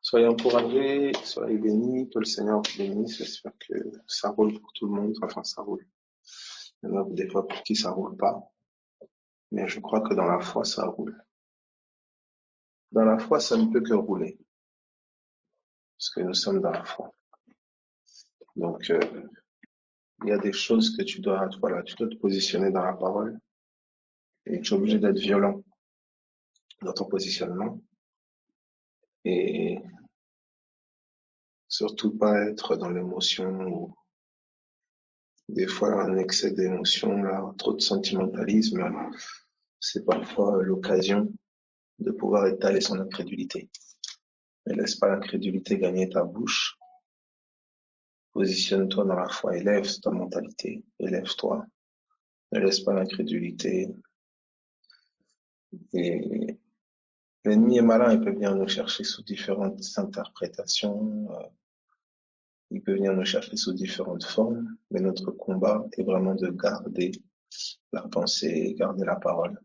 Soyez encouragés, soyez bénis, que le Seigneur vous bénisse. J'espère que ça roule pour tout le monde. Enfin, ça roule. Il y en a des fois pour qui ça roule pas. Mais je crois que dans la foi, ça roule. Dans la foi, ça ne peut que rouler. Parce que nous sommes dans la foi. Donc, il y a des choses que tu dois te positionner dans la parole. Et tu es obligé d'être violent dans ton positionnement. Et surtout pas être dans l'émotion ou des fois un excès d'émotion, là, trop de sentimentalisme. C'est parfois l'occasion de pouvoir étaler son incrédulité. Ne laisse pas l'incrédulité gagner ta bouche. Positionne-toi dans la foi, élève ta mentalité, élève-toi. Ne laisse pas l'incrédulité. Et l'ennemi est malin, il peut venir nous chercher sous différentes interprétations, il peut venir nous chercher sous différentes formes, mais notre combat est vraiment de garder la pensée, garder la parole,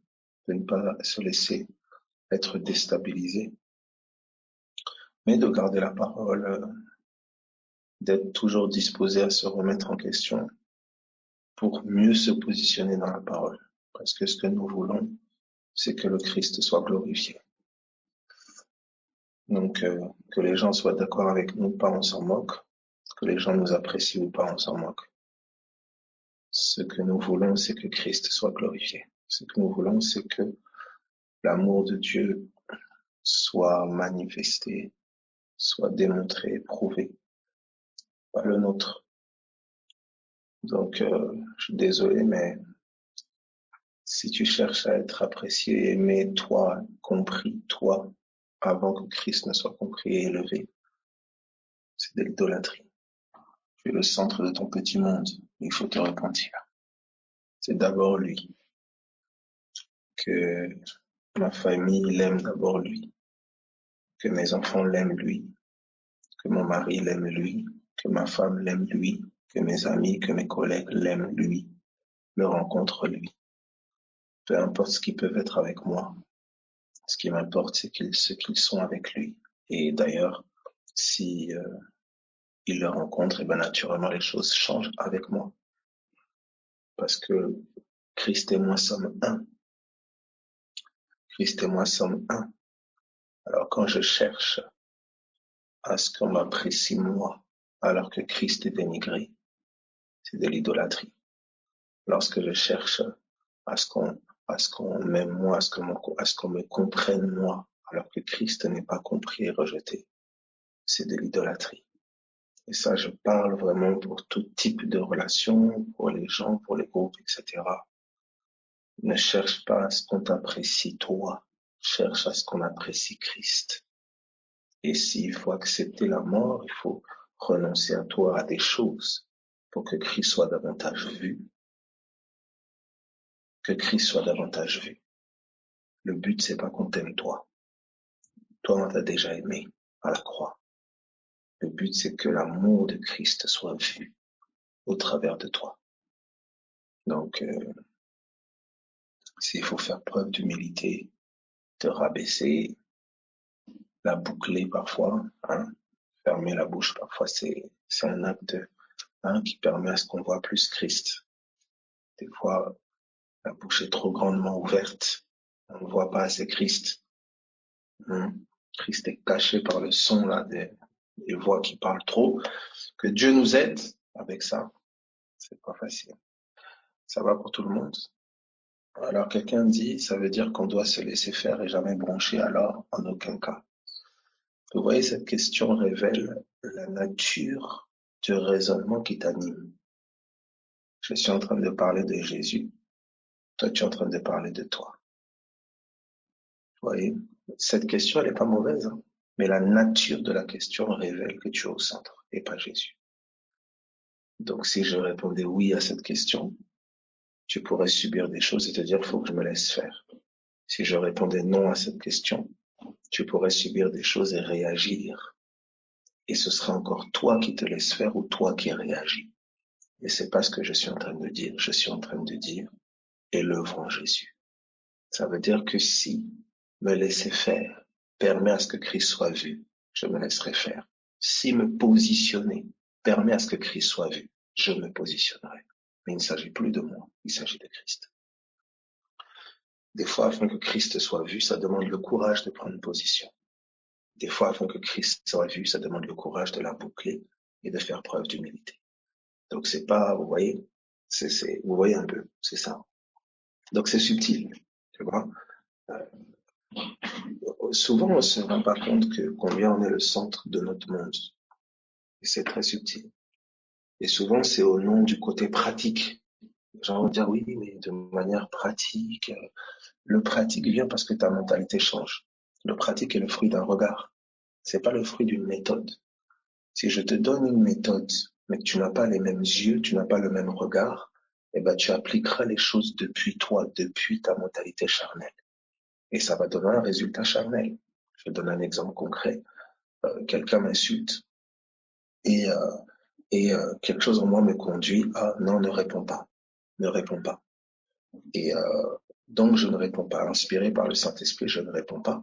de ne pas se laisser être déstabilisé, mais de garder la parole, d'être toujours disposé à se remettre en question pour mieux se positionner dans la parole. Parce que ce que nous voulons, c'est que le Christ soit glorifié. Donc, que les gens soient d'accord avec nous, pas on s'en moque. Que les gens nous apprécient ou pas, on s'en moque. Ce que nous voulons, c'est que Christ soit glorifié. Ce que nous voulons, c'est que l'amour de Dieu soit manifesté, soit démontré, prouvé, pas le nôtre. Donc, je suis désolé, mais si tu cherches à être apprécié, aimé, toi, compris, toi, avant que Christ ne soit compris et élevé, c'est de l'idolâtrie. Tu es le centre de ton petit monde. Il faut te repentir. C'est d'abord lui. Que ma famille l'aime d'abord lui. Que mes enfants l'aiment lui. Que mon mari l'aime lui. Que ma femme l'aime lui. Que mes amis, que mes collègues l'aiment lui. Le rencontrent lui. Peu importe ce qu'ils peuvent être avec moi. Ce qui m'importe, c'est ce qu'ils sont avec lui. Et d'ailleurs, si il le rencontre, et ben naturellement les choses changent avec moi. Parce que Christ et moi sommes un. Christ et moi sommes un. Alors quand je cherche à ce qu'on m'apprécie moi, alors que Christ est dénigré, c'est de l'idolâtrie. Lorsque je cherche à ce qu'on m'aime moi, à ce qu'on me comprenne moi, alors que Christ n'est pas compris et rejeté, c'est de l'idolâtrie. Et ça, je parle vraiment pour tout type de relations, pour les gens, pour les groupes, etc. Ne cherche pas à ce qu'on t'apprécie toi, cherche à ce qu'on apprécie Christ. Et s'il faut accepter la mort, il faut renoncer à toi, à des choses, pour que Christ soit davantage vu. Que Christ soit davantage vu. Le but, c'est pas qu'on t'aime toi. Toi, on t'a déjà aimé à la croix. Le but, c'est que l'amour de Christ soit vu au travers de toi. Donc, s'il faut faire preuve d'humilité, te rabaisser, la boucler parfois, hein, fermer la bouche parfois, c'est un acte qui permet à ce qu'on voit plus Christ. Des fois, la bouche est trop grandement ouverte, on ne voit pas assez Christ. Christ est caché par le son là des voix qui parlent trop. Que Dieu nous aide avec ça, c'est pas facile. Ça va pour tout le monde. Alors quelqu'un dit, ça veut dire qu'on doit se laisser faire et jamais broncher, alors en aucun cas. Vous voyez, cette question révèle la nature du raisonnement qui t'anime. Je suis en train de parler de Jésus. Toi, tu es en train de parler de toi. Vous voyez, cette question, elle n'est pas mauvaise, hein, mais la nature de la question révèle que tu es au centre et pas Jésus. Donc, si je répondais oui à cette question, tu pourrais subir des choses et te dire, il faut que je me laisse faire. Si je répondais non à cette question, tu pourrais subir des choses et réagir. Et ce sera encore toi qui te laisses faire ou toi qui réagis. Et c'est pas ce que je suis en train de dire. Je suis en train de dire, élevons Jésus. Ça veut dire que si me laisser faire permet à ce que Christ soit vu, je me laisserai faire. Si me positionner permet à ce que Christ soit vu, je me positionnerai. Mais il ne s'agit plus de moi, il s'agit de Christ. Des fois, afin que Christ soit vu, ça demande le courage de prendre position. Des fois, afin que Christ soit vu, ça demande le courage de la boucler et de faire preuve d'humilité. Donc c'est pas, vous voyez, vous voyez un peu, c'est ça. Donc c'est subtil, tu vois. Souvent, on se rend pas compte que combien on est le centre de notre monde. Et c'est très subtil. Et souvent, c'est au nom du côté pratique. Les gens vont dire oui, mais de manière pratique. Le pratique vient parce que ta mentalité change. Le pratique est le fruit d'un regard. C'est pas le fruit d'une méthode. Si je te donne une méthode, mais que tu n'as pas les mêmes yeux, tu n'as pas le même regard, eh ben, tu appliqueras les choses depuis toi, depuis ta mentalité charnelle. Et ça va donner un résultat charnel. Je vais donner un exemple concret. Quelqu'un m'insulte et, quelque chose en moi me conduit à non, ne réponds pas, ne réponds pas. Et donc, je ne réponds pas. Inspiré par le Saint-Esprit, je ne réponds pas.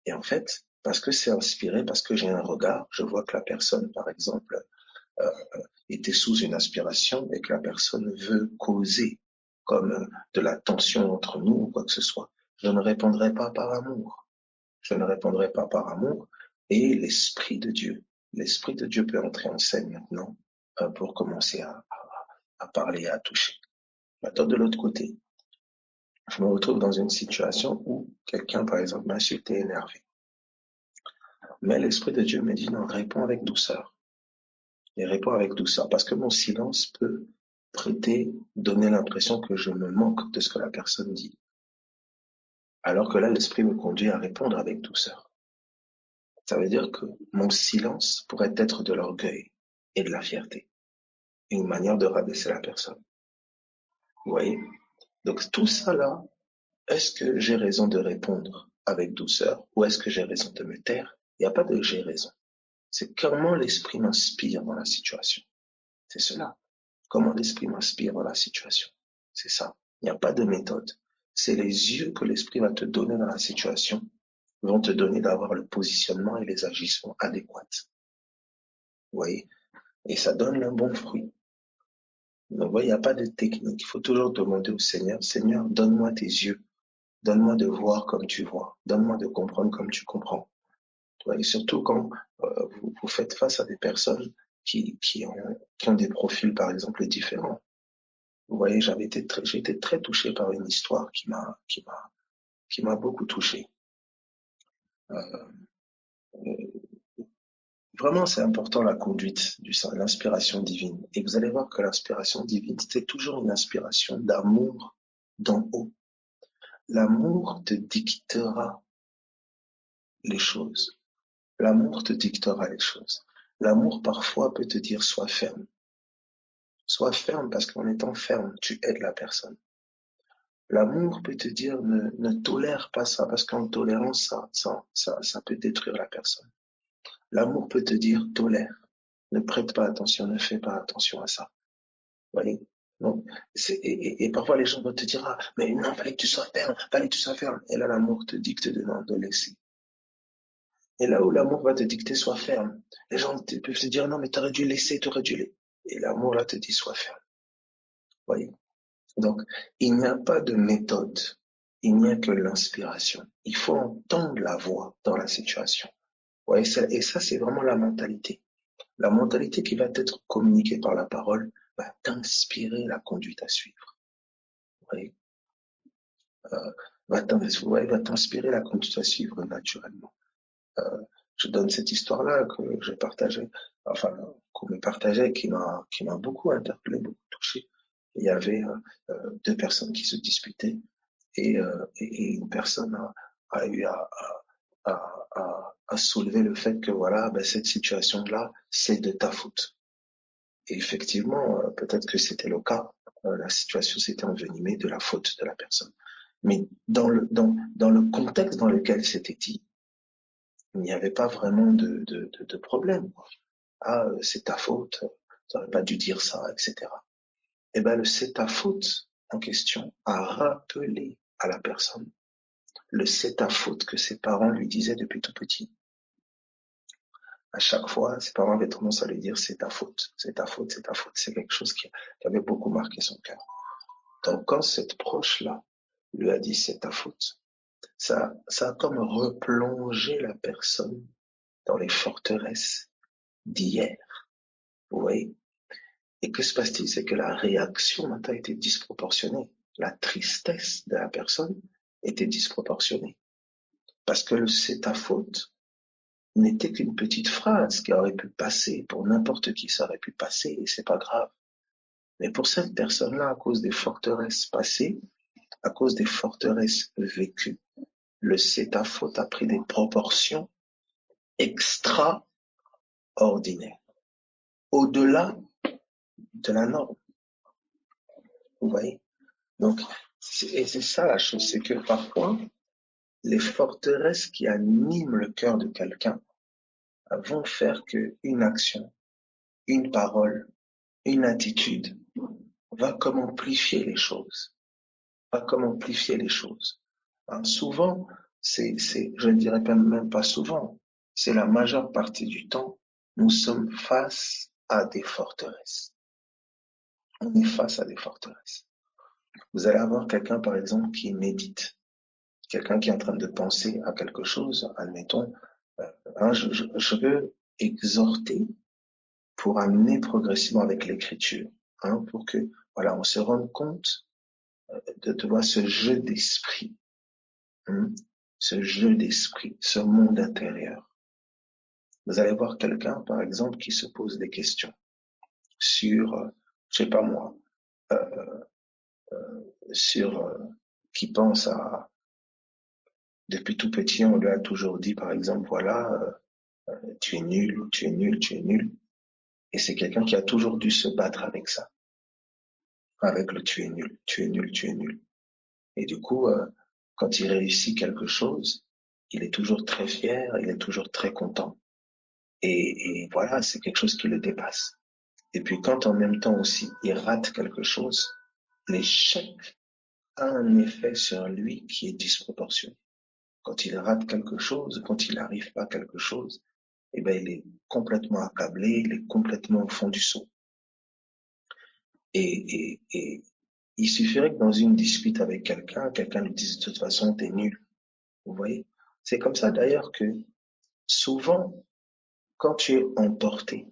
Et en fait, parce que c'est inspiré, parce que j'ai un regard, je vois que la personne, par exemple, euh, était sous une aspiration et que la personne veut causer comme de la tension entre nous ou quoi que ce soit. Je ne répondrai pas par amour. Je ne répondrai pas par amour. Et l'Esprit de Dieu peut entrer en scène maintenant pour commencer à parler et à toucher. Maintenant, de l'autre côté, je me retrouve dans une situation où quelqu'un, par exemple, m'a insulté, énervé. Mais l'Esprit de Dieu me dit non, réponds avec douceur. Et réponds avec douceur, parce que mon silence peut donner l'impression que je me moque de ce que la personne dit. Alors que là, l'Esprit me conduit à répondre avec douceur. Ça veut dire que mon silence pourrait être de l'orgueil et de la fierté. Une manière de rabaisser la personne. Vous voyez? Donc tout ça là, est-ce que j'ai raison de répondre avec douceur ou est-ce que j'ai raison de me taire? Il n'y a pas de j'ai raison. C'est comment l'Esprit m'inspire dans la situation. C'est cela. Comment l'Esprit m'inspire dans la situation. C'est ça. Il n'y a pas de méthode. C'est les yeux que l'Esprit va te donner dans la situation vont te donner d'avoir le positionnement et les agissements adéquats. Vous voyez? Et ça donne un bon fruit. Donc, vous voyez, il n'y a pas de technique. Il faut toujours demander au Seigneur, Seigneur, donne-moi tes yeux. Donne-moi de voir comme tu vois. Donne-moi de comprendre comme tu comprends. Tu vois, et surtout quand vous faites face à des personnes qui ont des profils, par exemple, différents. Vous voyez, j'ai été très touché par une histoire qui m'a beaucoup touché. Euh, Vraiment, c'est important la conduite du sang, l'inspiration divine. Et vous allez voir que l'inspiration divine, c'est toujours une inspiration d'amour d'en haut. L'amour te dictera les choses. L'amour te dictera les choses. L'amour, parfois, peut te dire sois ferme. Sois ferme parce qu'en étant ferme, tu aides la personne. L'amour peut te dire ne tolère pas ça parce qu'en tolérant ça peut détruire la personne. L'amour peut te dire tolère. Ne prête pas attention, ne fais pas attention à ça. Vous voyez? Donc, et parfois les gens vont te dire, ah, mais non, fallait que tu sois ferme, fallait que tu sois ferme. Et là, l'amour te dicte de laisser. Et là où l'amour va te dicter, sois ferme. Les gens peuvent te dire, non, mais t'aurais dû laisser, t'aurais dû laisser. Et l'amour là te dit, sois ferme. Vous voyez? Donc, il n'y a pas de méthode. Il n'y a que l'inspiration. Il faut entendre la voix dans la situation. Ouais, et ça, c'est vraiment la mentalité. La mentalité qui va être communiquée par la parole va t'inspirer la conduite à suivre. Ouais. Va t'inspirer la conduite à suivre naturellement. Euh, je donne cette histoire-là que je partageais, enfin, qu'on me partageait, qui m'a beaucoup interpellé, beaucoup touché. Il y avait deux personnes qui se disputaient et une personne a eu à soulever le fait que voilà, ben, cette situation-là, c'est de ta faute. Et effectivement, peut-être que c'était le cas. La situation s'était envenimée de la faute de la personne. Mais dans le contexte dans lequel c'était dit, il n'y avait pas vraiment de problème. Ah, c'est ta faute, tu n'aurais pas dû dire ça, etc. Eh ben, le c'est ta faute en question a rappelé à la personne le c'est ta faute que ses parents lui disaient depuis tout petit. À chaque fois, ses parents avaient tendance à lui dire c'est ta faute, c'est ta faute, c'est ta faute. C'est quelque chose qui avait beaucoup marqué son cœur. Donc quand cette proche-là lui a dit c'est ta faute, ça a comme replongé la personne dans les forteresses d'hier. Vous voyez? Et que se passe-t-il? C'est que la réaction maintenant a été disproportionnée. La tristesse de la personne était disproportionnée. Parce que le c'est ta faute n'était qu'une petite phrase qui aurait pu passer. Pour n'importe qui, ça aurait pu passer et c'est pas grave. Mais pour cette personne-là, à cause des forteresses passées, à cause des forteresses vécues, le c'est ta faute a pris des proportions extraordinaires, au-delà de la norme. Vous voyez? Donc, c'est ça la chose, c'est que parfois, les forteresses qui animent le cœur de quelqu'un vont faire qu'une action, une parole, une attitude va comme amplifier les choses, va comme amplifier les choses. Hein, souvent, je ne dirais même pas souvent, c'est la majeure partie du temps, nous sommes face à des forteresses. On est face à des forteresses. Vous allez avoir quelqu'un, par exemple, qui médite, quelqu'un qui est en train de penser à quelque chose, admettons, hein, je veux exhorter pour amener progressivement avec l'écriture, hein, pour que, voilà, on se rende compte de voir ce jeu d'esprit, hein, ce jeu d'esprit, ce monde intérieur. Vous allez voir quelqu'un, par exemple, qui se pose des questions sur, je sais pas moi, sur, qui pense à, depuis tout petit, on lui a toujours dit, par exemple, voilà, tu es nul, tu es nul, tu es nul. Et c'est quelqu'un qui a toujours dû se battre avec ça, avec le tu es nul, tu es nul, tu es nul. Et du coup, quand il réussit quelque chose, il est toujours très fier, il est toujours très content. Et voilà, c'est quelque chose qui le dépasse. Et puis quand en même temps aussi il rate quelque chose, l'échec a un effet sur lui qui est disproportionné. Quand il rate quelque chose, quand il n'arrive pas à quelque chose, eh ben il est complètement accablé, il est complètement au fond du seau. Et il suffirait que dans une dispute avec quelqu'un lui dise de toute façon t'es nul. Vous voyez? C'est comme ça d'ailleurs que souvent, quand tu es emporté,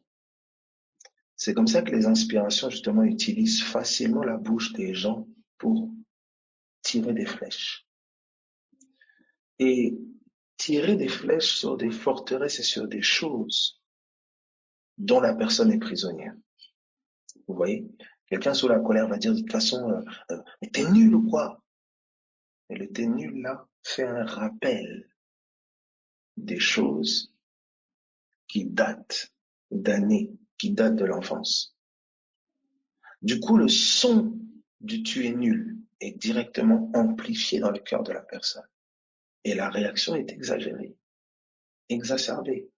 c'est comme ça que les inspirations justement utilisent facilement la bouche des gens pour tirer des flèches. Et tirer des flèches sur des forteresses et sur des choses dont la personne est prisonnière. Vous voyez? Quelqu'un sous la colère va dire de toute façon, mais t'es nul ou quoi? Et le t'es nul là fait un rappel des choses qui datent d'années, qui datent de l'enfance. Du coup, le son du tu es nul est directement amplifié dans le cœur de la personne. Et la réaction est exagérée, exacerbée.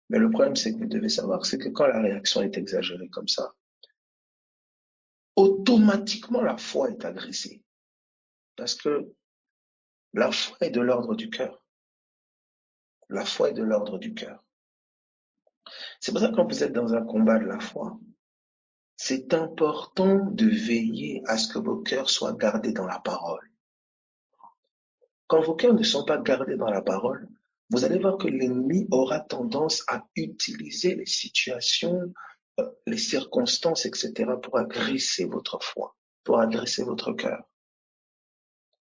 Mais le problème, c'est que vous devez savoir, c'est que quand la réaction est exagérée comme ça, automatiquement la foi est agressée. Parce que la foi est de l'ordre du cœur. La foi est de l'ordre du cœur. C'est pour ça que quand vous êtes dans un combat de la foi, c'est important de veiller à ce que vos cœurs soient gardés dans la parole. Quand vos cœurs ne sont pas gardés dans la parole, vous allez voir que l'ennemi aura tendance à utiliser les situations, les circonstances, etc. pour agresser votre foi, pour agresser votre cœur.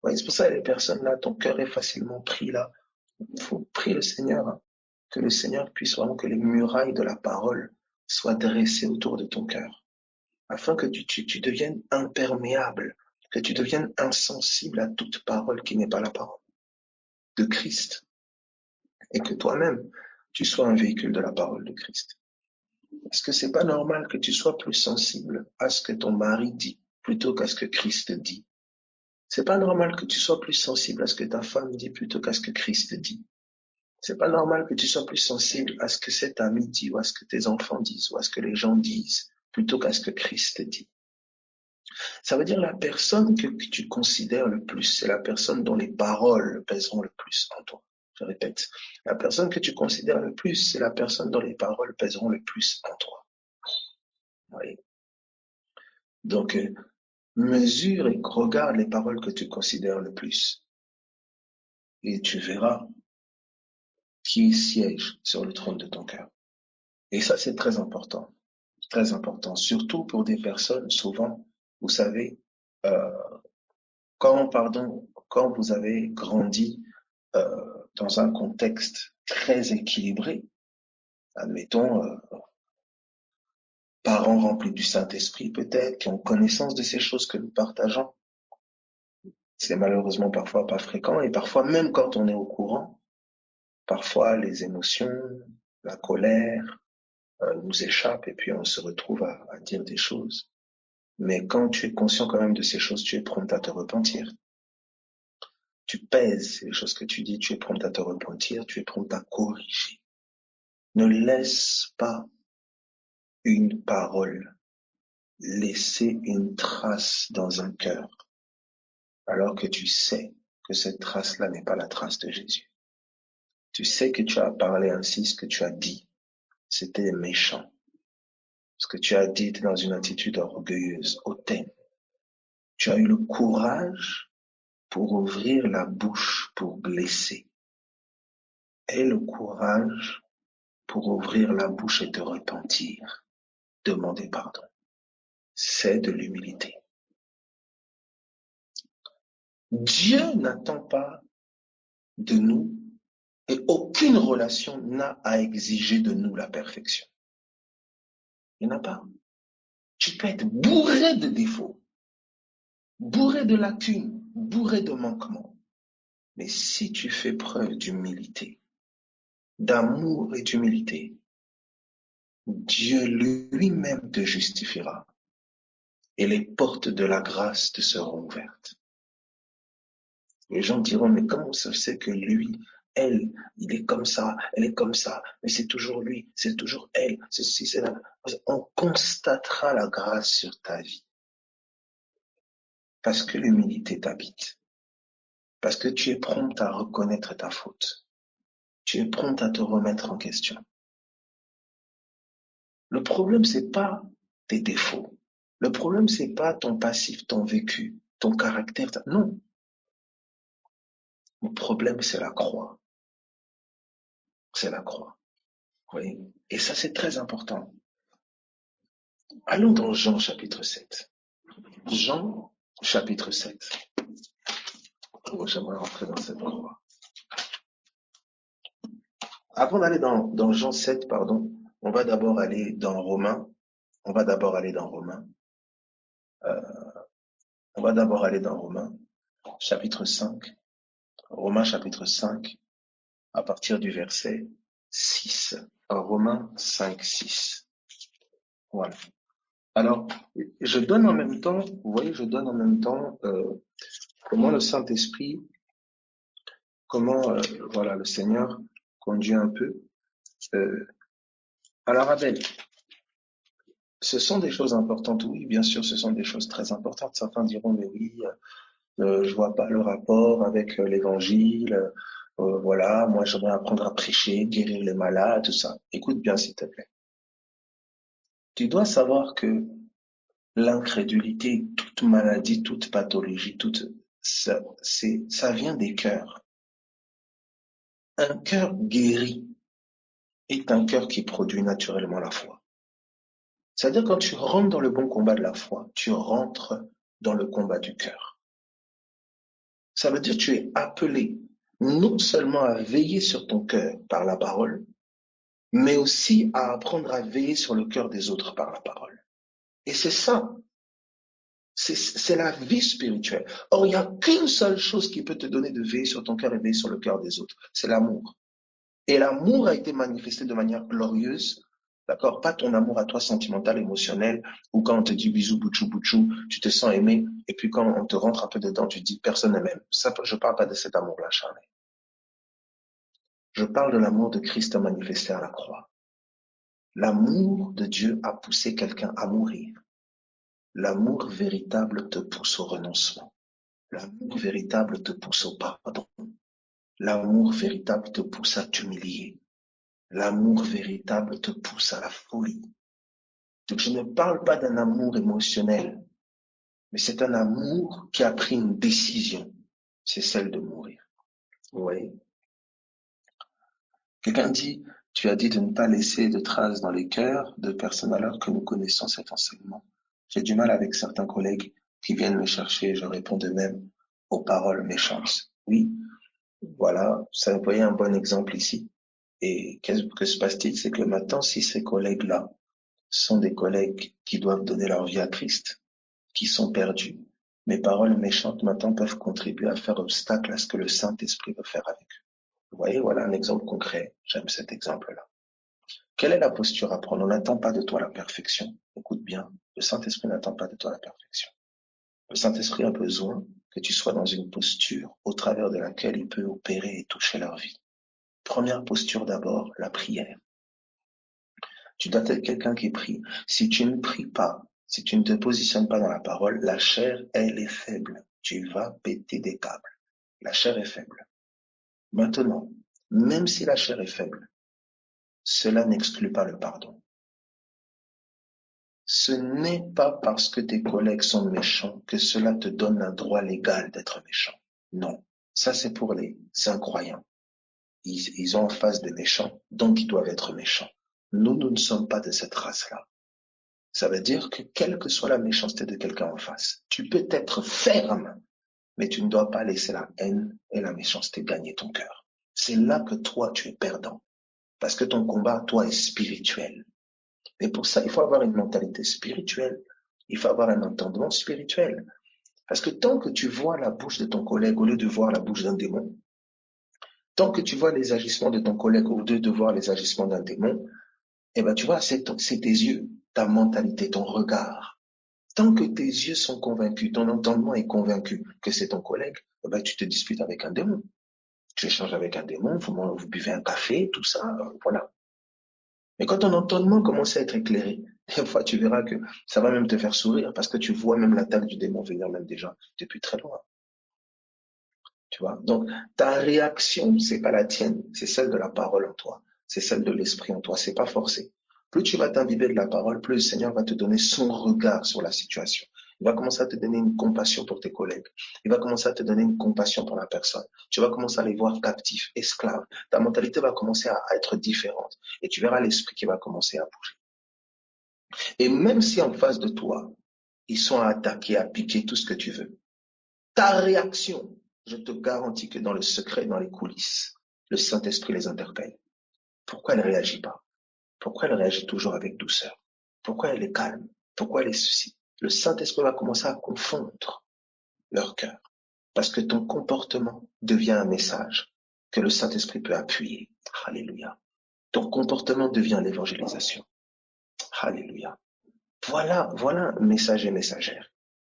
Ouais, c'est pour ça que les personnes là, ton cœur est facilement pris là. Il faut prier le Seigneur, hein, que le Seigneur puisse vraiment que les murailles de la parole soient dressées autour de ton cœur, afin que tu deviennes imperméable, que tu deviennes insensible à toute parole qui n'est pas la parole de Christ, et que toi-même, tu sois un véhicule de la parole de Christ. Est-ce que c'est pas normal que tu sois plus sensible à ce que ton mari dit plutôt qu'à ce que Christ dit? C'est pas normal que tu sois plus sensible à ce que ta femme dit plutôt qu'à ce que Christ dit. C'est pas normal que tu sois plus sensible à ce que cet ami dit ou à ce que tes enfants disent ou à ce que les gens disent plutôt qu'à ce que Christ dit. Ça veut dire la personne que tu considères le plus, c'est la personne dont les paroles pèseront le plus en toi. Je répète, la personne que tu considères le plus, c'est la personne dont les paroles pèseront le plus en toi. Oui. Donc, mesure et regarde les paroles que tu considères le plus. Et tu verras qui siège sur le trône de ton cœur. Et ça, c'est très important, surtout pour des personnes, souvent, vous savez, euh, quand vous avez grandi dans un contexte très équilibré, admettons, parents remplis du Saint-Esprit peut-être, qui ont connaissance de ces choses que nous partageons, c'est malheureusement parfois pas fréquent, et parfois même quand on est au courant, parfois les émotions, la colère nous échappent et puis on se retrouve à dire des choses. Mais quand tu es conscient quand même de ces choses, tu es prompt à te repentir. Tu pèses les choses que tu dis, tu es prompt à te repentir, tu es prompt à corriger. Ne laisse pas une parole laisser une trace dans un cœur, alors que tu sais que cette trace-là n'est pas la trace de Jésus. Tu sais que tu as parlé ainsi, ce que tu as dit, c'était méchant. Ce que tu as dit était dans une attitude orgueilleuse, hautaine. Tu as eu le courage pour ouvrir la bouche pour blesser. Aie le courage pour ouvrir la bouche et te repentir, demander pardon. C'est de l'humilité. Dieu n'attend pas de nous et aucune relation n'a à exiger de nous la perfection. Il n'y en a pas. Tu peux être bourré de défauts, bourré de lacunes, bourré de manquements. Mais si tu fais preuve d'humilité, d'amour et d'humilité, Dieu lui-même te justifiera et les portes de la grâce te seront ouvertes. Les gens diront, mais comment ça se fait que lui, elle, il est comme ça, elle est comme ça, mais c'est toujours lui, c'est toujours elle, ceci, c'est là. On constatera la grâce sur ta vie. Parce que l'humilité t'habite. Parce que tu es prompt à reconnaître ta faute. Tu es prompt à te remettre en question. Le problème, c'est pas tes défauts. Le problème, c'est pas ton passif, ton vécu, ton caractère. Non. Le problème, c'est la croix. C'est la croix. Oui. Et ça, c'est très important. Allons dans Jean chapitre 7. Jean chapitre 7. Oh, j'aimerais rentrer dans cette croix. Avant d'aller dans Jean 7, pardon, on va d'abord aller dans Romains. On va d'abord aller dans Romains. On va d'abord aller dans Romains, chapitre 5. Romains, chapitre 5, à partir du verset 6. Romains 5, 6. Voilà. Alors, je donne en même temps, vous voyez, je donne en même temps comment le Saint-Esprit, comment voilà, le Seigneur conduit un peu. Alors, Abel, ce sont des choses importantes, oui, bien sûr, ce sont des choses très importantes. Certains diront, mais oui, je vois pas le rapport avec l'évangile. Voilà, moi j'aimerais apprendre à prêcher, guérir les malades, tout ça. Écoute bien, s'il te plaît. Tu dois savoir que l'incrédulité, toute maladie, toute pathologie, ça vient des cœurs. Un cœur guéri est un cœur qui produit naturellement la foi. C'est-à-dire quand tu rentres dans le bon combat de la foi, tu rentres dans le combat du cœur. Ça veut dire que tu es appelé non seulement à veiller sur ton cœur par la parole, mais aussi à apprendre à veiller sur le cœur des autres par la parole. Et c'est ça, c'est la vie spirituelle. Or, il n'y a qu'une seule chose qui peut te donner de veiller sur ton cœur et veiller sur le cœur des autres, c'est l'amour. Et l'amour a été manifesté de manière glorieuse, d'accord? Pas ton amour à toi sentimental, émotionnel, ou quand on te dit bisous, bouchou, bouchou, tu te sens aimé, et puis quand on te rentre un peu dedans, tu te dis personne ne m'aime. Ça, je parle pas de cet amour-là, charnel. Je parle de l'amour de Christ manifesté à la croix. L'amour de Dieu a poussé quelqu'un à mourir. L'amour véritable te pousse au renoncement. L'amour véritable te pousse au pardon. L'amour véritable te pousse à t'humilier. L'amour véritable te pousse à la folie. Donc je ne parle pas d'un amour émotionnel, mais c'est un amour qui a pris une décision. C'est celle de mourir. Vous voyez? Quelqu'un dit, tu as dit de ne pas laisser de traces dans les cœurs de personnes alors que nous connaissons cet enseignement. J'ai du mal avec certains collègues qui viennent me chercher, je réponds de même aux paroles méchantes. Oui, voilà, ça vous voyez un bon exemple ici. Et qu'est-ce que se passe-t-il? C'est que maintenant, si ces collègues-là sont des collègues qui doivent donner leur vie à Christ, qui sont perdus, mes paroles méchantes maintenant peuvent contribuer à faire obstacle à ce que le Saint-Esprit veut faire avec eux. Vous voyez, voilà un exemple concret. J'aime cet exemple-là. Quelle est la posture à prendre? On n'attend pas de toi la perfection. Écoute bien, le Saint-Esprit n'attend pas de toi la perfection. Le Saint-Esprit a besoin que tu sois dans une posture au travers de laquelle il peut opérer et toucher leur vie. Première posture d'abord, la prière. Tu dois être quelqu'un qui prie. Si tu ne pries pas, si tu ne te positionnes pas dans la parole, la chair, elle est faible. Tu vas péter des câbles. La chair est faible. Maintenant, même si la chair est faible, cela n'exclut pas le pardon. Ce n'est pas parce que tes collègues sont méchants que cela te donne un droit légal d'être méchant. Non, ça c'est pour les incroyants. Ils ont en face des méchants, donc ils doivent être méchants. Nous ne sommes pas de cette race-là. Ça veut dire que quelle que soit la méchanceté de quelqu'un en face, tu peux être ferme, mais tu ne dois pas laisser la haine et la méchanceté gagner ton cœur. C'est là que toi, tu es perdant. Parce que ton combat, toi, est spirituel. Et pour ça, il faut avoir une mentalité spirituelle. Il faut avoir un entendement spirituel. Parce que tant que tu vois la bouche de ton collègue au lieu de voir la bouche d'un démon, tant que tu vois les agissements de ton collègue au lieu de voir les agissements d'un démon, eh ben, tu vois, c'est tes yeux, ta mentalité, ton regard. Tant que tes yeux sont convaincus, ton entendement est convaincu que c'est ton collègue, eh ben, tu te disputes avec un démon. Tu échanges avec un démon, vous buvez un café, tout ça, voilà. Mais quand ton entendement commence à être éclairé, des fois tu verras que ça va même te faire sourire parce que tu vois même l'attaque du démon venir même déjà depuis très loin. Tu vois? Donc, ta réaction, c'est pas la tienne, c'est celle de la parole en toi. C'est celle de l'esprit en toi. C'est pas forcé. Plus tu vas t'imbiber de la parole, plus le Seigneur va te donner son regard sur la situation. Il va commencer à te donner une compassion pour tes collègues. Il va commencer à te donner une compassion pour la personne. Tu vas commencer à les voir captifs, esclaves. Ta mentalité va commencer à être différente. Et tu verras l'esprit qui va commencer à bouger. Et même si en face de toi, ils sont à attaquer, à piquer tout ce que tu veux, ta réaction, je te garantis que dans le secret, dans les coulisses, le Saint-Esprit les interpelle. Pourquoi elle ne réagit pas? Pourquoi elle réagit toujours avec douceur? Pourquoi elle est calme? Pourquoi elle est ceci? Le Saint-Esprit va commencer à confondre leur cœur. Parce que ton comportement devient un message que le Saint-Esprit peut appuyer. Alléluia. Ton comportement devient l'évangélisation. Alléluia. Voilà un message et messagère.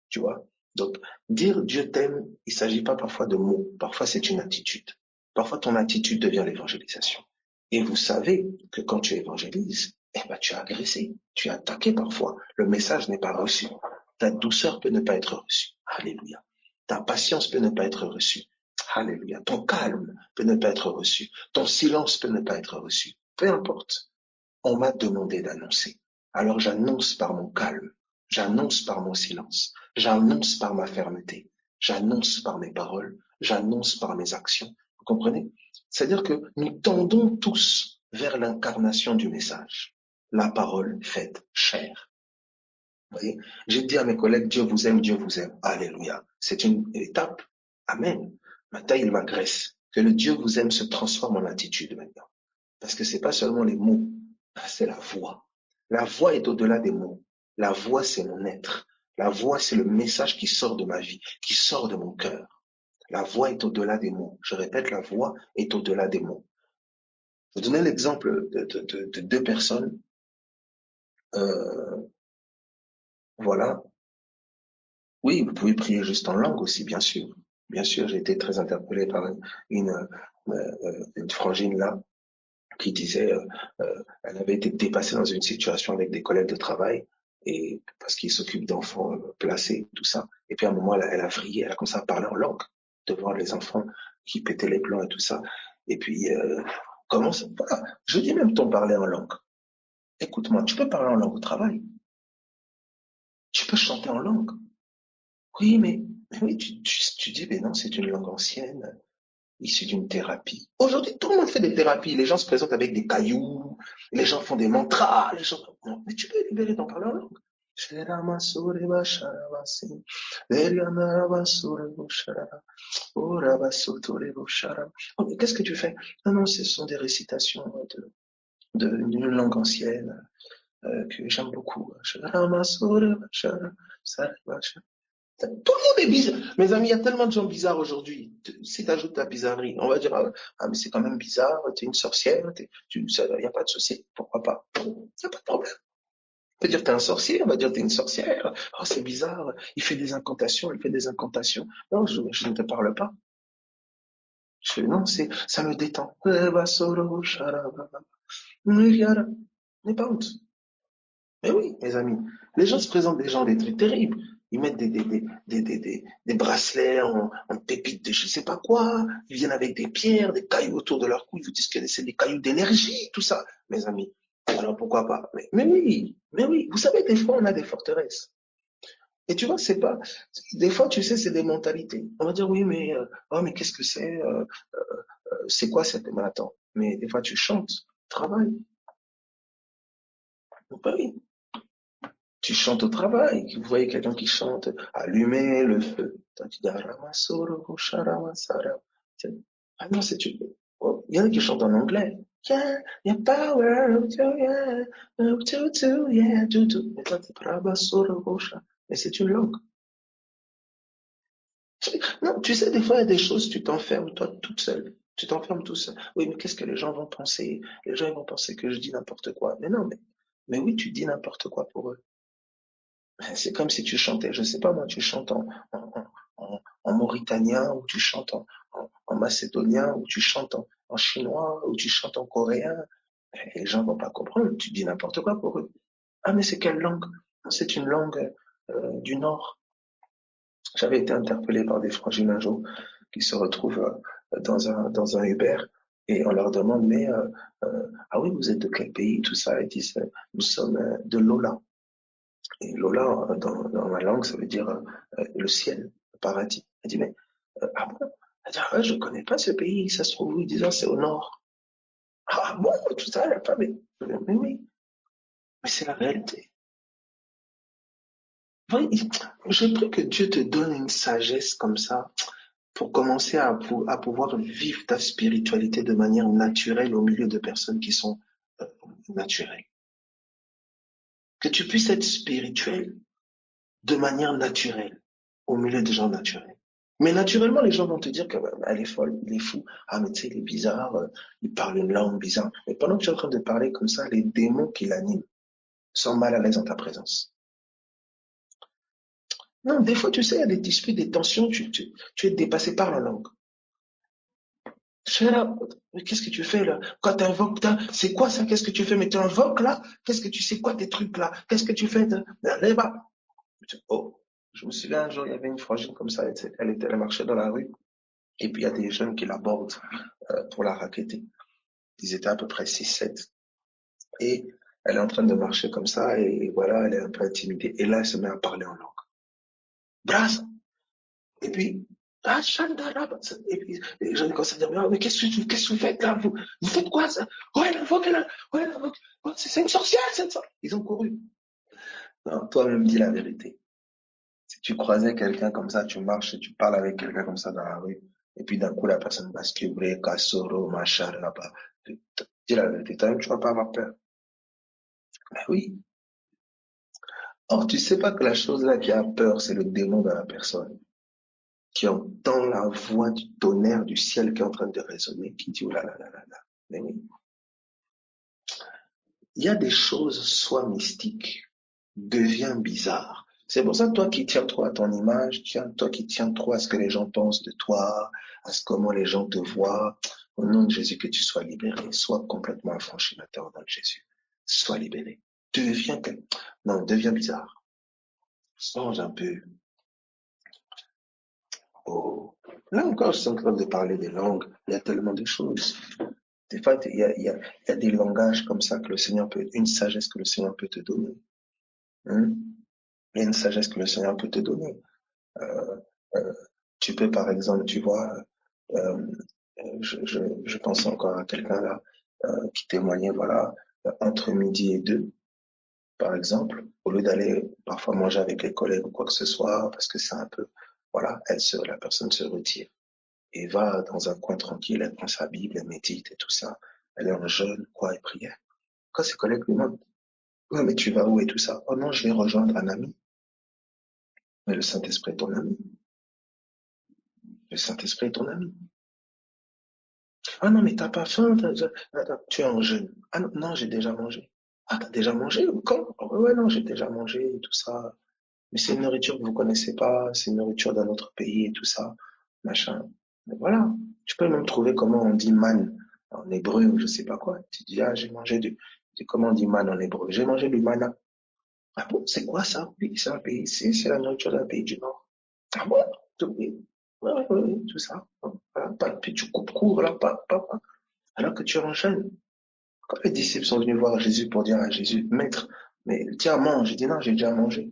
Tu vois? Donc, dire Dieu t'aime, il ne s'agit pas parfois de mots. Parfois, c'est une attitude. Parfois, ton attitude devient l'évangélisation. Et vous savez que quand tu évangélises, eh ben, tu es agressé, tu es attaqué parfois. Le message n'est pas reçu. Ta douceur peut ne pas être reçue. Alléluia. Ta patience peut ne pas être reçue. Alléluia. Ton calme peut ne pas être reçu. Ton silence peut ne pas être reçu. Peu importe. On m'a demandé d'annoncer. Alors j'annonce par mon calme, j'annonce par mon silence, j'annonce par ma fermeté, j'annonce par mes paroles, j'annonce par mes actions. Vous comprenez? C'est-à-dire que nous tendons tous vers l'incarnation du message, la parole faite chair. Vous voyez? J'ai dit à mes collègues, Dieu vous aime, Dieu vous aime. Alléluia. C'est une étape. Amen. Maintenant, il m'agresse. Que le Dieu vous aime se transforme en attitude maintenant. Parce que c'est pas seulement les mots, c'est la voix. La voix est au-delà des mots. La voix, c'est mon être. La voix, c'est le message qui sort de ma vie, qui sort de mon cœur. La voix est au-delà des mots. Je répète, la voix est au-delà des mots. Je vais donner l'exemple de deux personnes. Euh, voilà. Oui, vous pouvez prier juste en langue aussi, bien sûr. Bien sûr, j'ai été très interpellé par une frangine là qui disait elle avait été dépassée dans une situation avec des collègues de travail et parce qu'ils s'occupent d'enfants placés, tout ça. Et puis à un moment, elle a vrillé, elle a commencé à parler en langue devant les enfants. qui pétait les plombs et tout ça. Et puis, commence, voilà. Je dis même ton parler en langue. Écoute-moi, tu peux parler en langue au travail. Tu peux chanter en langue. Oui, mais oui, tu dis, mais non, c'est une langue ancienne, issue d'une thérapie. Aujourd'hui, tout le monde fait des thérapies. Les gens se présentent avec des cailloux, les gens font des mantras, les gens, non, mais tu peux libérer ton parler en langue. Oh, mais qu'est-ce que tu fais? Non, non, ce sont des récitations d'une langue ancienne que j'aime beaucoup. Tout le monde est bizarre. Mes amis, il y a tellement de gens bizarres aujourd'hui. Si tu ajoutes ta bizarrerie, on va dire, ah, mais c'est quand même bizarre, t'es une sorcière, il n'y a pas de souci, pourquoi pas? Il n'y a pas de problème. On peut dire t'es un sorcier, on va dire t'es une sorcière. Oh, c'est bizarre, il fait des incantations, il fait des incantations. Non, je ne te parle pas. Non, ça me détend. N'aie pas honte. Mais oui, mes amis, les gens se présentent des gens des trucs terribles. Ils mettent des bracelets en pépites de je sais pas quoi. Ils viennent avec des pierres, des cailloux autour de leur cou. Ils vous disent que c'est des cailloux d'énergie, tout ça, mes amis. Alors pourquoi pas? Mais oui. Vous savez, des fois, on a des forteresses. Et tu vois, c'est pas. Des fois, tu sais, c'est des mentalités. On va dire oui, mais oh, mais qu'est-ce que c'est quoi cette. Mais attends. Mais des fois, tu chantes, travaille. Bah oui. Tu chantes au travail, vous voyez quelqu'un qui chante, allumez le feu. Toi, tu dis, ah non, c'est tu. Oh, il y en a qui chantent en anglais. Yeah, yeah, power, yeah, yeah, mais toi, t'es mais c'est une langue. Non, tu sais, des fois, il y a des choses, tu t'enfermes, toi, toute seule. Tu t'enfermes tout seul. Oui, mais qu'est-ce que les gens vont penser? Les gens, ils vont penser que je dis n'importe quoi. Mais non, mais oui, tu dis n'importe quoi pour eux. C'est comme si tu chantais, je sais pas moi, tu chantes en mauritanien, ou tu chantes en macédonien, ou tu chantes en chinois, ou tu chantes en coréen. Et les gens vont pas comprendre, tu dis n'importe quoi pour eux. Ah, mais c'est quelle langue? C'est une langue du Nord. J'avais été interpellé par des frangines un jour qui se retrouvent dans un Uber et on leur demande, mais ah oui, vous êtes de quel pays, tout ça? Ils disent, nous sommes de Lola. Et Lola, dans ma langue, ça veut dire le ciel, le paradis. Elle dit, mais ah bon? Elle dit, ah, ouais, je connais pas ce pays, ça se trouve où? Ils disent, ah, c'est au nord. Ah bon, tout ça, la femme est. Mais oui, mais c'est la réalité. Oui, je prie que Dieu te donne une sagesse comme ça pour commencer à pouvoir vivre ta spiritualité de manière naturelle au milieu de personnes qui sont euh, naturelles. Que tu puisses être spirituel de manière naturelle au milieu de gens naturels. Mais naturellement, les gens vont te dire que bah, elle est folle, il est fou. Ah, mais tu sais, il est bizarre, il parle une langue bizarre. Mais pendant que tu es en train de parler comme ça, les démons qui l'animent sont mal à l'aise en ta présence. Non, des fois, tu sais, il y a des disputes, des tensions, tu es dépassé par la langue. Shut up. Mais qu'est-ce que tu fais là? Quand tu invoques, c'est quoi ça? Qu'est-ce que tu fais? Mais tu invoques là? Qu'est-ce que tu sais quoi tes trucs là? Qu'est-ce que tu fais? Là-bas. Oh, je me souviens un jour, il y avait une frangine comme ça, elle marchait dans la rue, et puis il y a des jeunes qui l'abordent pour la racketter. Ils étaient à peu près 6, 7. Et elle est en train de marcher comme ça, et voilà, elle est un peu intimidée. Et là, elle se met à parler en langue. Brasse! Et puis, ah, Shandarab. Et puis, les jeunes commencent à dire, mais qu'est-ce que vous faites là? Vous faites quoi ça? Ouais, elle invoque, ouais, elle invoque. Ouais, c'est une sorcière, c'est une sorcière. Ils ont couru. Non, toi-même dis la vérité. Si tu croisais quelqu'un comme ça, tu marches et tu parles avec quelqu'un comme ça dans la rue, et puis d'un coup la personne va se livrer, Kassoro, machin, là-bas. Dis la vérité, toi-même tu vas pas avoir peur. Mais oui. Or, tu sais pas que la chose là qui a peur, c'est le démon de la personne, qui entend la voix du tonnerre du ciel qui est en train de résonner, qui dit, oh là là là là là. Mais oui. Il y a des choses, soit mystiques, devient bizarre. C'est pour ça que toi qui tiens trop à ton image, toi qui tiens trop à ce que les gens pensent de toi, à ce comment les gens te voient, au nom de Jésus, que tu sois libéré, sois complètement affranchi maintenant au nom de Jésus. Sois libéré. Deviens non, deviens bizarre. Change un peu. Oh. Là encore, je suis en train de parler des langues. Il y a tellement de choses. Des fois, il y a des langages comme ça que le Seigneur peut, une sagesse que le Seigneur peut te donner. Hein. Il y a une sagesse que le Seigneur peut te donner. Euh, euh, Tu peux, par exemple, tu vois, euh, je pense encore à quelqu'un là qui témoignait, voilà, entre midi et deux, par exemple, au lieu d'aller parfois manger avec les collègues ou quoi que ce soit, parce que c'est un peu, voilà, la personne se retire et va dans un coin tranquille, elle prend sa Bible, elle médite et tout ça, elle est en jeûne, quoi, et prière. Quand ses collègues lui demandent, ouais, mais tu vas où et tout ça? Oh non, je vais rejoindre un ami. Mais le Saint-Esprit est ton ami. Le Saint-Esprit est ton ami. Ah non, mais t'as pas faim, attends, tu es en jeûne. Ah non, non, j'ai déjà mangé. Ah, t'as déjà mangé? Quand? Ah ouais, ouais, non, j'ai déjà mangé et tout ça. Mais c'est une nourriture que vous connaissez pas, c'est une nourriture d'un autre pays et tout ça, machin. Mais voilà. Tu peux même trouver comment on dit man en hébreu ou je sais pas quoi. Tu dis, ah, j'ai mangé comment on dit man en hébreu? J'ai mangé du mana. Ah bon, c'est quoi ça? Oui, c'est un pays, c'est la nourriture d'un pays du Nord. Ah bon? Oui, ouais, ouais, ouais, tout ça. Voilà, puis tu coupes court là, pas. Alors que tu enchaînes. Quand les disciples sont venus voir Jésus pour dire à Jésus, Maître, mais tiens, mange. Il dit non, j'ai déjà mangé.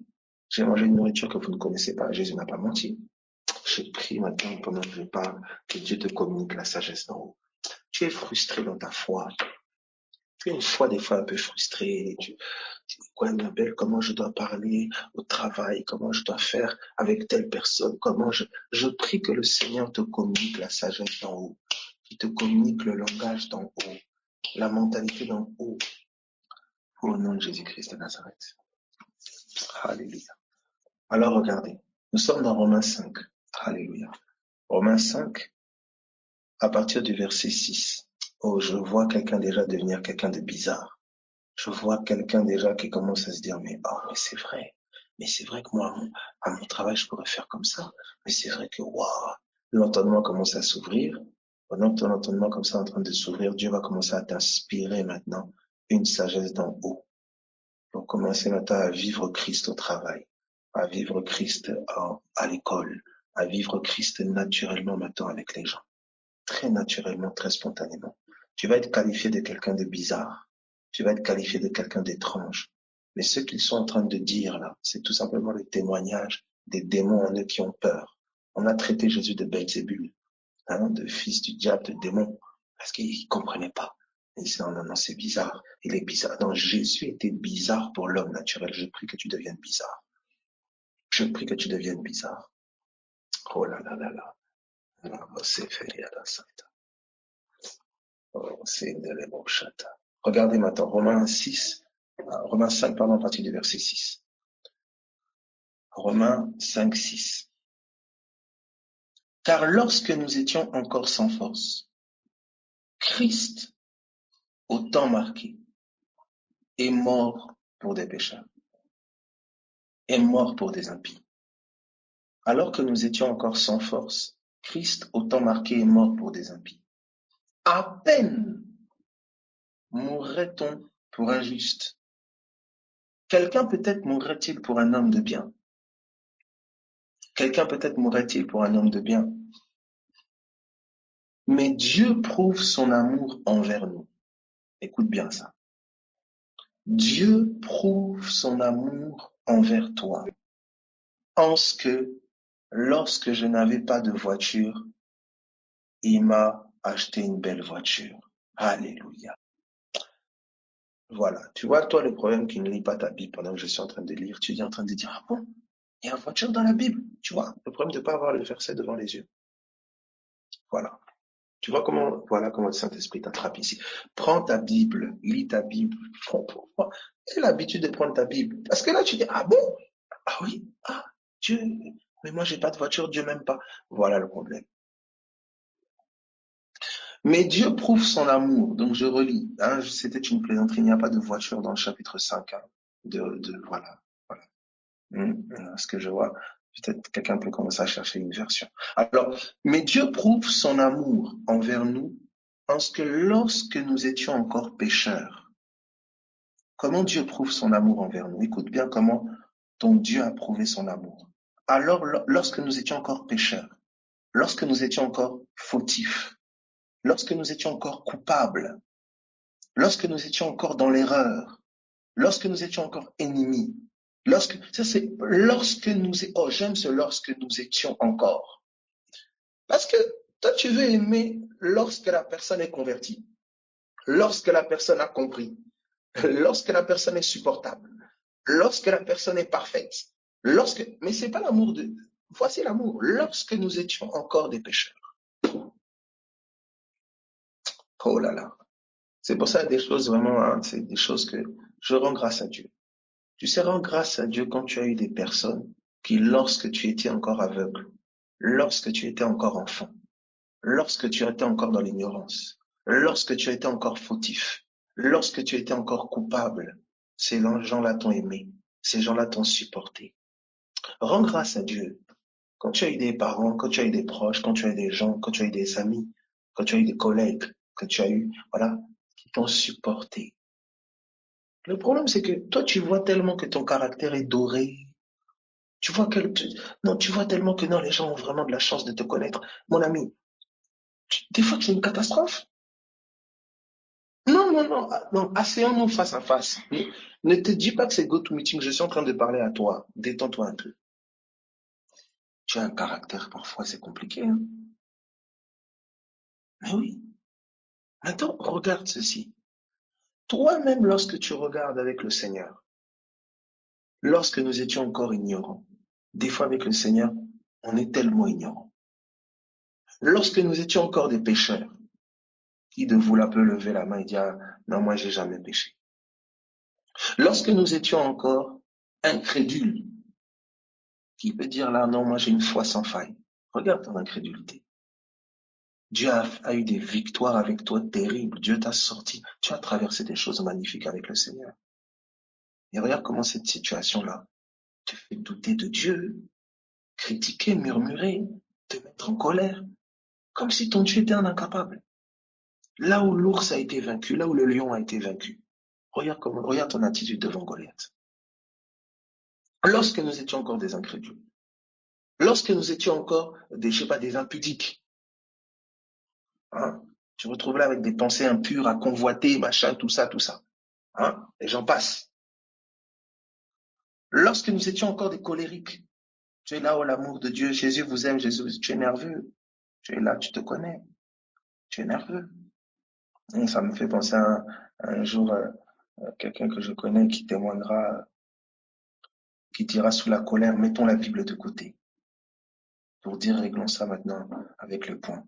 J'ai mangé une nourriture que vous ne connaissez pas. Jésus n'a pas menti. Je prie maintenant pendant que je parle, que Dieu te communique la sagesse d'en haut. Tu es frustré dans ta foi. Tu es une foi des fois un peu frustré. Tu dis, quoi, ma belle, comment je dois parler au travail, comment je dois faire avec telle personne, je prie que le Seigneur te communique la sagesse d'en haut, qu'il te communique le langage d'en haut, la mentalité d'en haut, au nom de Jésus-Christ de Nazareth. Alléluia. Alors regardez, nous sommes dans Romains 5. Alléluia. Romains 5, à partir du verset 6. Oh, je vois quelqu'un déjà devenir quelqu'un de bizarre. Je vois quelqu'un déjà qui commence à se dire, mais oh, mais c'est vrai. Mais c'est vrai que moi, à mon travail, je pourrais faire comme ça. Mais c'est vrai que, waouh, l'entendement commence à s'ouvrir. Pendant que ton entendement comme ça est en train de s'ouvrir, Dieu va commencer à t'inspirer maintenant une sagesse d'en haut pour commencer maintenant à vivre Christ au travail, à vivre Christ à l'école, à vivre Christ naturellement maintenant avec les gens, très naturellement, très spontanément. Tu vas être qualifié de quelqu'un de bizarre, tu vas être qualifié de quelqu'un d'étrange. Mais ce qu'ils sont en train de dire là, c'est tout simplement le témoignage des démons en eux qui ont peur. On a traité Jésus de Belzébul, hein, de fils du diable, de démon, parce qu'il comprenait pas. Il disait, non, non, non, c'est bizarre. Il est bizarre. Non, Jésus était bizarre pour l'homme naturel. Je prie que tu deviennes bizarre. Je prie que tu deviennes bizarre. Oh là là là là. C'est fait, oh, c'est de chata. Regardez maintenant, Romains 5, pardon, à partir du verset 6. Romains 5, 6. Car lorsque nous étions encore sans force, Christ, au temps marqué, est mort pour des pécheurs, est mort pour des impies. Alors que nous étions encore sans force, Christ, au temps marqué, est mort pour des impies. À peine mourrait-on pour un juste. Quelqu'un peut-être mourrait-il pour un homme de bien. Quelqu'un peut-être mourrait-il pour un homme de bien. Mais Dieu prouve son amour envers nous. Écoute bien ça. Dieu prouve son amour envers toi. En ce que, lorsque je n'avais pas de voiture, il m'a acheté une belle voiture. Alléluia. Voilà. Tu vois, toi, le problème qui ne lit pas ta Bible pendant que je suis en train de lire, tu es en train de dire, ah bon, il y a une voiture dans la Bible. Tu vois, le problème de ne pas avoir le verset devant les yeux. Voilà. Tu vois voilà comment le Saint-Esprit t'attrape ici. Prends ta Bible, lis ta Bible. Aie l'habitude de prendre ta Bible. Parce que là, tu dis, ah bon? Ah oui? Ah, Dieu, mais moi, j'ai pas de voiture, Dieu m'aime pas. Voilà le problème. Mais Dieu prouve son amour. Donc, je relis. Hein, c'était une plaisanterie. Il n'y a pas de voiture dans le chapitre 5. Hein, voilà. Voilà. Ce que je vois, peut-être quelqu'un peut commencer à chercher une version. Alors, mais Dieu prouve son amour envers nous en ce que lorsque nous étions encore pécheurs, comment Dieu prouve son amour envers nous? Écoute bien comment ton Dieu a prouvé son amour. Alors, lorsque nous étions encore pécheurs, lorsque nous étions encore fautifs, lorsque nous étions encore coupables, lorsque nous étions encore dans l'erreur, lorsque nous étions encore ennemis, j'aime ce lorsque nous étions encore. Parce que toi, tu veux aimer lorsque la personne est convertie, lorsque la personne a compris, lorsque la personne est supportable, lorsque la personne est parfaite, mais c'est pas l'amour voici l'amour, lorsque nous étions encore des pécheurs. Oh là là. C'est pour ça des choses vraiment, hein, c'est des choses que je rends grâce à Dieu. Tu sais, rends grâce à Dieu quand tu as eu des personnes qui, lorsque tu étais encore aveugle, lorsque tu étais encore enfant, lorsque tu étais encore dans l'ignorance, lorsque tu étais encore fautif, lorsque tu étais encore coupable, ces gens-là t'ont aimé, ces gens-là t'ont supporté. Rends grâce à Dieu quand tu as eu des parents, quand tu as eu des proches, quand tu as eu des gens, quand tu as eu des amis, quand tu as eu des collègues, que tu as eu, voilà, qui t'ont supporté. Le problème, c'est que toi, tu vois tellement que ton caractère est doré. Tu vois non, tu vois tellement que non, les gens ont vraiment de la chance de te connaître. Mon ami, des fois, c'est une catastrophe. Non, non, non, non, asseyons-nous face à face. Ne te dis pas que c'est GoToMeeting, je suis en train de parler à toi. Détends-toi un peu. Tu as un caractère, parfois, c'est compliqué, hein. Mais oui. Maintenant, regarde ceci. Toi-même, lorsque tu regardes avec le Seigneur, lorsque nous étions encore ignorants, des fois avec le Seigneur, on est tellement ignorant. Lorsque nous étions encore des pécheurs, qui de vous là peut lever la main et dire, non, moi, j'ai jamais péché. Lorsque nous étions encore incrédules, qui peut dire là, non, moi, j'ai une foi sans faille. Regarde ton incrédulité. Dieu a eu des victoires avec toi terribles. Dieu t'a sorti. Tu as traversé des choses magnifiques avec le Seigneur. Et regarde comment cette situation-là te fait douter de Dieu, critiquer, murmurer, te mettre en colère, comme si ton Dieu était un incapable. Là où l'ours a été vaincu, là où le lion a été vaincu, regarde ton attitude devant Goliath. Lorsque nous étions encore des incrédules, lorsque nous étions encore des, je sais pas, des impudiques, hein, tu te retrouves là avec des pensées impures à convoiter, machin, tout ça, hein, et j'en passe. Lorsque nous étions encore des colériques, tu es là, oh l'amour de Dieu, Jésus vous aime, Jésus, tu es nerveux, tu es là, tu te connais, tu es nerveux. Et ça me fait penser à un jour, quelqu'un que je connais qui témoignera, qui dira sous la colère, mettons la Bible de côté, pour dire réglons ça maintenant avec le point.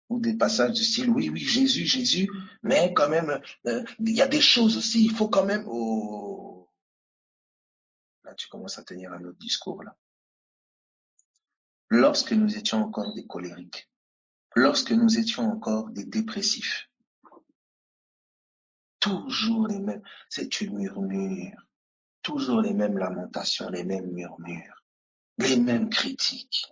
Ou des passages du style, oui, oui, Jésus, Jésus, mais quand même, il y a des choses aussi, il faut quand même... Oh. Là, tu commences à tenir un autre discours, là. Lorsque nous étions encore des colériques, lorsque nous étions encore des dépressifs, toujours les mêmes, c'est tu murmures, toujours les mêmes lamentations, les mêmes murmures, les mêmes critiques.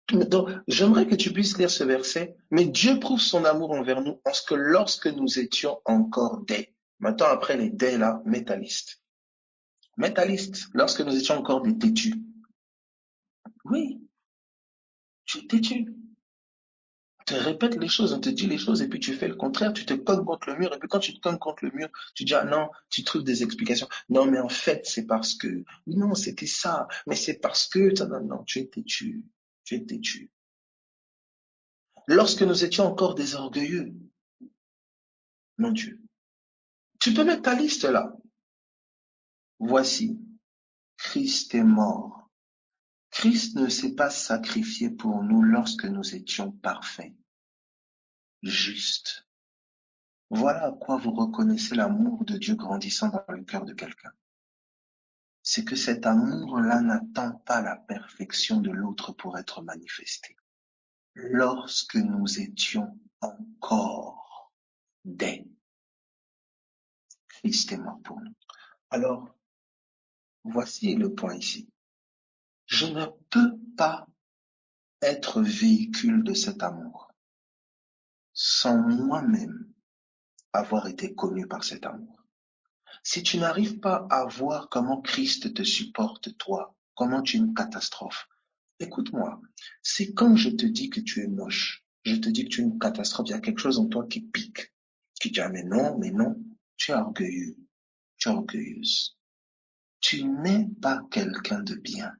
Donc, j'aimerais que tu puisses lire ce verset, mais Dieu prouve son amour envers nous parce que lorsque nous étions encore des, maintenant après les des là, métallistes. Métallistes, lorsque nous étions encore des têtus. Oui, tu es têtu. On te répète les choses, on te dit les choses et puis tu fais le contraire, tu te cognes contre le mur et puis quand tu te cognes contre le mur, tu dis ah non, tu trouves des explications. Non mais en fait c'est parce que, non c'était ça, mais c'est parce que, non, non, tu es têtu, tu es têtu. Lorsque nous étions encore des orgueilleux, mon Dieu. Tu peux mettre ta liste là. Voici, Christ est mort. Christ ne s'est pas sacrifié pour nous lorsque nous étions parfaits, justes. Voilà à quoi vous reconnaissez l'amour de Dieu grandissant dans le cœur de quelqu'un. C'est que cet amour-là n'attend pas la perfection de l'autre pour être manifesté. Lorsque nous étions encore des, Christ est mort pour nous. Alors, voici le point ici. Je ne peux pas être véhicule de cet amour sans moi-même avoir été connu par cet amour. Si tu n'arrives pas à voir comment Christ te supporte toi, comment tu es une catastrophe, Écoute-moi, c'est quand je te dis que tu es moche, je te dis que tu es une catastrophe, il y a quelque chose en toi qui pique. Tu dis, ah mais non, tu es orgueilleux, tu es orgueilleuse. Tu n'es pas quelqu'un de bien.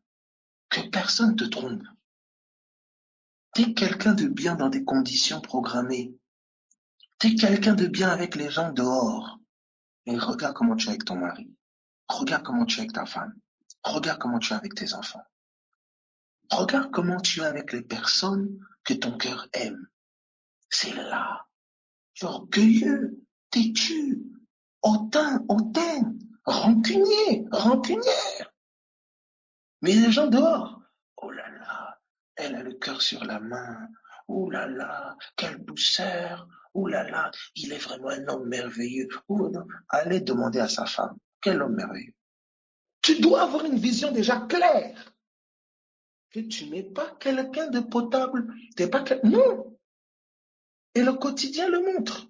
Que personne te trompe. Tu es quelqu'un de bien dans des conditions programmées. Tu es quelqu'un de bien avec les gens dehors. Et regarde comment tu es avec ton mari. Regarde comment tu es avec ta femme. Regarde comment tu es avec tes enfants. Regarde comment tu es avec les personnes que ton cœur aime. C'est là. Tu es orgueilleux, têtu, hautain, rancunier. Mais les gens dehors, oh là là, elle a le cœur sur la main. Oh là là, quelle douceur. Oh là là, il est vraiment un homme merveilleux. Oh non, allez demander à sa femme, quel homme merveilleux. Tu dois avoir une vision déjà claire que tu n'es pas quelqu'un de potable. T'es pas non. Et le quotidien le montre.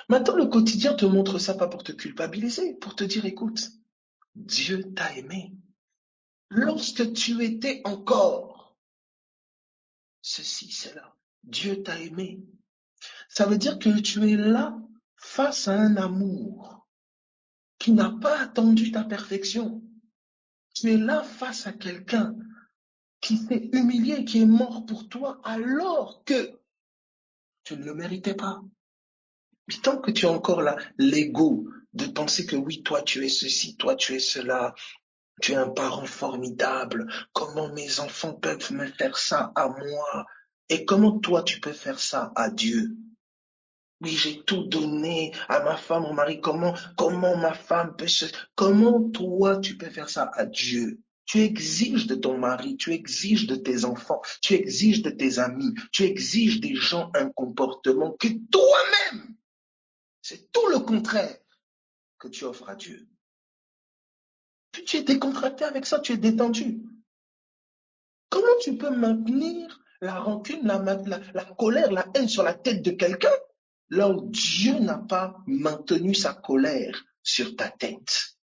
Maintenant, le quotidien te montre ça pas pour te culpabiliser, pour te dire, écoute, Dieu t'a aimé. Lorsque tu étais encore ceci, cela, Dieu t'a aimé. Ça veut dire que tu es là face à un amour qui n'a pas attendu ta perfection. Tu es là face à quelqu'un qui s'est humilié, qui est mort pour toi alors que tu ne le méritais pas. Mais tant que tu as encore là l'ego de penser que oui, toi tu es ceci, toi tu es cela, tu es un parent formidable, comment mes enfants peuvent me faire ça à moi? Et comment toi tu peux faire ça à Dieu? Oui, j'ai tout donné à ma femme, mon mari. Comment ma femme peut comment toi tu peux faire ça à Dieu? Tu exiges de ton mari, tu exiges de tes enfants, tu exiges de tes amis, tu exiges des gens un comportement que toi-même, c'est tout le contraire que tu offres à Dieu. Puis tu es décontracté avec ça, tu es détendu. Comment tu peux maintenir la rancune, la colère, la haine sur la tête de quelqu'un là où Dieu n'a pas maintenu sa colère sur ta tête?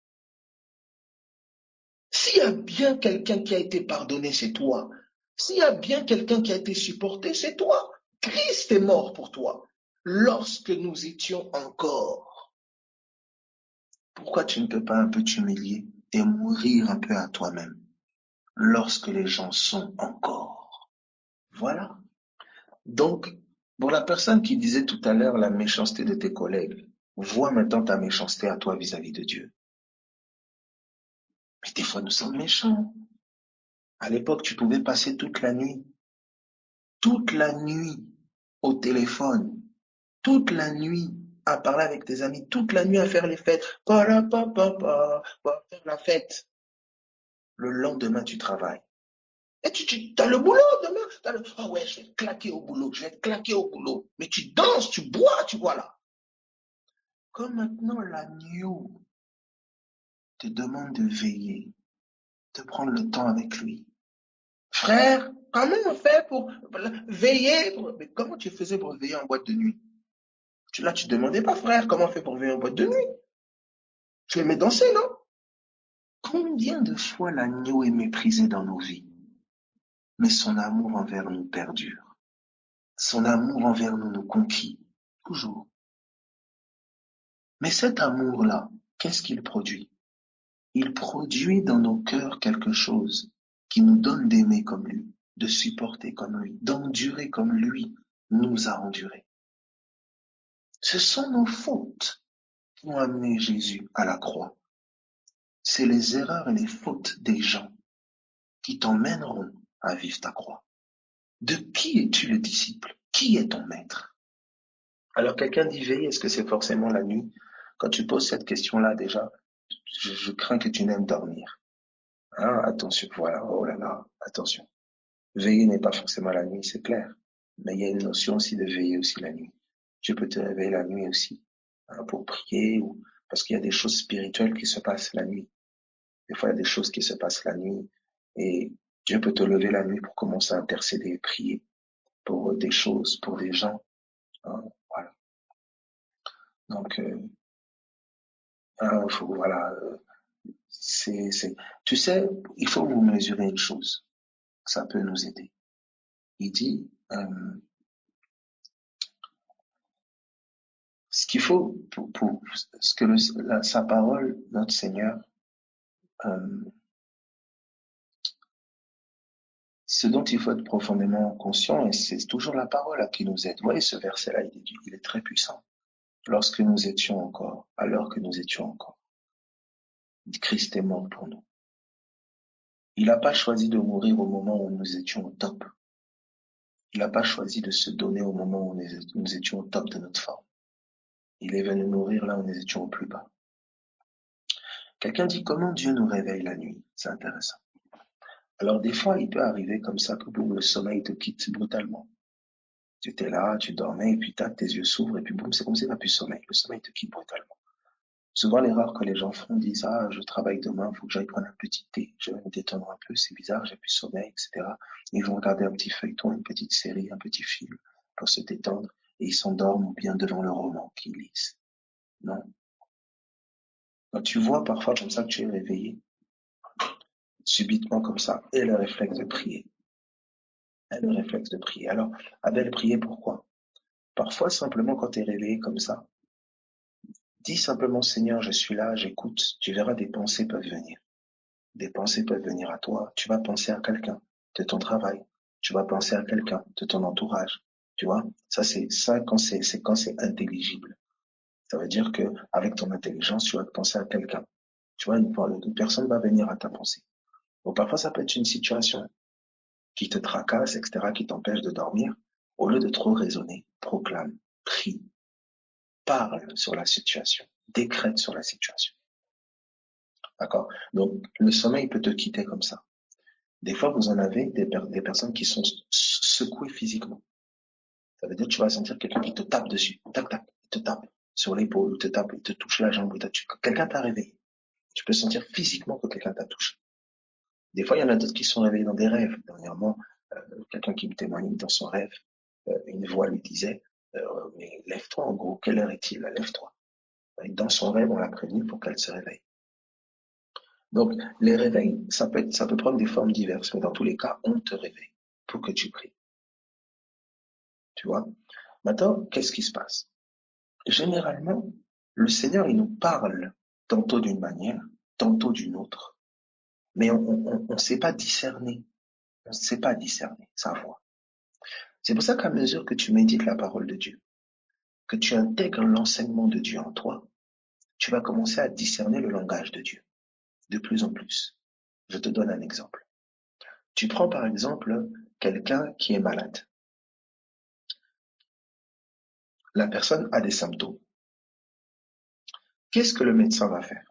S'il y a bien quelqu'un qui a été pardonné, c'est toi. S'il y a bien quelqu'un qui a été supporté, c'est toi. Christ est mort pour toi. Lorsque nous étions encore, pourquoi tu ne peux pas un peu t'humilier et mourir un peu à toi-même lorsque les gens sont encore? Voilà. Donc, pour la personne qui disait tout à l'heure la méchanceté de tes collègues, vois maintenant ta méchanceté à toi vis-à-vis de Dieu. Mais des fois, nous sommes méchants. À l'époque, tu pouvais passer toute la nuit au téléphone, toute la nuit à parler avec tes amis, toute la nuit à faire les fêtes, faire la fête. Le lendemain, tu travailles. Et tu as le boulot demain. Ah ouais, je vais claquer au boulot, je vais claquer au boulot. Mais tu danses, tu bois, tu vois là. Comme maintenant l'agneau te demande de veiller, de prendre le temps avec lui. Frère, comment on fait pour veiller? Mais comment tu faisais pour veiller en boîte de nuit? Là, tu ne demandais pas, frère, comment on fait pour veiller en boîte de nuit? Tu aimais danser, non? Combien de fois l'agneau est méprisé dans nos vies, mais son amour envers nous perdure. Son amour envers nous nous conquit, toujours. Mais cet amour-là, qu'est-ce qu'il produit? Il produit dans nos cœurs quelque chose qui nous donne d'aimer comme lui, de supporter comme lui, d'endurer comme lui nous a endurés. Ce sont nos fautes qui ont amené Jésus à la croix. C'est les erreurs et les fautes des gens qui t'emmèneront à vivre ta croix. De qui es-tu le disciple? Qui est ton maître? Alors quelqu'un dit veiller, est-ce que c'est forcément la nuit? Quand tu poses cette question-là déjà, je crains que tu n'aimes dormir. Hein, attention, voilà, oh là là, attention. Veiller n'est pas forcément la nuit, c'est clair. Mais il y a une notion aussi de veiller aussi la nuit. Tu peux te réveiller la nuit aussi, hein, pour prier, ou parce qu'il y a des choses spirituelles qui se passent la nuit. Des fois, il y a des choses qui se passent la nuit et Dieu peut te lever la nuit pour commencer à intercéder et prier pour des choses, pour des gens. Hein, voilà. Donc, voilà, tu sais, il faut vous mesurer une chose. ça peut nous aider. Il dit, ce qu'il faut pour ce que sa parole, notre Seigneur, ce dont il faut être profondément conscient, et c'est toujours la parole qui nous aide. Vous voyez, ce verset-là, il est très puissant. Lorsque nous étions encore, alors que nous étions encore, Christ est mort pour nous. Il n'a pas choisi de mourir au moment où nous étions au top. Il n'a pas choisi de se donner au moment où nous étions au top de notre forme. Il est venu mourir là où nous étions au plus bas. Quelqu'un dit comment Dieu nous réveille la nuit. C'est intéressant. Alors des fois, il peut arriver comme ça que boum, le sommeil te quitte brutalement. Tu étais là, tu dormais, et puis tac, tes yeux s'ouvrent, et puis boum, c'est comme si tu n'as plus sommeil. Le sommeil te quitte brutalement. Souvent, l'erreur que les gens font, disent, ah, je travaille demain, il faut que j'aille prendre un petit thé, je vais me détendre un peu, c'est bizarre, j'ai plus sommeil, etc. Ils vont regarder un petit feuilleton, une petite série, un petit film, pour se détendre, et ils s'endorment bien devant le roman qu'ils lisent. Non. Quand tu vois parfois comme ça que tu es réveillé, subitement comme ça, et le réflexe de prier. Et le réflexe de prier. Alors, Abel prier pourquoi? Parfois, simplement, quand tu es réveillé comme ça, dis simplement, Seigneur, je suis là, j'écoute, tu verras des pensées peuvent venir. Des pensées peuvent venir à toi. Tu vas penser à quelqu'un de ton travail. Tu vas penser à quelqu'un de ton entourage. Tu vois? Ça quand c'est intelligible. Ça veut dire que avec ton intelligence, tu vas penser à quelqu'un. Tu vois, une personne va venir à ta pensée. Donc parfois, ça peut être une situation qui te tracasse, etc., qui t'empêche de dormir. Au lieu de trop raisonner, proclame, prie, parle sur la situation, décrète sur la situation. D'accord? Donc, le sommeil peut te quitter comme ça. Des fois, vous en avez des personnes qui sont secouées physiquement. Ça veut dire que tu vas sentir quelqu'un qui te tape dessus. Tac, tac, il te tape sur l'épaule, il te tape, il te touche la jambe, quelqu'un t'a réveillé. Tu peux sentir physiquement que quelqu'un t'a touché. Des fois, il y en a d'autres qui sont réveillés dans des rêves. Dernièrement, quelqu'un qui me témoignait dans son rêve, une voix lui disait, mais lève-toi en gros, quelle heure est-il? Lève-toi. Et dans son rêve, on l'a prévenu pour qu'elle se réveille. Donc, les réveils, ça peut prendre des formes diverses, mais dans tous les cas, on te réveille pour que tu pries. Tu vois? Maintenant, qu'est-ce qui se passe? Généralement, le Seigneur, il nous parle tantôt d'une manière, tantôt d'une autre, mais on ne sait pas discerner. On ne sait pas discerner sa voix. C'est pour ça qu'à mesure que tu médites la parole de Dieu, que tu intègres l'enseignement de Dieu en toi, tu vas commencer à discerner le langage de Dieu de plus en plus. Je te donne un exemple. Tu prends par exemple quelqu'un qui est malade. La personne a des symptômes. Qu'est-ce que le médecin va faire?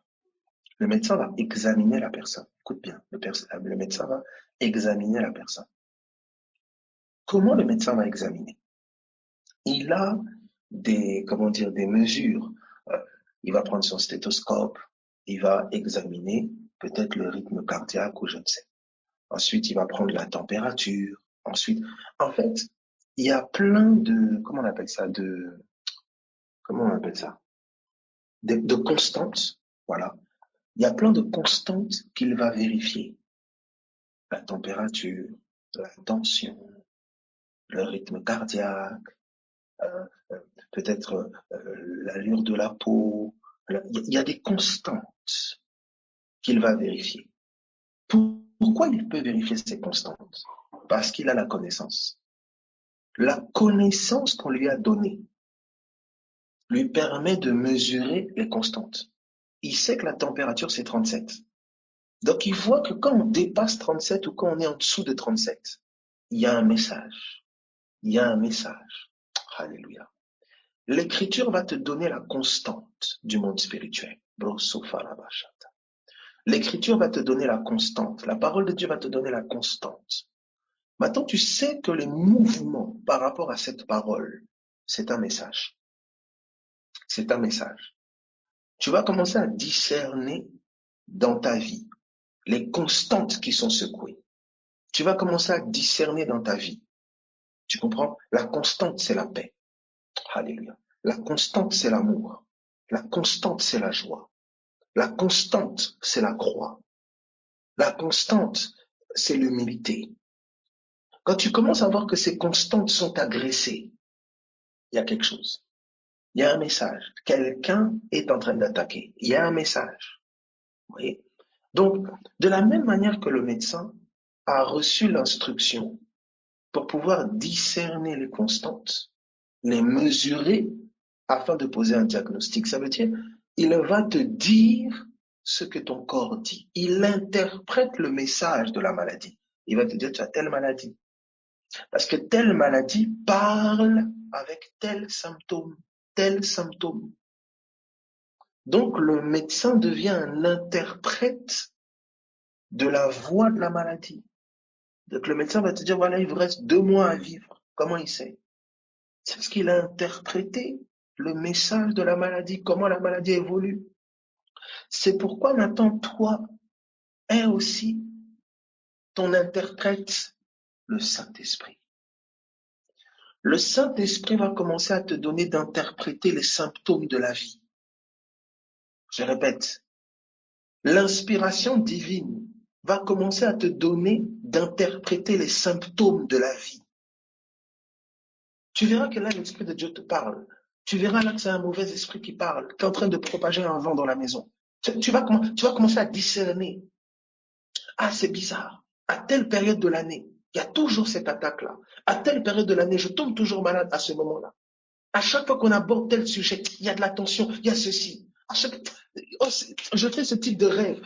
Le médecin va examiner la personne. Écoute bien, le médecin va examiner la personne. Comment le médecin va examiner? Il a des mesures. Euh, il va prendre son stéthoscope, il va examiner peut-être le rythme cardiaque ou je ne sais. Ensuite, il va prendre la température. Ensuite, en fait, il y a plein de, comment on appelle ça? De constantes, voilà. Il y a plein de constantes qu'il va vérifier. La température, la tension, le rythme cardiaque, euh, euh, peut-être l'allure de la peau. Il y a des constantes qu'il va vérifier. Pourquoi il peut vérifier ces constantes? Parce qu'il a la connaissance. La connaissance qu'on lui a donnée lui permet de mesurer les constantes. Il sait que la température, c'est 37. Donc, il voit que quand on dépasse 37 ou quand on est en dessous de 37, il y a un message. Il y a un message. Alléluia. L'écriture va te donner la constante du monde spirituel. L'écriture va te donner la constante. La parole de Dieu va te donner la constante. Maintenant, tu sais que les mouvements par rapport à cette parole, c'est un message. C'est un message. Tu vas commencer à discerner dans ta vie les constantes qui sont secouées. Tu vas commencer à discerner dans ta vie. Tu comprends? La constante, c'est la paix. Alléluia. La constante, c'est l'amour. La constante, c'est la joie. La constante, c'est la croix. La constante, c'est l'humilité. Quand tu commences à voir que ces constantes sont agressées, il y a quelque chose. Il y a un message. Quelqu'un est en train d'attaquer. Il y a un message. Vous voyez? Donc, de la même manière que le médecin a reçu l'instruction pour pouvoir discerner les constantes, les mesurer afin de poser un diagnostic, ça veut dire, il va te dire ce que ton corps dit. Il interprète le message de la maladie. Il va te dire, tu as telle maladie. Parce que telle maladie parle avec tel symptôme, tel symptôme. Donc, le médecin devient un interprète de la voix de la maladie. Donc, le médecin va te dire, voilà, il vous reste 2 mois à vivre. Comment il sait? C'est parce qu'il a interprété le message de la maladie, comment la maladie évolue. C'est pourquoi maintenant, toi, es aussi ton interprète, le Saint-Esprit. Le Saint-Esprit va commencer à te donner d'interpréter les symptômes de la vie. Je répète, l'inspiration divine va commencer à te donner d'interpréter les symptômes de la vie. Tu verras que là, l'Esprit de Dieu te parle. Tu verras là que c'est un mauvais esprit qui parle, qui est en train de propager un vent dans la maison. Tu vas commencer à discerner. Ah, c'est bizarre. À telle période de l'année, il y a toujours cette attaque-là. À telle période de l'année, je tombe toujours malade à ce moment-là. À chaque fois qu'on aborde tel sujet, il y a de la tension, il y a ceci. Je fais ce type de rêve.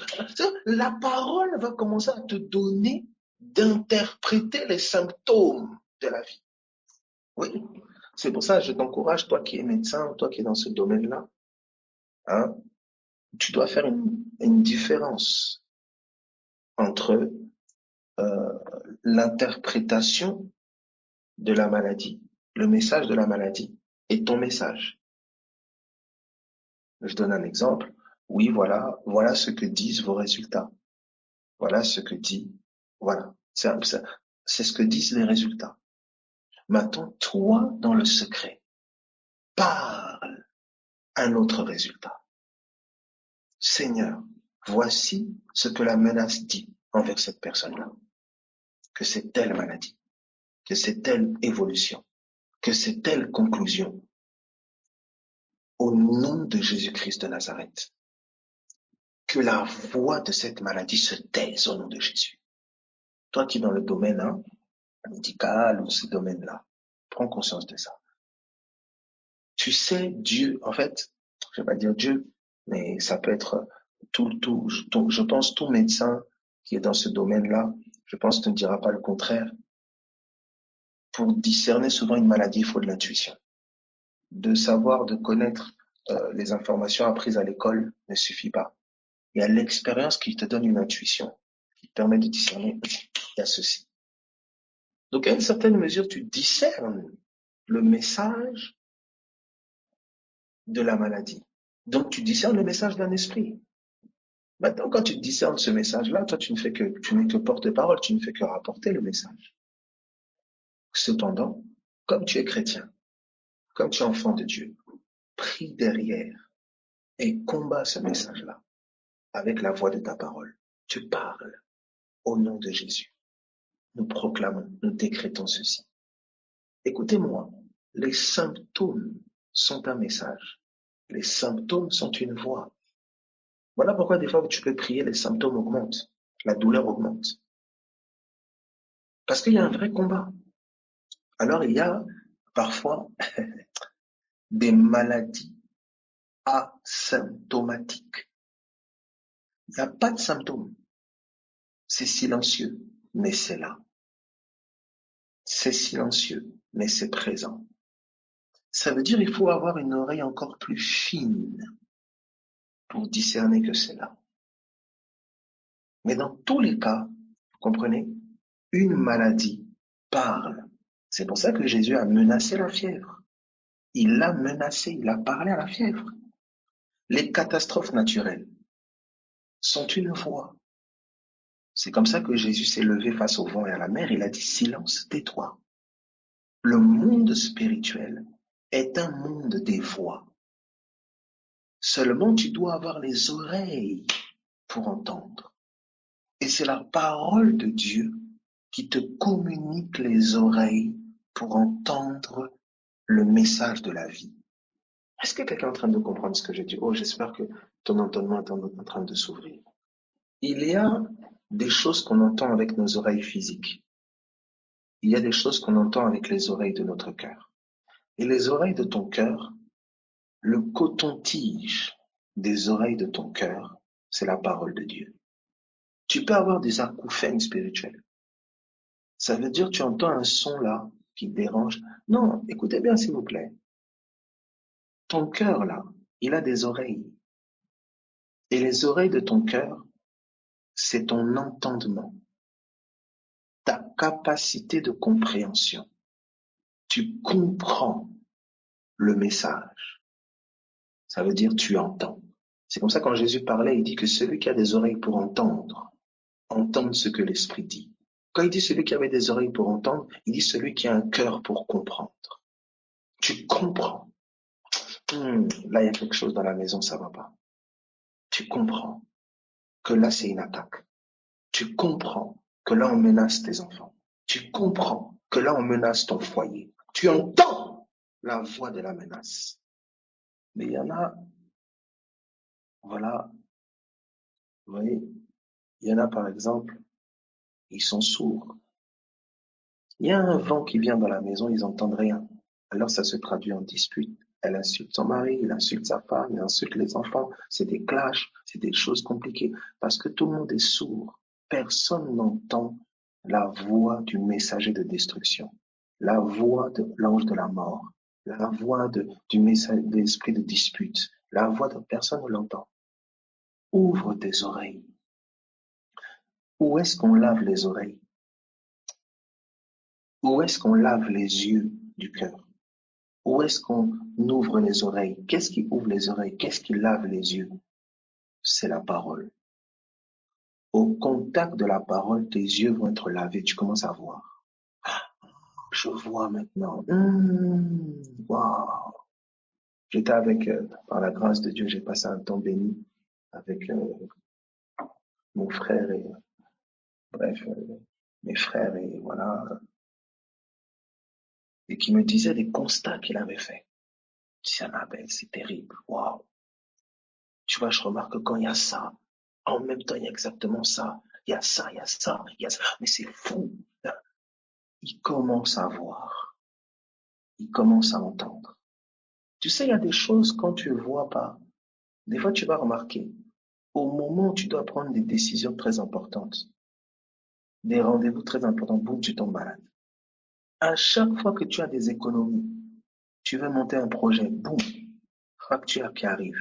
La parole va commencer à te donner d'interpréter les symptômes de la vie. Oui, c'est pour ça que je t'encourage, toi qui es médecin, toi qui es dans ce domaine-là, hein, tu dois faire une différence entre l'interprétation de la maladie, le message de la maladie et ton message. Je donne un exemple. Oui, voilà ce que disent vos résultats. Voilà ce que dit, voilà. C'est ce que disent les résultats. Maintenant, toi, dans le secret, parle un autre résultat. Seigneur, voici ce que la menace dit envers cette personne-là. Que c'est telle maladie, que c'est telle évolution, que c'est telle conclusion. Au nom de Jésus-Christ de Nazareth, que la voix de cette maladie se taise au nom de Jésus. Toi qui es dans le domaine médical ou ce domaine-là, prends conscience de ça. Tu sais, Dieu, en fait, je vais pas dire Dieu, mais ça peut être je pense tout médecin qui est dans ce domaine-là, je pense ne dira pas le contraire. Pour discerner souvent une maladie, il faut de l'intuition. De savoir, de connaître les informations apprises à l'école ne suffit pas. Il y a l'expérience qui te donne une intuition, qui te permet de discerner, il y a ceci. Donc, à une certaine mesure, tu discernes le message de la maladie. Donc, tu discernes le message d'un esprit. Maintenant, quand tu discernes ce message-là, toi, tu n'es que porte-parole, tu ne fais que rapporter le message. Cependant, comme tu es chrétien, comme tu es enfant de Dieu, prie derrière et combat ce message-là avec la voix de ta parole. Tu parles au nom de Jésus. Nous proclamons, nous décrétons ceci. Écoutez-moi, les symptômes sont un message. Les symptômes sont une voix. Voilà pourquoi des fois tu peux prier, les symptômes augmentent, la douleur augmente. Parce qu'il y a un vrai combat. Alors il y a parfois des maladies asymptomatiques. Il n'y a pas de symptômes. C'est silencieux, mais c'est là. C'est silencieux, mais c'est présent. Ça veut dire qu'il faut avoir une oreille encore plus fine pour discerner que c'est là. Mais dans tous les cas, vous comprenez, une maladie parle. C'est pour ça que Jésus a menacé la fièvre. Il l'a menacé, il a parlé à la fièvre. Les catastrophes naturelles sont une voix. C'est comme ça que Jésus s'est levé face au vent et à la mer. Il a dit, silence, tais-toi. Le monde spirituel est un monde des voix. Seulement, tu dois avoir les oreilles pour entendre. Et c'est la parole de Dieu qui te communique les oreilles pour entendre le message de la vie. Est-ce que quelqu'un est en train de comprendre ce que je dis? Oh, j'espère que ton entendement est en train de s'ouvrir. Il y a des choses qu'on entend avec nos oreilles physiques. Il y a des choses qu'on entend avec les oreilles de notre cœur. Et les oreilles de ton cœur, le coton-tige des oreilles de ton cœur, c'est la parole de Dieu. Tu peux avoir des acouphènes spirituels. Ça veut dire que tu entends un son là qui dérange. Non, écoutez bien s'il vous plaît. Ton cœur là, il a des oreilles. Et les oreilles de ton cœur, c'est ton entendement, ta capacité de compréhension. Tu comprends le message. Ça veut dire tu entends. C'est comme ça quand Jésus parlait, il dit que celui qui a des oreilles pour entendre, entende ce que l'Esprit dit. Quand il dit celui qui avait des oreilles pour entendre, il dit celui qui a un cœur pour comprendre. Tu comprends. Là, il y a quelque chose dans la maison, ça va pas. Tu comprends que là, c'est une attaque. Tu comprends que là, on menace tes enfants. Tu comprends que là, on menace ton foyer. Tu entends la voix de la menace. Mais il y en a, voilà, vous voyez, il y en a par exemple, ils sont sourds. Il y a un vent qui vient dans la maison, ils n'entendent rien. Alors ça se traduit en dispute. Elle insulte son mari, il insulte sa femme, il insulte les enfants. C'est des clashs, c'est des choses compliquées. Parce que tout le monde est sourd. Personne n'entend la voix du messager de destruction, la voix de l'ange de la mort, la voix du message de l'esprit de dispute, la voix de personne ne l'entend. Ouvre tes oreilles. Où est-ce qu'on lave les oreilles? Où est-ce qu'on lave les yeux du cœur? Où est-ce qu'on ouvre les oreilles? Qu'est-ce qui ouvre les oreilles? Qu'est-ce qui lave les yeux? C'est la parole. Au contact de la parole, tes yeux vont être lavés. Tu commences à voir. Je vois maintenant. Wow. J'étais avec, par la grâce de Dieu, j'ai passé un temps béni avec mon frère et, bref, mes frères et voilà, et qui me disait des constats qu'il avait faits. Je dis, Annabelle, c'est terrible. Waouh. Tu vois, je remarque que quand il y a ça, en même temps, il y a exactement ça. Il y a ça, il y a ça, il y a ça. Mais c'est fou. Il commence à voir. Il commence à entendre. Tu sais, il y a des choses quand tu ne vois pas. Des fois, tu vas remarquer, au moment où tu dois prendre des décisions très importantes, des rendez-vous très importants, boum, tu tombes malade. À chaque fois que tu as des économies, tu veux monter un projet, boum, facture qui arrive,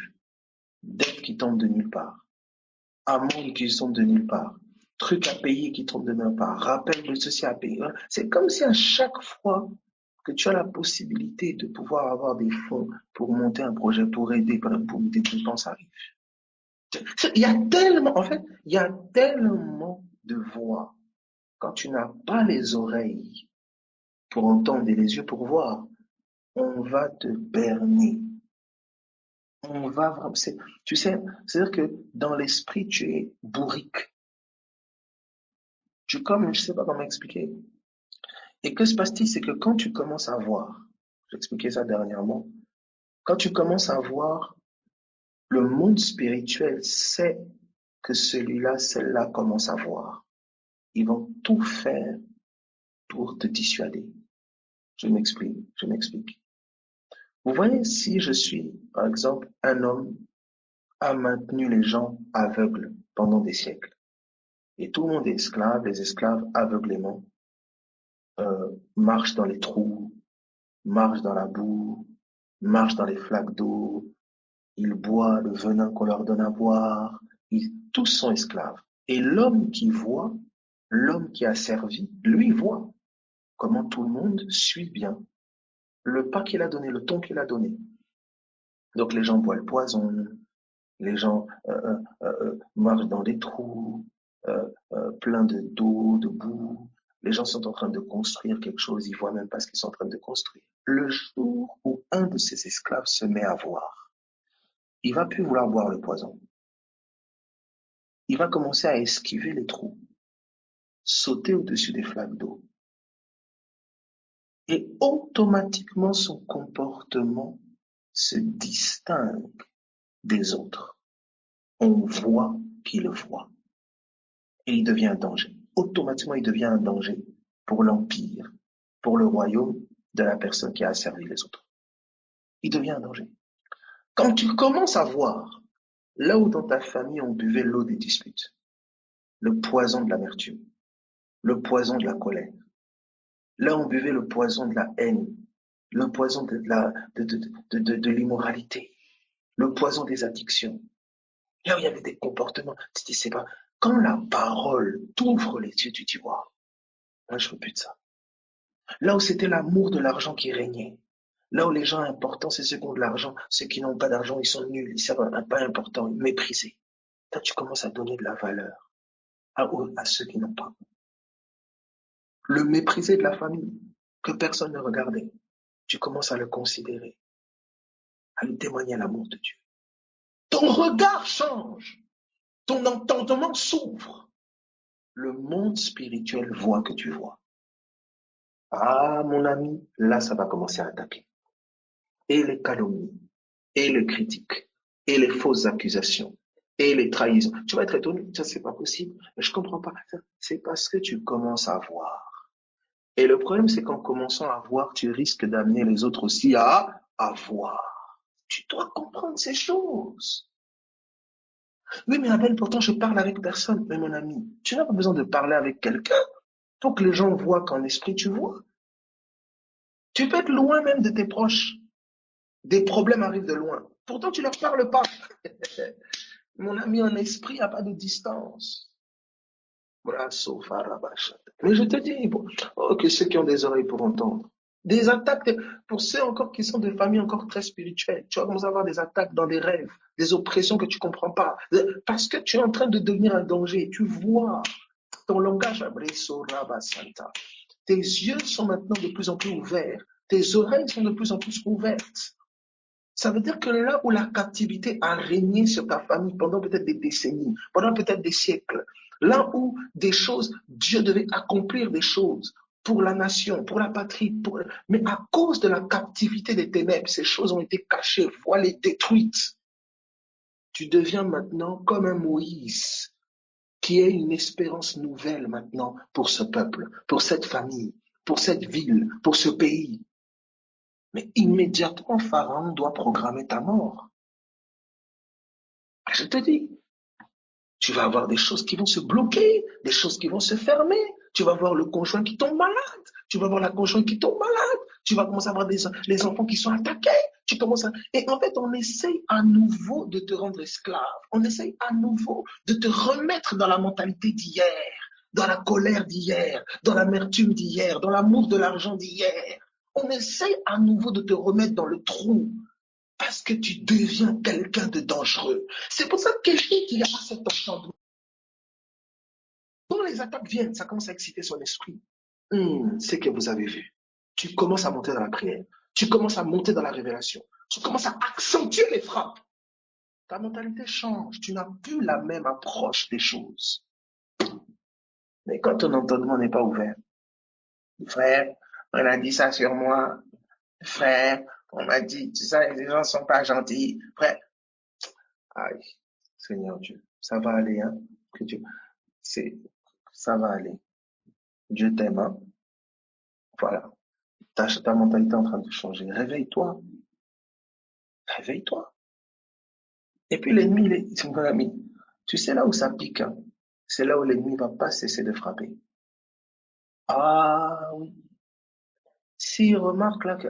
dette qui tombe de nulle part, amende qui tombe de nulle part, truc à payer qui tombe de nulle part, rappel de ceci à payer. C'est comme si à chaque fois que tu as la possibilité de pouvoir avoir des fonds pour monter un projet, pour aider, boum, des dépenses arrivent. Il y a tellement, en fait, il y a tellement de voix. Quand tu n'as pas les oreilles pour entendre et les yeux pour voir, on va te berner. On va vraiment, tu sais, c'est-à-dire que dans l'esprit, tu es bourrique. Comme, je sais pas comment expliquer. Et que se passe-t-il? C'est que quand tu commences à voir, j'expliquais ça dernièrement, quand tu commences à voir, le monde spirituel sait que celui-là, celle-là commence à voir. Ils vont tout faire pour te dissuader. Je m'explique. Vous voyez, si je suis, par exemple, un homme a maintenu les gens aveugles pendant des siècles, et tout le monde est esclave, les esclaves aveuglément marchent dans les trous, marchent dans la boue, marchent dans les flaques d'eau, ils boivent le venin qu'on leur donne à boire, tous sont esclaves. Et l'homme qui voit, l'homme qui a servi, lui voit comment tout le monde suit bien le pas qu'il a donné, le ton qu'il a donné. Donc les gens boivent le poison, les gens marchent dans des trous, pleins d'eau, de boue. Les gens sont en train de construire quelque chose, ils voient même pas ce qu'ils sont en train de construire. Le jour où un de ces esclaves se met à voir, il va plus vouloir boire le poison. Il va commencer à esquiver les trous. sauter au-dessus des flaques d'eau. Et automatiquement, son comportement se distingue des autres. On voit qu'il voit. Et il devient un danger. Automatiquement, il devient un danger pour l'empire, pour le royaume de la personne qui a asservi les autres. Il devient un danger. Quand tu commences à voir, là où dans ta famille on buvait l'eau des disputes, le poison de l'amertume, le poison de la colère, là où on buvait le poison de la haine, le poison de l'immoralité, le poison des addictions, là où il y avait des comportements, tu dis, c'est pas, quand la parole t'ouvre les yeux, tu dis, waouh, moi je veux plus de ça. Là où c'était l'amour de l'argent qui régnait, là où les gens importants, c'est ceux qui ont de l'argent, ceux qui n'ont pas d'argent, ils sont nuls, ils savent pas important, méprisés. Là, tu commences à donner de la valeur à ceux qui n'ont pas. Le mépriser de la famille, que personne ne regardait, tu commences à le considérer, à lui témoigner l'amour de Dieu. Ton regard change, ton entendement s'ouvre. Le monde spirituel voit que tu vois. Ah, mon ami, là, ça va commencer à attaquer. Et les calomnies, et les critiques, et les fausses accusations, et les trahisons. Tu vas être étonné, ça c'est pas possible. Mais je comprends pas. C'est parce que tu commences à voir. Et le problème, c'est qu'en commençant à voir, tu risques d'amener les autres aussi à voir. Tu dois comprendre ces choses. Oui, mais Abel, pourtant, je parle avec personne. Mais mon ami, tu n'as pas besoin de parler avec quelqu'un pour que les gens voient qu'en esprit, tu vois. Tu peux être loin même de tes proches. Des problèmes arrivent de loin. Pourtant, tu ne leur parles pas. Mon ami, en esprit, il n'y a pas de distance. Mais je te dis, que ceux qui ont des oreilles pour entendre. Des attaques, pour ceux encore qui sont de familles encore très spirituelles, tu vas commencer à avoir des attaques dans des rêves, des oppressions que tu ne comprends pas, parce que tu es en train de devenir un danger. Tu vois ton langage, tes yeux sont maintenant de plus en plus ouverts, tes oreilles sont de plus en plus ouvertes. Ça veut dire que là où la captivité a régné sur ta famille pendant peut-être des décennies, pendant peut-être des siècles, là où des choses, Dieu devait accomplir des choses pour la nation, pour la patrie, mais à cause de la captivité des ténèbres, ces choses ont été cachées, voilées, détruites. Tu deviens maintenant comme un Moïse qui est une espérance nouvelle maintenant pour ce peuple, pour cette famille, pour cette ville, pour ce pays. Mais immédiatement, Pharaon doit programmer ta mort. Je te dis, tu vas avoir des choses qui vont se bloquer, des choses qui vont se fermer. Tu vas voir le conjoint qui tombe malade. Tu vas voir la conjointe qui tombe malade. Tu vas commencer à voir les enfants qui sont attaqués. Et en fait, on essaye à nouveau de te rendre esclave. On essaye à nouveau de te remettre dans la mentalité d'hier, dans la colère d'hier, dans l'amertume d'hier, dans l'amour de l'argent d'hier. On essaye à nouveau de te remettre dans le trou. Parce que tu deviens quelqu'un de dangereux. C'est pour ça que quelqu'un qui a cet entendement, quand les attaques viennent, ça commence à exciter son esprit. C'est que vous avez vu. Tu commences à monter dans la prière. Tu commences à monter dans la révélation. Tu commences à accentuer les frappes. Ta mentalité change. Tu n'as plus la même approche des choses. Mais quand ton entendement n'est pas ouvert, frère, on a dit ça sur moi. Frère, on m'a dit, tu sais, les gens sont pas gentils. Frère, aïe, Seigneur Dieu, ça va aller, hein? Que Dieu, ça va aller. Dieu t'aime, hein? Voilà. Ta mentalité est en train de changer. Réveille-toi. Réveille-toi. Et puis l'ennemi, c'est mon ami. Tu sais là où ça pique, hein? C'est là où l'ennemi va pas cesser de frapper. Ah oui. S'il remarque là que,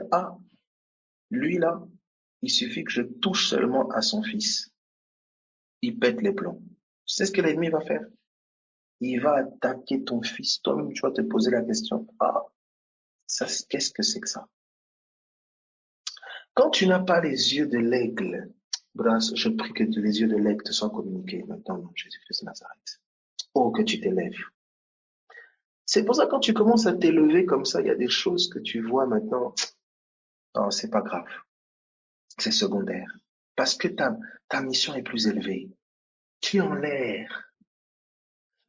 lui là, il suffit que je touche seulement à son fils. Il pète les plombs. Tu sais ce que l'ennemi va faire? Il va attaquer ton fils. Toi-même, tu vas te poser la question. Ça, qu'est-ce que c'est que ça? Quand tu n'as pas les yeux de l'aigle, grâce, je prie que les yeux de l'aigle te soient communiqués maintenant, dans Jésus-Christ de Nazareth. Oh, que tu t'élèves. C'est pour ça que quand tu commences à t'élever comme ça, il y a des choses que tu vois maintenant. Non, c'est pas grave. C'est secondaire. Parce que ta mission est plus élevée. Tu es en l'air.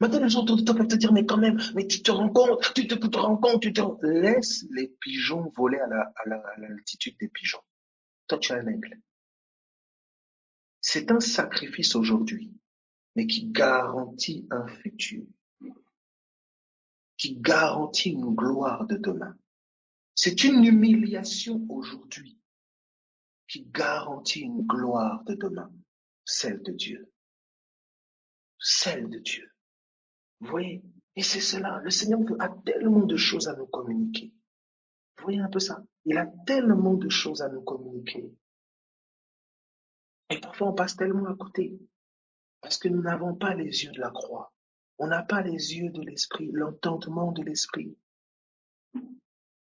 Maintenant, les autres peuvent te dire, mais quand même, mais tu te rends compte, tu te rends compte, Laisse les pigeons voler à l'altitude des pigeons. Toi, tu es un aigle. C'est un sacrifice aujourd'hui, mais qui garantit un futur, qui garantit une gloire de demain. C'est une humiliation aujourd'hui qui garantit une gloire de demain, celle de Dieu. Celle de Dieu. Vous voyez? Et c'est cela. Le Seigneur a tellement de choses à nous communiquer. Vous voyez un peu ça? Il a tellement de choses à nous communiquer. Et parfois, on passe tellement à côté. Parce que nous n'avons pas les yeux de la croix. On n'a pas les yeux de l'esprit, l'entendement de l'esprit.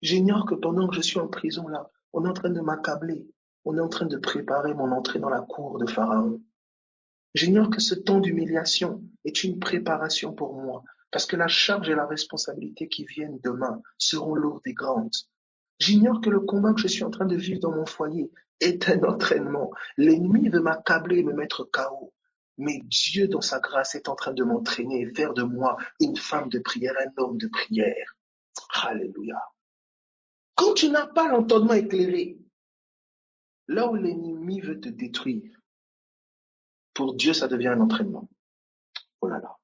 J'ignore que pendant que je suis en prison là, on est en train de m'accabler. On est en train de préparer mon entrée dans la cour de Pharaon. J'ignore que ce temps d'humiliation est une préparation pour moi, parce que la charge et la responsabilité qui viennent demain seront lourdes et grandes. J'ignore que le combat que je suis en train de vivre dans mon foyer est un entraînement. L'ennemi veut m'accabler et me mettre KO. Mais Dieu, dans sa grâce, est en train de m'entraîner et faire de moi une femme de prière, un homme de prière. Alléluia. Quand tu n'as pas l'entendement éclairé, là où l'ennemi veut te détruire, pour Dieu, ça devient un entraînement. Oh là là.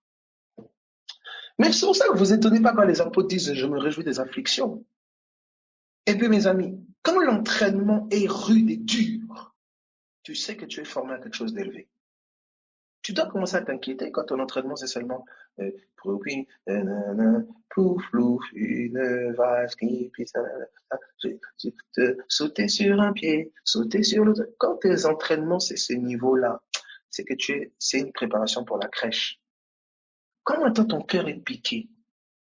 Mais c'est pour ça que vous étonnez pas quand les apôtres disent je me réjouis des afflictions. Et puis mes amis, quand l'entraînement est rude et dur, tu sais que tu es formé à quelque chose d'élevé. Tu dois commencer à t'inquiéter quand ton entraînement c'est seulement plouf plouf, une vase qui pisse, sauter sur un pied, sauter sur l'autre. Quand tes entraînements c'est ces niveaux-là, c'est que c'est une préparation pour la crèche. Quand maintenant ton cœur est piqué,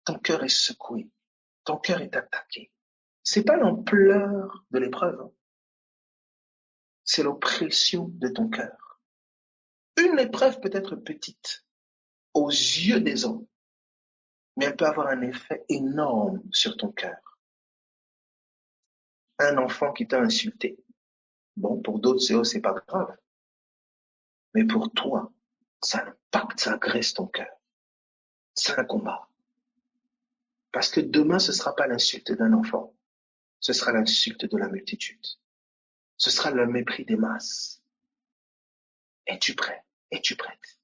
ton cœur est secoué, ton cœur est attaqué. C'est pas l'ampleur de l'épreuve, hein. C'est l'oppression de ton cœur. Une épreuve peut être petite aux yeux des hommes, mais elle peut avoir un effet énorme sur ton cœur. Un enfant qui t'a insulté, bon, pour d'autres, c'est pas grave, mais pour toi, ça impacte, ça agresse ton cœur. C'est un combat. Parce que demain, ce sera pas l'insulte d'un enfant, ce sera l'insulte de la multitude. Ce sera le mépris des masses. Es-tu prêt? Es-tu prête?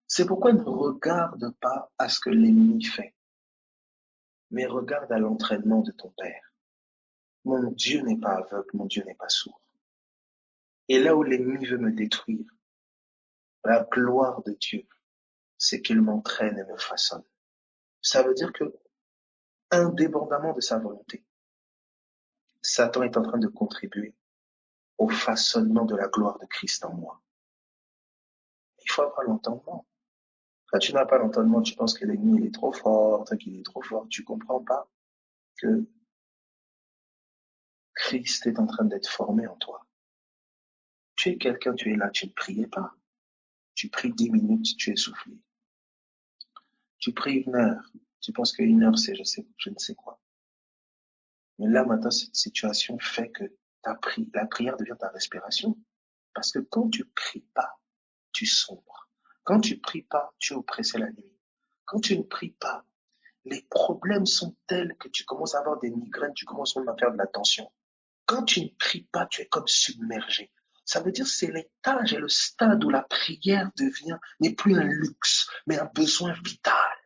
C'est pourquoi ne regarde pas à ce que l'ennemi fait, mais regarde à l'entraînement de ton Père. Mon Dieu n'est pas aveugle, mon Dieu n'est pas sourd. Et là où l'ennemi veut me détruire, la gloire de Dieu, c'est qu'il m'entraîne et me façonne. Ça veut dire que, indépendamment de sa volonté, Satan est en train de contribuer au façonnement de la gloire de Christ en moi. Il faut avoir l'entendement. Quand tu n'as pas l'entendement, tu penses que l'ennemi il est trop fort, qu'il est trop fort. Tu comprends pas que Christ est en train d'être formé en toi. Tu es quelqu'un, tu es là, tu ne priais pas. Tu pries 10 minutes, tu es soufflé. Tu pries 1 heure, tu penses qu'une heure c'est je ne sais quoi. Mais là maintenant, cette situation fait que la prière devient ta respiration. Parce que quand tu pries pas, tu sombres. Quand tu pries pas, tu es oppressé la nuit. Quand tu ne pries pas, les problèmes sont tels que tu commences à avoir des migraines, tu commences même à faire de la tension. Quand tu ne pries pas, tu es comme submergé. Ça veut dire que c'est l'étage et le stade où la prière n'est plus un luxe, mais un besoin vital,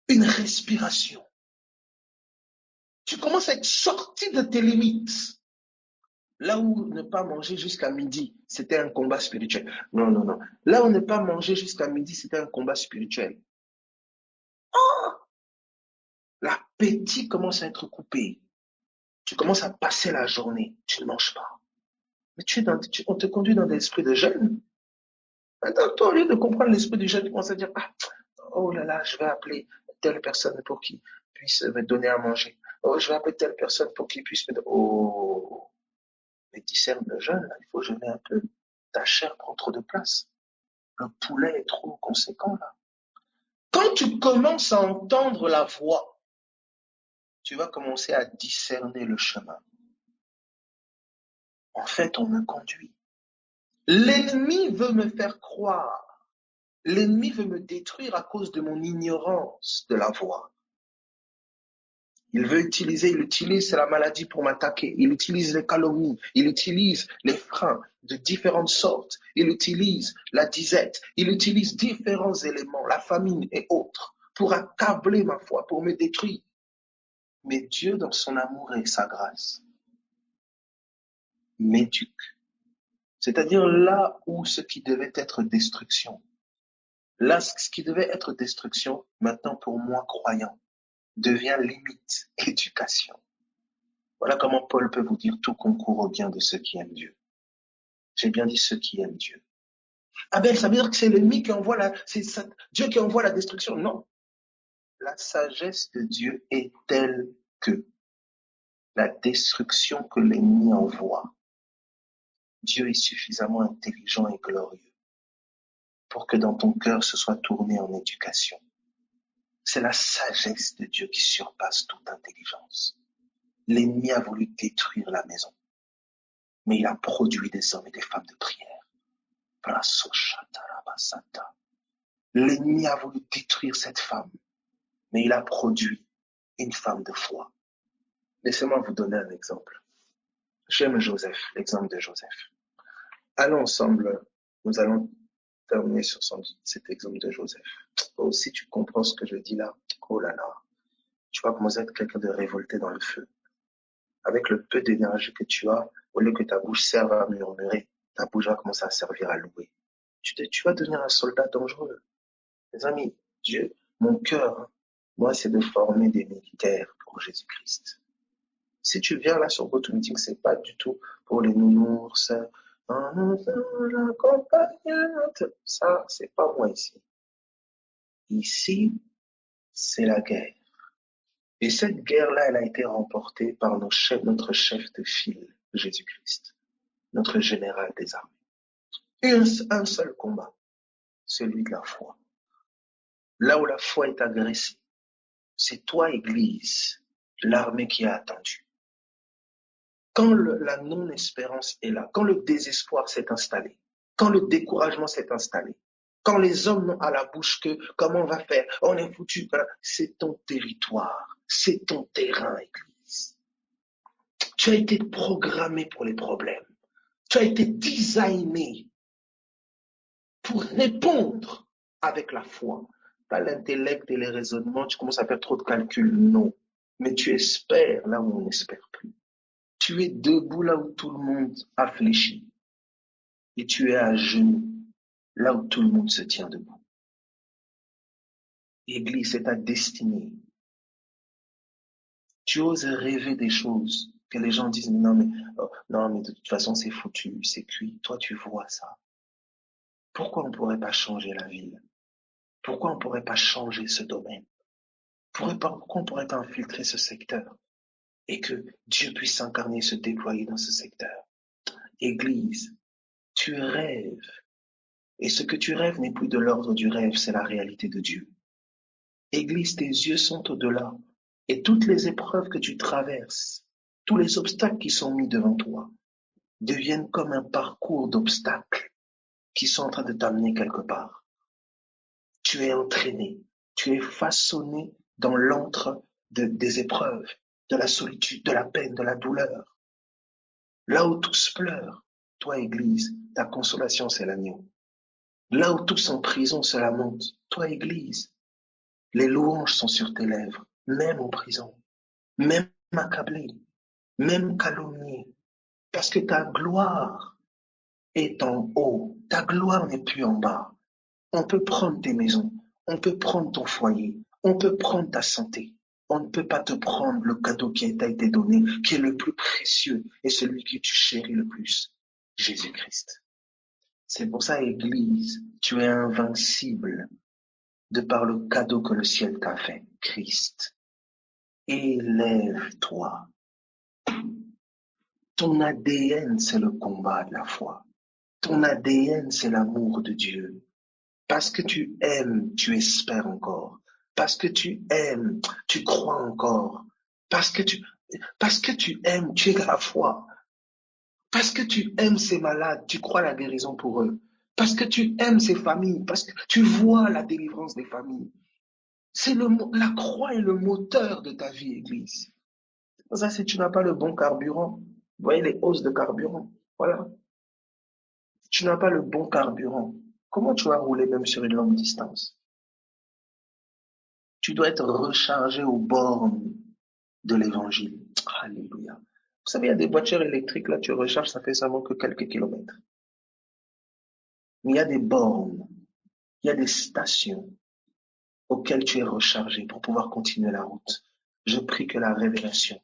une respiration. Tu commences à être sorti de tes limites. Là où ne pas manger jusqu'à midi, c'était un combat spirituel. Non, non, non. Là où ne pas manger jusqu'à midi, c'était un combat spirituel. L'appétit commence à être coupé. Tu commences à passer la journée, tu ne manges pas. Mais on te conduit dans l'esprit de jeûne. Maintenant, toi, au lieu de comprendre l'esprit du jeûne, tu commences à dire, ah, oh là là, je vais appeler telle personne pour qu'il puisse me donner à manger. Oh, je vais appeler telle personne pour qu'il puisse me donner. Oh, mais discerne le jeûne, là, il faut jeûner un peu. Ta chair prend trop de place. Le poulet est trop conséquent, là. Quand tu commences à entendre la voix, tu vas commencer à discerner le chemin. En fait, on me conduit. L'ennemi veut me faire croire L'ennemi veut me détruire à cause de mon ignorance de la voie. Il utilise la maladie pour m'attaquer. Il utilise les calomnies. Il utilise les freins de différentes sortes. Il utilise la disette. Il utilise différents éléments, la famine et autres, pour accabler ma foi, pour me détruire. Mais Dieu, dans son amour et sa grâce, m'éduque. C'est-à-dire là où ce qui devait être destruction, là ce qui devait être destruction, maintenant pour moi croyant, devient limite, éducation. Voilà comment Paul peut vous dire tout concourt au bien de ceux qui aiment Dieu. J'ai bien dit ceux qui aiment Dieu. Abel, ça veut dire que c'est l'ennemi qui envoie Dieu qui envoie la destruction. Non. La sagesse de Dieu est telle que la destruction que l'ennemi envoie, Dieu est suffisamment intelligent et glorieux pour que dans ton cœur ce soit tourné en éducation. C'est la sagesse de Dieu qui surpasse toute intelligence. L'ennemi a voulu détruire la maison, mais il a produit des hommes et des femmes de prière. L'ennemi a voulu détruire cette femme, mais il a produit une femme de foi. Laissez-moi vous donner un exemple. J'aime Joseph, l'exemple de Joseph. Allons ensemble, nous allons terminer sur cet exemple de Joseph. Oh, si tu comprends ce que je dis là, oh là là, tu vas commencer à être quelqu'un de révolté dans le feu. Avec le peu d'énergie que tu as, au lieu que ta bouche serve à murmurer, ta bouche va commencer à servir à louer. Tu vas devenir un soldat dangereux. Mes amis, Dieu, mon cœur, moi, c'est de former des militaires pour Jésus-Christ. Si tu viens là sur votre meeting, c'est pas du tout pour les nounours, ça, c'est pas moi ici. Ici, c'est la guerre. Et cette guerre-là, elle a été remportée par notre chef de file, Jésus-Christ, notre général des armées. Et un seul combat, celui de la foi. Là où la foi est agressée, c'est toi, Église, l'armée qui a attendu. Quand la non-espérance est là, quand le désespoir s'est installé, quand le découragement s'est installé, quand les hommes n'ont à la bouche que comment on va faire, on est foutu, c'est ton territoire, c'est ton terrain, Église. Tu as été programmé pour les problèmes. Tu as été designé pour répondre avec la foi. Pas l'intellect et les raisonnements, tu commences à faire trop de calculs, non. Mais tu espères là où on n'espère plus. Tu es debout là où tout le monde a fléchi. Et tu es à genoux là où tout le monde se tient debout. Église, c'est ta destinée. Tu oses rêver des choses que les gens disent non mais de toute façon c'est foutu, c'est cuit. Toi tu vois ça. Pourquoi on ne pourrait pas changer la ville? Pourquoi on ne pourrait pas changer ce domaine? Pourquoi on ne pourrait pas infiltrer ce secteur et que Dieu puisse s'incarner et se déployer dans ce secteur? Église, tu rêves. Et ce que tu rêves n'est plus de l'ordre du rêve, c'est la réalité de Dieu. Église, tes yeux sont au-delà. Et toutes les épreuves que tu traverses, tous les obstacles qui sont mis devant toi, deviennent comme un parcours d'obstacles qui sont en train de t'amener quelque part. Tu es entraîné, tu es façonné dans l'antre des épreuves, de la solitude, de la peine, de la douleur. Là où tous pleurent, toi, Église, ta consolation, c'est l'agneau. Là où tous en prison se lamentent, toi, Église, les louanges sont sur tes lèvres, même en prison, même accablé, même calomnié, parce que ta gloire est en haut, ta gloire n'est plus en bas. On peut prendre tes maisons, on peut prendre ton foyer, on peut prendre ta santé. On ne peut pas te prendre le cadeau qui t'a été donné, qui est le plus précieux et celui que tu chéris le plus, Jésus-Christ. C'est pour ça, Église, tu es invincible de par le cadeau que le ciel t'a fait, Christ. Élève-toi. Ton ADN, c'est le combat de la foi. Ton ADN, c'est l'amour de Dieu. Parce que tu aimes, tu espères encore. Parce que tu aimes, tu crois encore. Parce que tu aimes, tu es à la foi. Parce que tu aimes ces malades, tu crois à la guérison pour eux. Parce que tu aimes ces familles, parce que tu vois la délivrance des familles. La croix est le moteur de ta vie, Église. C'est pour ça, si tu n'as pas le bon carburant, vous voyez les hausses de carburant, voilà. Si tu n'as pas le bon carburant, comment tu vas rouler même sur une longue distance? Tu dois être rechargé aux bornes de l'évangile. Alléluia. Vous savez, il y a des voitures électriques, là, tu recharges, ça fait seulement que quelques kilomètres. Mais il y a des bornes, il y a des stations auxquelles tu es rechargé pour pouvoir continuer la route. Je prie que la révélation,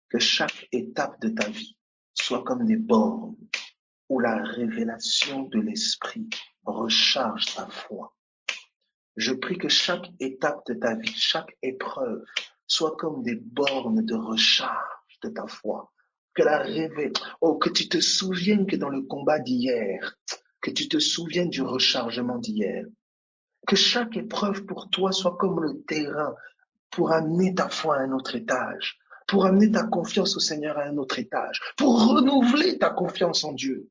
que chaque étape de ta vie soit comme des bornes où la révélation de l'Esprit recharge ta foi. Je prie que chaque étape de ta vie, chaque épreuve, soit comme des bornes de recharge de ta foi. Que tu te souviennes que dans le combat d'hier, que tu te souviennes du rechargement d'hier. Que chaque épreuve pour toi soit comme le terrain pour amener ta foi à un autre étage, pour amener ta confiance au Seigneur à un autre étage, pour renouveler ta confiance en Dieu.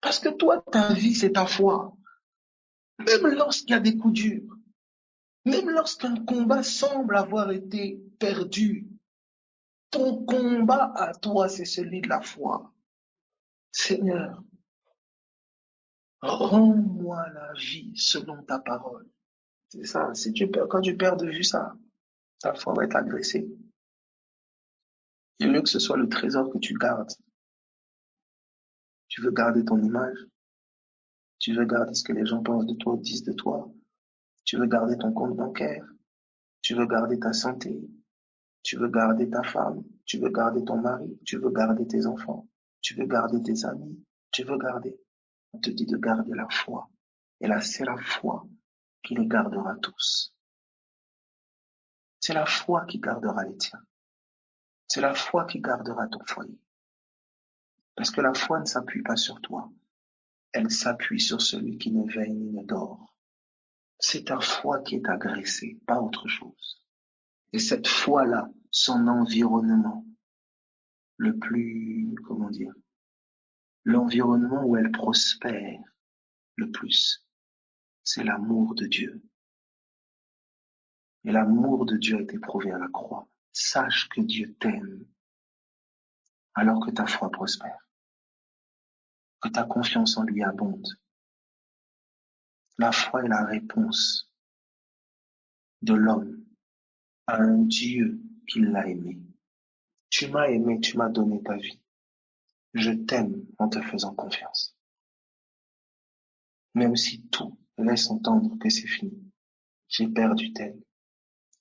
Parce que toi, ta vie, c'est ta foi. Même lorsqu'il y a des coups durs, même lorsqu'un combat semble avoir été perdu, ton combat à toi, c'est celui de la foi. Seigneur, rends-moi la vie selon ta parole. C'est ça, quand tu perds de vue ça, ta foi va être agressée. Il est mieux que ce soit le trésor que tu gardes. Tu veux garder ton image, tu veux garder ce que les gens pensent de toi, disent de toi, tu veux garder ton compte bancaire, tu veux garder ta santé, tu veux garder ta femme, tu veux garder ton mari, tu veux garder tes enfants, tu veux garder tes amis, tu veux garder. On te dit de garder la foi. Et là, c'est la foi qui les gardera tous. C'est la foi qui gardera les tiens. C'est la foi qui gardera ton foyer. Parce que la foi ne s'appuie pas sur toi. Elle s'appuie sur celui qui ne veille ni ne dort. C'est ta foi qui est agressée, pas autre chose. Et cette foi-là, son environnement, l'environnement où elle prospère le plus, c'est l'amour de Dieu. Et l'amour de Dieu a été prouvé à la croix. Sache que Dieu t'aime alors que ta foi prospère, que ta confiance en lui abonde. La foi est la réponse de l'homme à un Dieu qui l'a aimé. Tu m'as aimé, tu m'as donné ta vie. Je t'aime en te faisant confiance. Même si tout laisse entendre que c'est fini. J'ai perdu tel.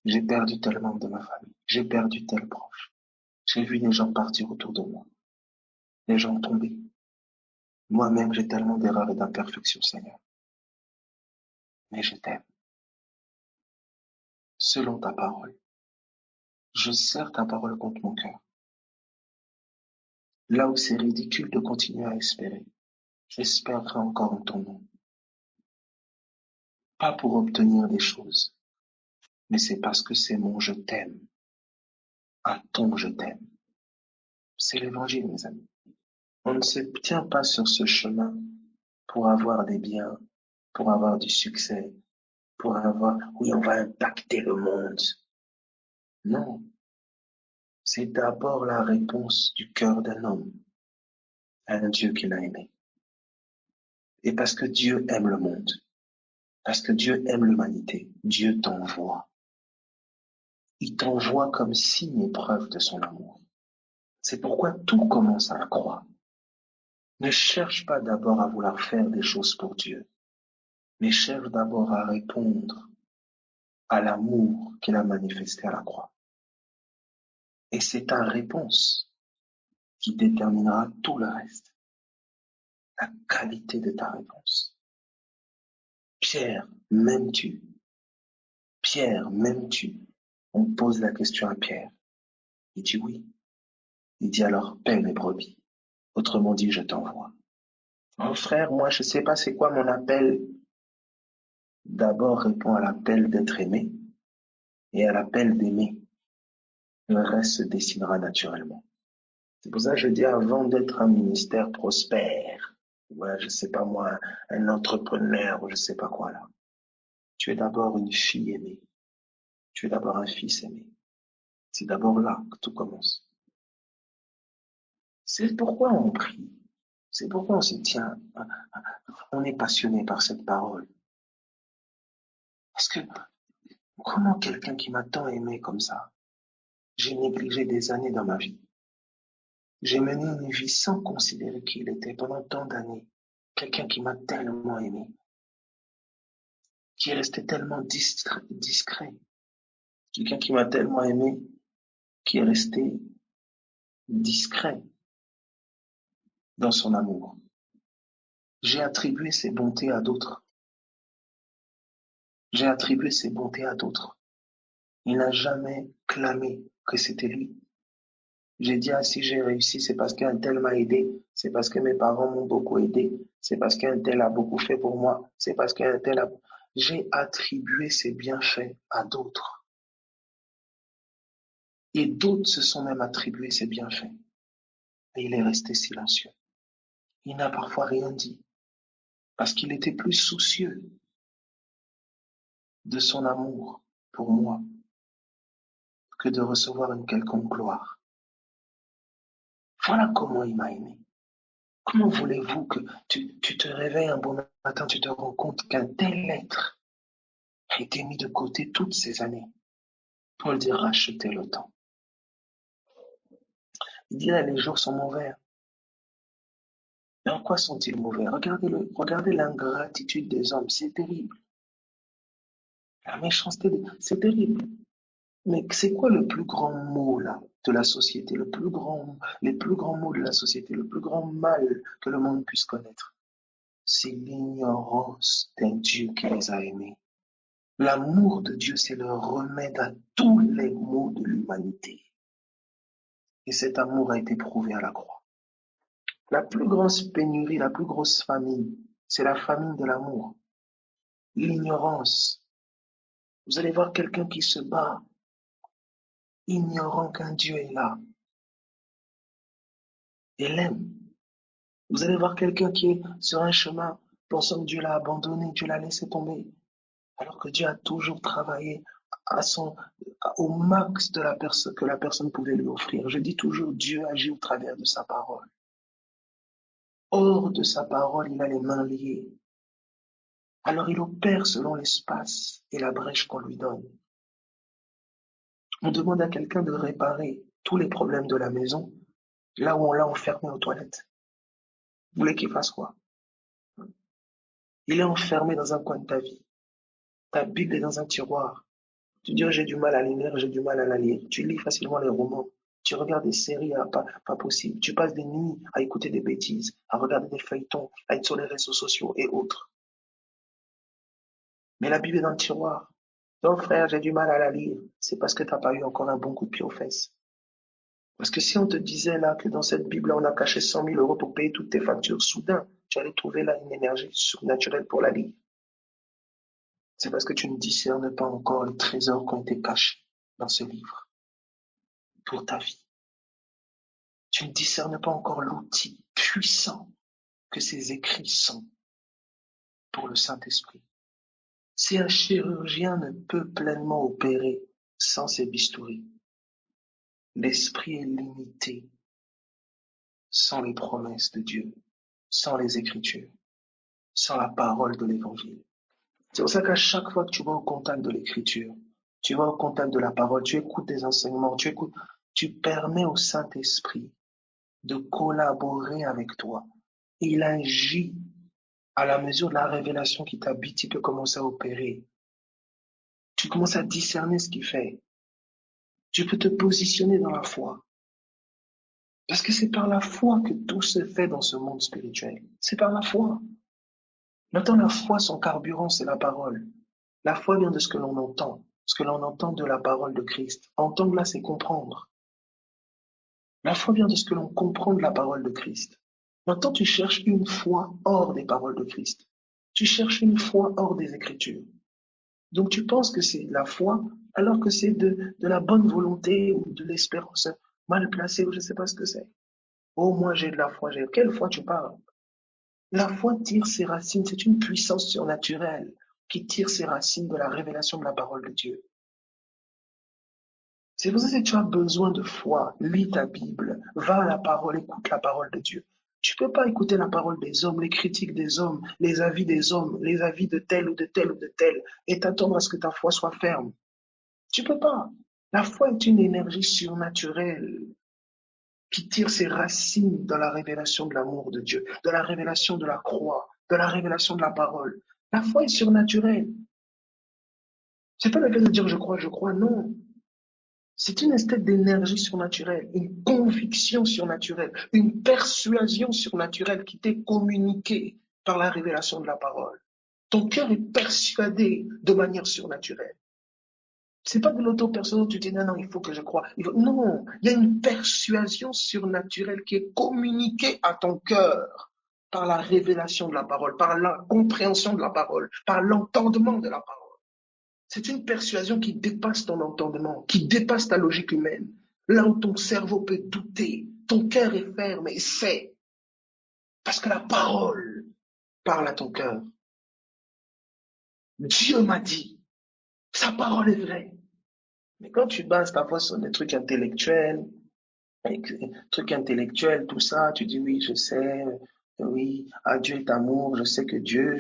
J'ai perdu tel membre de ma famille. J'ai perdu tel proche. J'ai vu des gens partir autour de moi. Des gens tomber. Moi-même, j'ai tellement d'erreurs et d'imperfections, Seigneur. Mais je t'aime. Selon ta parole. Je serre ta parole contre mon cœur. Là où c'est ridicule de continuer à espérer, j'espérerai encore en ton nom. Pas pour obtenir des choses, mais c'est parce que c'est mon je t'aime. À ton je t'aime. C'est l'évangile, mes amis. On ne se tient pas sur ce chemin pour avoir des biens, pour avoir du succès, oui, on va impacter le monde. Non. C'est d'abord la réponse du cœur d'un homme à un Dieu qu'il a aimé. Et parce que Dieu aime le monde, parce que Dieu aime l'humanité, Dieu t'envoie. Il t'envoie comme signe et preuve de son amour. C'est pourquoi tout commence à la croix. Ne cherche pas d'abord à vouloir faire des choses pour Dieu, mais cherche d'abord à répondre à l'amour qu'il a manifesté à la croix. Et c'est ta réponse qui déterminera tout le reste. La qualité de ta réponse. Pierre, m'aimes-tu? Pierre, m'aimes-tu? On pose la question à Pierre. Il dit oui. Il dit alors, paie mes brebis. Autrement dit, je t'envoie. Mon frère, moi, je sais pas c'est quoi mon appel. D'abord, réponds à l'appel d'être aimé et à l'appel d'aimer. Le reste se dessinera naturellement. C'est pour ça que je dis avant d'être un ministère prospère, ouais, je sais pas moi, un entrepreneur ou je sais pas quoi là. Tu es d'abord une fille aimée. Tu es d'abord un fils aimé. C'est d'abord là que tout commence. C'est pourquoi on prie. C'est pourquoi on se tient. On est passionné par cette parole. Parce que comment quelqu'un qui m'a tant aimé comme ça, j'ai négligé des années dans ma vie. J'ai mené une vie sans considérer qui il était pendant tant d'années. Quelqu'un qui m'a tellement aimé, qui est resté tellement discret. Quelqu'un qui m'a tellement aimé, qui est resté discret dans son amour. J'ai attribué ses bontés à d'autres. J'ai attribué ses bontés à d'autres. Il n'a jamais clamé que c'était lui. J'ai dit, ah, si j'ai réussi, c'est parce qu'un tel m'a aidé, c'est parce que mes parents m'ont beaucoup aidé, c'est parce qu'un tel a beaucoup fait pour moi, c'est parce qu'un tel a... J'ai attribué ses bienfaits à d'autres. Et d'autres se sont même attribués ses bienfaits. Et il est resté silencieux. Il n'a parfois rien dit, parce qu'il était plus soucieux de son amour pour moi que de recevoir une quelconque gloire. Voilà comment il m'a aimé. Comment voulez-vous que tu te réveilles un bon matin, tu te rends compte qu'un tel être a été mis de côté toutes ces années. Paul dit racheter le temps. Il dit là, les jours sont mauvais. Mais en quoi sont-ils mauvais? Regardez l'ingratitude des hommes, c'est terrible. La méchanceté, c'est terrible. Mais c'est quoi le plus grand mot là de la société, les plus grands mots de la société, le plus grand mal que le monde puisse connaître? C'est l'ignorance d'un Dieu qui les a aimés. L'amour de Dieu, c'est le remède à tous les maux de l'humanité. Et cet amour a été prouvé à la croix. La plus grosse pénurie, la plus grosse famine, c'est la famine de l'amour. L'ignorance. Vous allez voir quelqu'un qui se bat, ignorant qu'un Dieu est là et l'aime. Vous allez voir quelqu'un qui est sur un chemin, pensant que Dieu l'a abandonné, Dieu l'a laissé tomber, alors que Dieu a toujours travaillé au max de la personne que la personne pouvait lui offrir. Je dis toujours, Dieu agit au travers de sa parole. Hors de sa parole, il a les mains liées. Alors il opère selon l'espace et la brèche qu'on lui donne. On demande à quelqu'un de réparer tous les problèmes de la maison, là où on l'a enfermé aux toilettes. Vous voulez qu'il fasse quoi? Il est enfermé dans un coin de ta vie. Ta Bible est dans un tiroir. Tu dis, oh, j'ai du mal à la lire, j'ai du mal à la lire. Tu lis facilement les romans. Tu regardes des séries, pas possible. Tu passes des nuits à écouter des bêtises, à regarder des feuilletons, à être sur les réseaux sociaux et autres. Mais la Bible est dans le tiroir. Non, frère, j'ai du mal à la lire. C'est parce que tu n'as pas eu encore un bon coup de pied aux fesses. Parce que si on te disait là que dans cette Bible-là, on a caché 100 000 euros pour payer toutes tes factures, soudain, tu allais trouver là une énergie surnaturelle pour la lire. C'est parce que tu ne discernes pas encore les trésors qui ont été cachés dans ce livre pour ta vie. Tu ne discernes pas encore l'outil puissant que ces écrits sont pour le Saint-Esprit. Si un chirurgien ne peut pleinement opérer sans ses bistouris, l'esprit est limité sans les promesses de Dieu, sans les Écritures, sans la parole de l'Évangile. C'est pour ça qu'à chaque fois que tu vas au contact de l'Écriture, tu vas au contact de la parole, tu écoutes des enseignements, tu permets au Saint-Esprit de collaborer avec toi. Il agit à la mesure de la révélation qui t'habite, il peut commencer à opérer. Tu commences à discerner ce qu'il fait. Tu peux te positionner dans la foi. Parce que c'est par la foi que tout se fait dans ce monde spirituel. C'est par la foi. Maintenant, la foi, son carburant, c'est la parole. La foi vient de ce que l'on entend. Ce que l'on entend de la parole de Christ. Entendre là, c'est comprendre. La foi vient de ce que l'on comprend de la parole de Christ. Maintenant, tu cherches une foi hors des paroles de Christ. Tu cherches une foi hors des Écritures. Donc tu penses que c'est la foi, alors que c'est de la bonne volonté ou de l'espérance mal placée ou je ne sais pas ce que c'est. Oh, moi j'ai de la foi. Quelle foi tu parles? La foi tire ses racines, c'est une puissance surnaturelle qui tire ses racines de la révélation de la parole de Dieu. C'est pour ça que si tu as besoin de foi, lis ta Bible, va à la parole, écoute la parole de Dieu. Tu ne peux pas écouter la parole des hommes, les critiques des hommes, les avis des hommes, les avis de tel ou de tel ou de tel, et t'attendre à ce que ta foi soit ferme. Tu ne peux pas. La foi est une énergie surnaturelle qui tire ses racines dans la révélation de l'amour de Dieu, de la révélation de la croix, de la révélation de la parole. La foi est surnaturelle. C'est pas le fait de dire je crois, non. C'est une espèce d'énergie surnaturelle, une conviction surnaturelle, une persuasion surnaturelle qui t'est communiquée par la révélation de la parole. Ton cœur est persuadé de manière surnaturelle. C'est pas de l'auto-persuasion, tu dis non, non, il faut que je croie. Non, il y a une persuasion surnaturelle qui est communiquée à ton cœur par la révélation de la parole, par la compréhension de la parole, par l'entendement de la parole. C'est une persuasion qui dépasse ton entendement, qui dépasse ta logique humaine. Là où ton cerveau peut douter, ton cœur est ferme et sait. Parce que la parole parle à ton cœur. Dieu m'a dit, sa parole est vraie. Mais quand tu bases ta foi sur des trucs intellectuels, tout ça, tu dis oui, je sais, oui, ah, Dieu est amour, je sais que Dieu.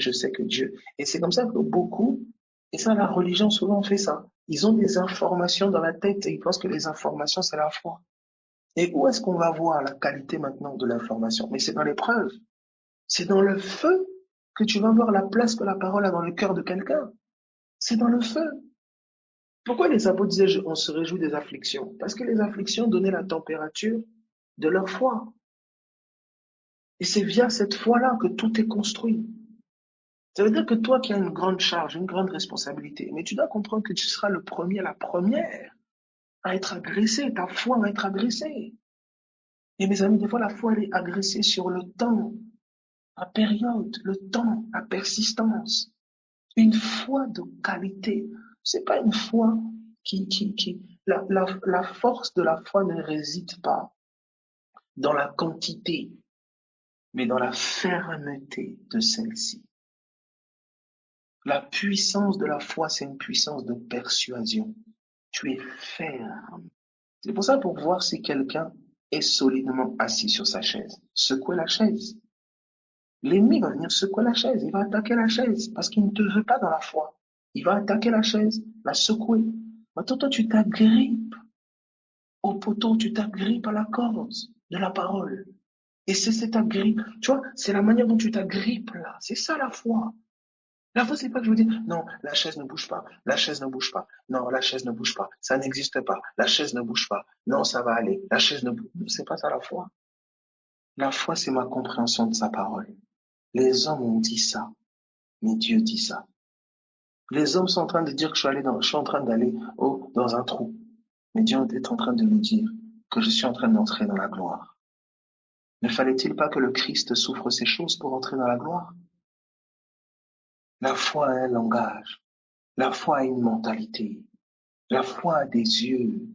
Et c'est comme ça que beaucoup, et ça, la religion souvent fait ça. Ils ont des informations dans la tête et ils pensent que les informations, c'est la foi. Et où est-ce qu'on va voir la qualité maintenant de l'information? Mais c'est dans l'épreuve. C'est dans le feu que tu vas voir la place que la parole a dans le cœur de quelqu'un. C'est dans le feu. Pourquoi les apôtres disaient on se réjouit des afflictions? Parce que les afflictions donnaient la température de leur foi. Et c'est via cette foi-là que tout est construit. Ça veut dire que toi qui as une grande charge, une grande responsabilité, mais tu dois comprendre que tu seras le premier, la première à être agressé. Ta foi va être agressée. Et mes amis, des fois, la foi, elle est agressée sur le temps, la période, le temps, la persistance. Une foi de qualité. C'est pas une foi la force de la foi ne réside pas dans la quantité, mais dans la fermeté de celle-ci. La puissance de la foi, c'est une puissance de persuasion. Tu es ferme. C'est pour ça, pour voir si quelqu'un est solidement assis sur sa chaise, secouez la chaise. L'ennemi va venir secouer la chaise, il va attaquer la chaise parce qu'il ne te veut pas dans la foi. Il va attaquer la chaise, la secouer. Maintenant, toi, tu t'agrippes au poteau, tu t'agrippes à la corde de la parole. Et c'est cette agrippe, tu vois, c'est la manière dont tu t'agrippes là. C'est ça la foi. La foi, c'est pas que je vous dis, non, la chaise ne bouge pas, la chaise ne bouge pas, non, la chaise ne bouge pas, ça n'existe pas, la chaise ne bouge pas, non, ça va aller, la chaise ne bouge pas. C'est pas ça la foi. La foi, c'est ma compréhension de sa parole. Les hommes ont dit ça, mais Dieu dit ça. Les hommes sont en train de dire que je suis en train d'aller dans un trou. Mais Dieu est en train de nous dire que je suis en train d'entrer dans la gloire. Ne fallait-il pas que le Christ souffre ces choses pour entrer dans la gloire? La foi a un langage. La foi a une mentalité. La foi a des yeux.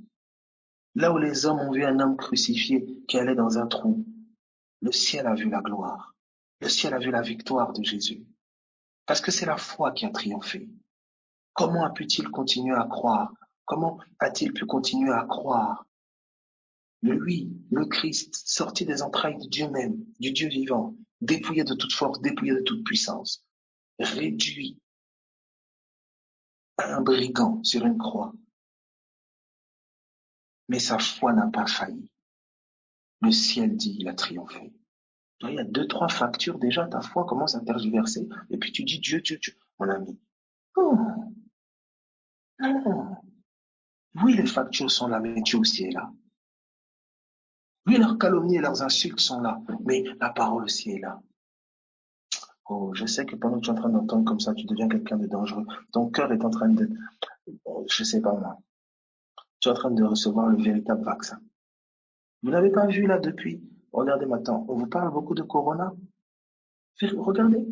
Là où les hommes ont vu un homme crucifié qui allait dans un trou, le ciel a vu la gloire. Le ciel a vu la victoire de Jésus. Parce que c'est la foi qui a triomphé. Comment a pu-t-il continuer à croire? Comment a-t-il pu continuer à croire? Lui, le Christ, sorti des entrailles de Dieu même, du Dieu vivant, dépouillé de toute force, dépouillé de toute puissance, réduit à un brigand sur une croix. Mais sa foi n'a pas failli. Le ciel dit, il a triomphé. Il y a 2, 3 factures déjà, ta foi commence à tergiverser, et puis tu dis Dieu, Dieu, Dieu. Mon ami, oh, non. Oui, les factures sont là, mais Dieu aussi est là. Oui, leurs calomnies et leurs insultes sont là, mais la parole aussi est là. Oh, je sais que pendant que tu es en train d'entendre comme ça, tu deviens quelqu'un de dangereux. Ton cœur est en train de, je sais pas moi, tu es en train de recevoir le véritable vaccin. Vous n'avez pas vu là depuis, regardez maintenant, on vous parle beaucoup de Corona. Regardez,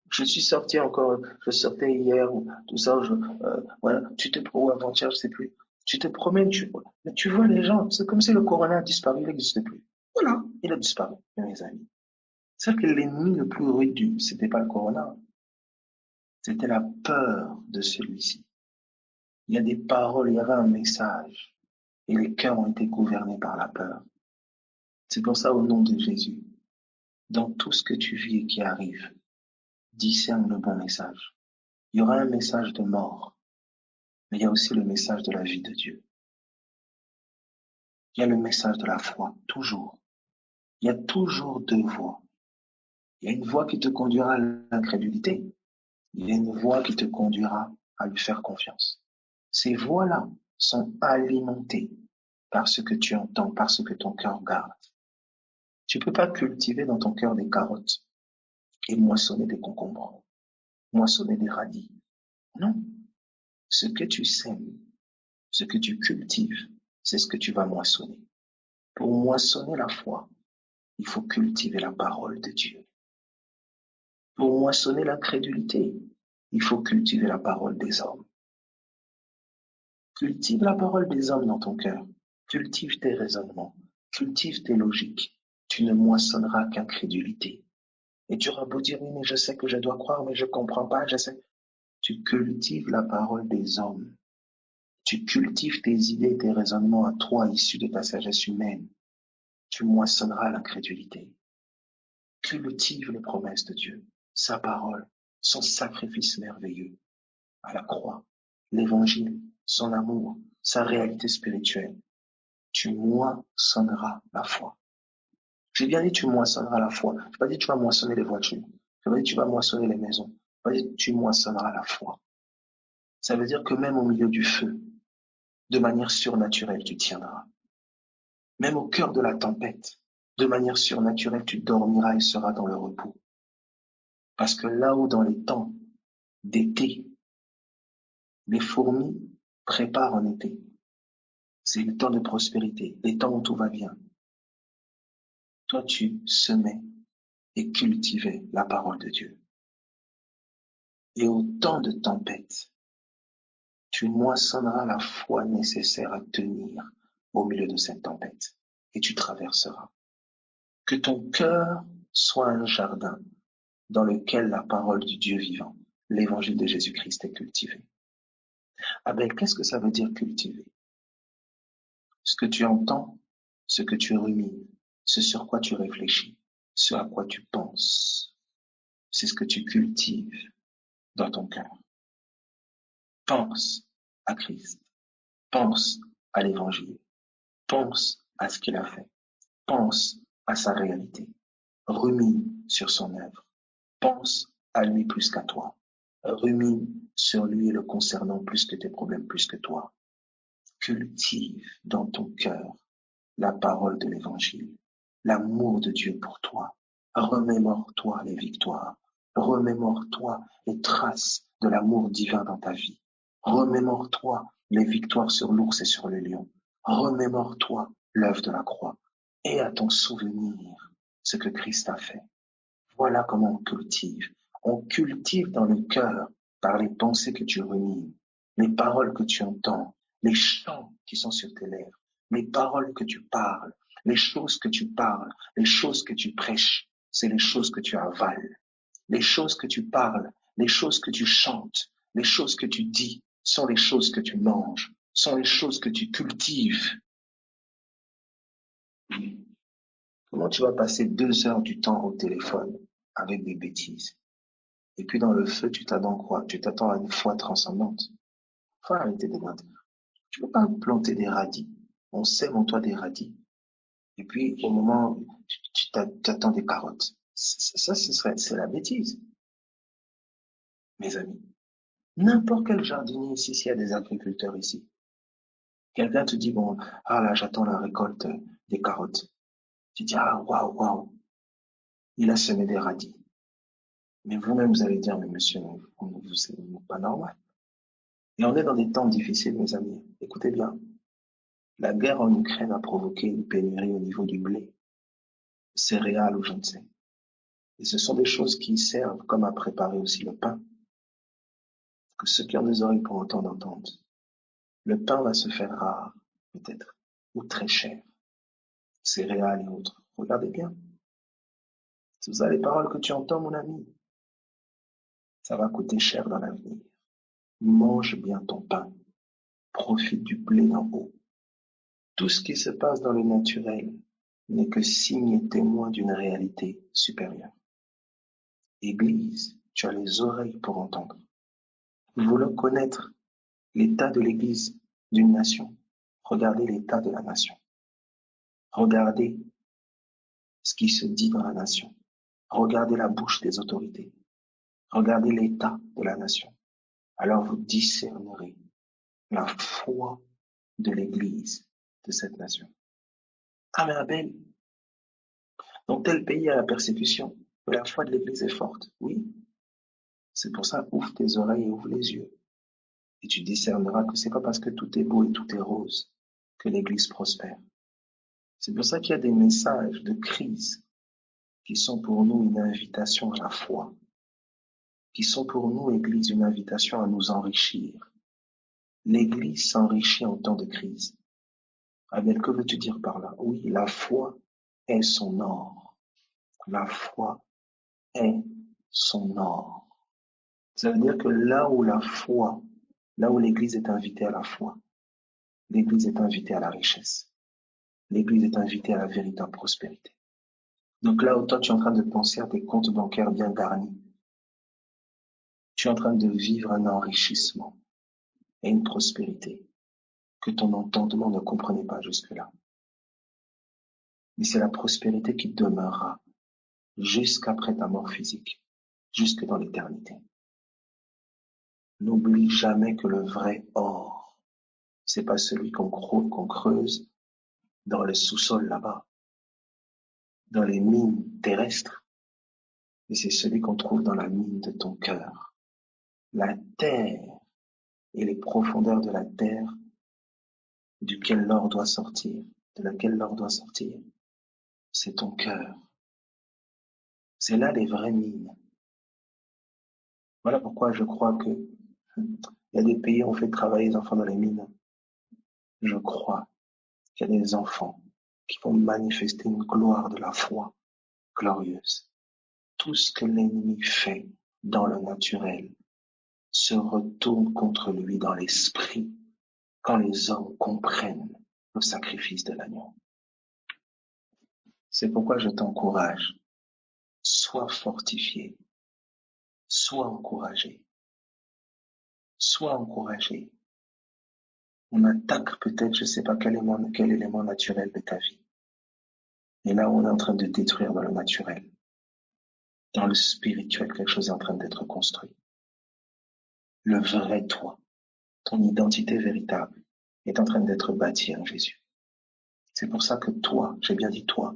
je suis sorti encore, je sortais hier, ou tout ça, voilà, ou avant-hier, je sais plus. Tu te promènes, tu vois les gens, c'est comme si le Corona a disparu, il n'existe plus. Voilà, il a disparu, mes amis. C'est que l'ennemi le plus rude, c'était pas le corona, c'était la peur de celui-ci. Il y a des paroles, il y avait un message, et les cœurs ont été gouvernés par la peur. C'est pour ça, au nom de Jésus, dans tout ce que tu vis et qui arrive, discerne le bon message. Il y aura un message de mort, mais il y a aussi le message de la vie de Dieu. Il y a le message de la foi, toujours. Il y a toujours deux voies. Il y a une voie qui te conduira à l'incrédulité. Il y a une voie qui te conduira à lui faire confiance. Ces voies-là sont alimentées par ce que tu entends, par ce que ton cœur garde. Tu peux pas cultiver dans ton cœur des carottes et moissonner des concombres, moissonner des radis. Non. Ce que tu sèmes, ce que tu cultives, c'est ce que tu vas moissonner. Pour moissonner la foi, il faut cultiver la parole de Dieu. Pour moissonner l'incrédulité, il faut cultiver la parole des hommes. Cultive la parole des hommes dans ton cœur. Cultive tes raisonnements. Cultive tes logiques. Tu ne moissonneras qu'incrédulité. Et tu auras beau dire, oui, mais je sais que je dois croire, mais je comprends pas, je sais. Tu cultives la parole des hommes. Tu cultives tes idées et tes raisonnements à toi, issus de ta sagesse humaine. Tu moissonneras l'incrédulité. Cultive les promesses de Dieu, sa parole, son sacrifice merveilleux à la croix, l'évangile, son amour, sa réalité spirituelle. Tu moissonneras la foi. J'ai bien dit tu moissonneras la foi. Je n'ai pas dit tu vas moissonner les voitures. Je n'ai pas dit tu vas moissonner les maisons. Je n'ai pas dit tu moissonneras la foi. Ça veut dire que même au milieu du feu, de manière surnaturelle, tu tiendras. Même au cœur de la tempête, de manière surnaturelle, tu dormiras et seras dans le repos. Parce que là où dans les temps d'été, les fourmis préparent en été, c'est le temps de prospérité, les temps où tout va bien. Toi, tu semais et cultivais la parole de Dieu. Et au temps de tempête, tu moissonneras la foi nécessaire à tenir au milieu de cette tempête et tu traverseras. Que ton cœur soit un jardin dans lequel la parole du Dieu vivant, l'évangile de Jésus-Christ est cultivé. Abel, qu'est-ce que ça veut dire cultiver? Ce que tu entends, ce que tu rumines, ce sur quoi tu réfléchis, ce à quoi tu penses, c'est ce que tu cultives dans ton cœur. Pense à Christ, pense à l'évangile, pense à ce qu'il a fait, pense à sa réalité, rumine sur son œuvre, pense à lui plus qu'à toi, rumine sur lui et le concernant plus que tes problèmes, plus que toi. Cultive dans ton cœur la parole de l'évangile, l'amour de Dieu pour toi. Remémore-toi les victoires, remémore-toi les traces de l'amour divin dans ta vie. Remémore-toi les victoires sur l'ours et sur le lion. Remémore-toi l'œuvre de la croix et à ton souvenir ce que Christ a fait. Voilà comment on cultive. On cultive dans le cœur par les pensées que tu rumines, les paroles que tu entends, les chants qui sont sur tes lèvres, les paroles que tu parles, les choses que tu parles, les choses que tu prêches, c'est les choses que tu avales. Les choses que tu parles, les choses que tu chantes, les choses que tu dis sont les choses que tu manges, sont les choses que tu cultives. Comment tu vas passer 2 heures du temps au téléphone avec des bêtises? Et puis dans le feu, tu t'attends quoi? Tu t'attends à une foi transcendante. Faut arrêter de mentir. Tu peux pas planter des radis. On sème en toi des radis. Et puis au moment, tu t'attends des carottes. Ça, c'est la bêtise, mes amis. N'importe quel jardinier ici, s'il y a des agriculteurs ici, quelqu'un te dit, bon, ah là, j'attends la récolte des carottes. Tu dis, ah, waouh, waouh, il a semé des radis. Mais vous-même, vous allez dire, mais monsieur, c'est pas normal. Et on est dans des temps difficiles, mes amis. Écoutez bien. La guerre en Ukraine a provoqué une pénurie au niveau du blé, céréales ou je ne sais. Et ce sont des choses qui servent comme à préparer aussi le pain. Que ceux qui ont des oreilles pour entendre entendent. Le pain va se faire rare, peut-être, ou très cher. Céréales et autres. Regardez bien. C'est ça les paroles que tu entends, mon ami. Ça va coûter cher dans l'avenir. Mange bien ton pain. Profite du blé d'en haut. Tout ce qui se passe dans le naturel n'est que signe et témoin d'une réalité supérieure. Église, tu as les oreilles pour entendre. Vous voulez connaître l'état de l'Église d'une nation? Regardez l'état de la nation. Regardez ce qui se dit dans la nation. Regardez la bouche des autorités. Regardez l'état de la nation. Alors vous discernerez la foi de l'Église de cette nation. Ah mais Abel, dans tel pays a la persécution, mais la foi de l'Église est forte. Oui, c'est pour ça, ouvre tes oreilles et ouvre les yeux. Et tu discerneras que c'est pas parce que tout est beau et tout est rose que l'Église prospère. C'est pour ça qu'il y a des messages de crise qui sont pour nous une invitation à la foi, qui sont pour nous, Église, une invitation à nous enrichir. L'Église s'enrichit en temps de crise. Abel, que veux-tu dire par là? Oui, la foi est son or. La foi est son or. Ça veut dire que là où la foi, là où l'Église est invitée à la foi, l'Église est invitée à la richesse. L'Église est invitée à la véritable prospérité. Donc là où toi, tu es en train de penser à tes comptes bancaires bien garnis, tu es en train de vivre un enrichissement et une prospérité que ton entendement ne comprenait pas jusque-là. Mais c'est la prospérité qui demeurera jusqu'après ta mort physique, jusque dans l'éternité. N'oublie jamais que le vrai or, c'est pas celui qu'on creuse dans le sous-sol là-bas, dans les mines terrestres, mais c'est celui qu'on trouve dans la mine de ton cœur. La terre et les profondeurs de la terre duquel l'or doit sortir, de laquelle l'or doit sortir, c'est ton cœur. C'est là les vraies mines. Voilà pourquoi je crois que il y a des pays où on fait travailler les enfants dans les mines. Je crois qu'il y a des enfants qui vont manifester une gloire de la foi glorieuse. Tout ce que l'ennemi fait dans le naturel se retourne contre lui dans l'esprit quand les hommes comprennent le sacrifice de l'agneau. C'est pourquoi je t'encourage, sois fortifié, sois encouragé, sois encouragé. On attaque peut-être, je ne sais pas quel élément naturel de ta vie. Et là, on est en train de détruire dans le naturel. Dans le spirituel, quelque chose est en train d'être construit. Le vrai toi, ton identité véritable, est en train d'être bâtie en Jésus. C'est pour ça que toi, j'ai bien dit toi,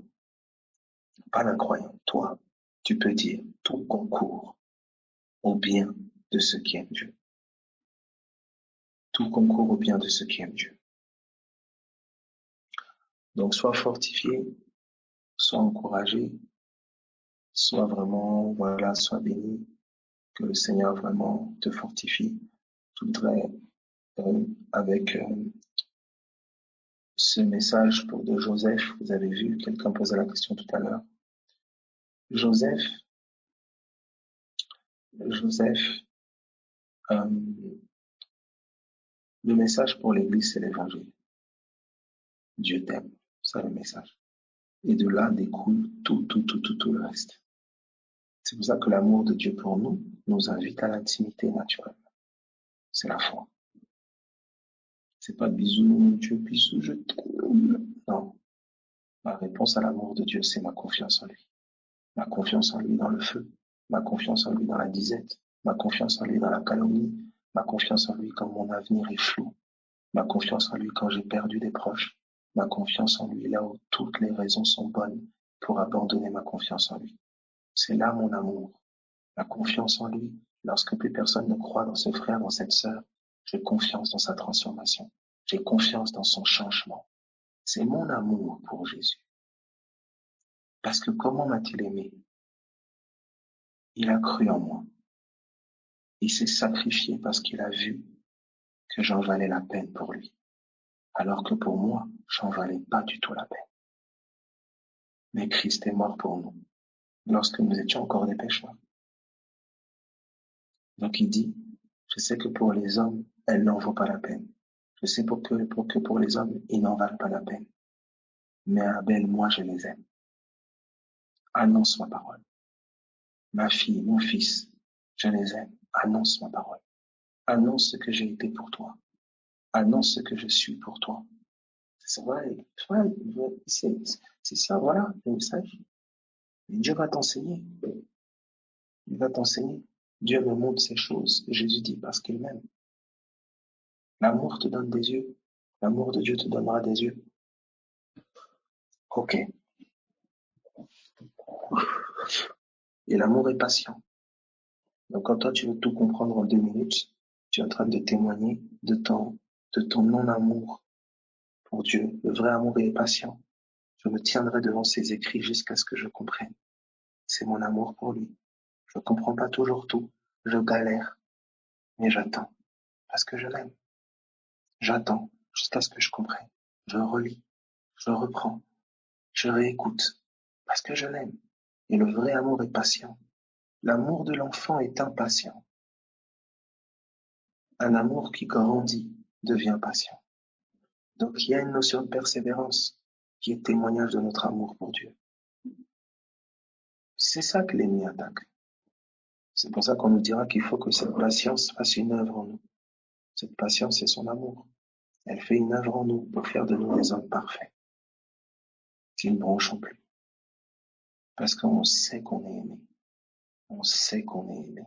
pas l'incroyant, toi, tu peux dire tout concourt au bien de ceux qui aiment Dieu. Tout concourt au bien de ceux qui aiment Dieu. Donc, sois fortifié, sois encouragé, sois vraiment, voilà, sois béni, que le Seigneur vraiment te fortifie. Je voudrais, avec ce message pour de Joseph, vous avez vu, quelqu'un posait la question tout à l'heure. Joseph, le message pour l'Église, c'est l'Évangile. Dieu t'aime, c'est le message. Et de là découle tout le reste. C'est pour ça que l'amour de Dieu pour nous invite à l'intimité naturelle. C'est la foi. C'est pas bisous, mon Dieu, bisous, je t'aime. Non. Ma réponse à l'amour de Dieu, c'est ma confiance en lui. Ma confiance en lui dans le feu. Ma confiance en lui dans la disette. Ma confiance en lui dans la calomnie. Ma confiance en lui quand mon avenir est flou. Ma confiance en lui quand j'ai perdu des proches. Ma confiance en lui là où toutes les raisons sont bonnes pour abandonner ma confiance en lui. C'est là mon amour. La confiance en lui, lorsque plus personne ne croit dans ce frère, dans cette sœur, j'ai confiance dans sa transformation. J'ai confiance dans son changement. C'est mon amour pour Jésus. Parce que comment m'a-t-il aimé? Il a cru en moi. Il s'est sacrifié parce qu'il a vu que j'en valais la peine pour lui. Alors que pour moi, j'en valais pas du tout la peine. Mais Christ est mort pour nous. lorsque nous étions encore des pécheurs. Donc il dit, je sais que pour les hommes, elle n'en vaut pas la peine. Je sais que pour les hommes, ils n'en valent pas la peine. Mais Abel, moi, je les aime. Annonce ma parole. Ma fille, mon fils, je les aime. Annonce ma parole. Annonce ce que j'ai été pour toi. Annonce ce que je suis pour toi. C'est vrai, c'est ça, voilà, le message. Et Dieu va t'enseigner. Il va t'enseigner. Dieu me montre ces choses. Jésus dit parce qu'il m'aime. L'amour te donne des yeux. L'amour de Dieu te donnera des yeux. Ok. Et l'amour est patient. Donc quand toi tu veux tout comprendre en 2 minutes, tu es en train de témoigner de ton non-amour pour Dieu. Le vrai amour est patient. Je me tiendrai devant ses écrits jusqu'à ce que je comprenne. C'est mon amour pour lui. Je ne comprends pas toujours tout. Je galère, mais j'attends parce que je l'aime. J'attends jusqu'à ce que je comprenne. Je relis, je reprends, je réécoute parce que je l'aime. Et le vrai amour est patient. L'amour de l'enfant est impatient. Un amour qui grandit devient patient. Donc il y a une notion de persévérance qui est témoignage de notre amour pour Dieu. C'est ça que l'ennemi attaque. C'est pour ça qu'on nous dira qu'il faut que cette patience fasse une œuvre en nous. Cette patience, c'est son amour. Elle fait une œuvre en nous pour faire de nous des hommes parfaits, qui ne bronchons plus. Parce qu'on sait qu'on est aimé. On sait qu'on est aimé.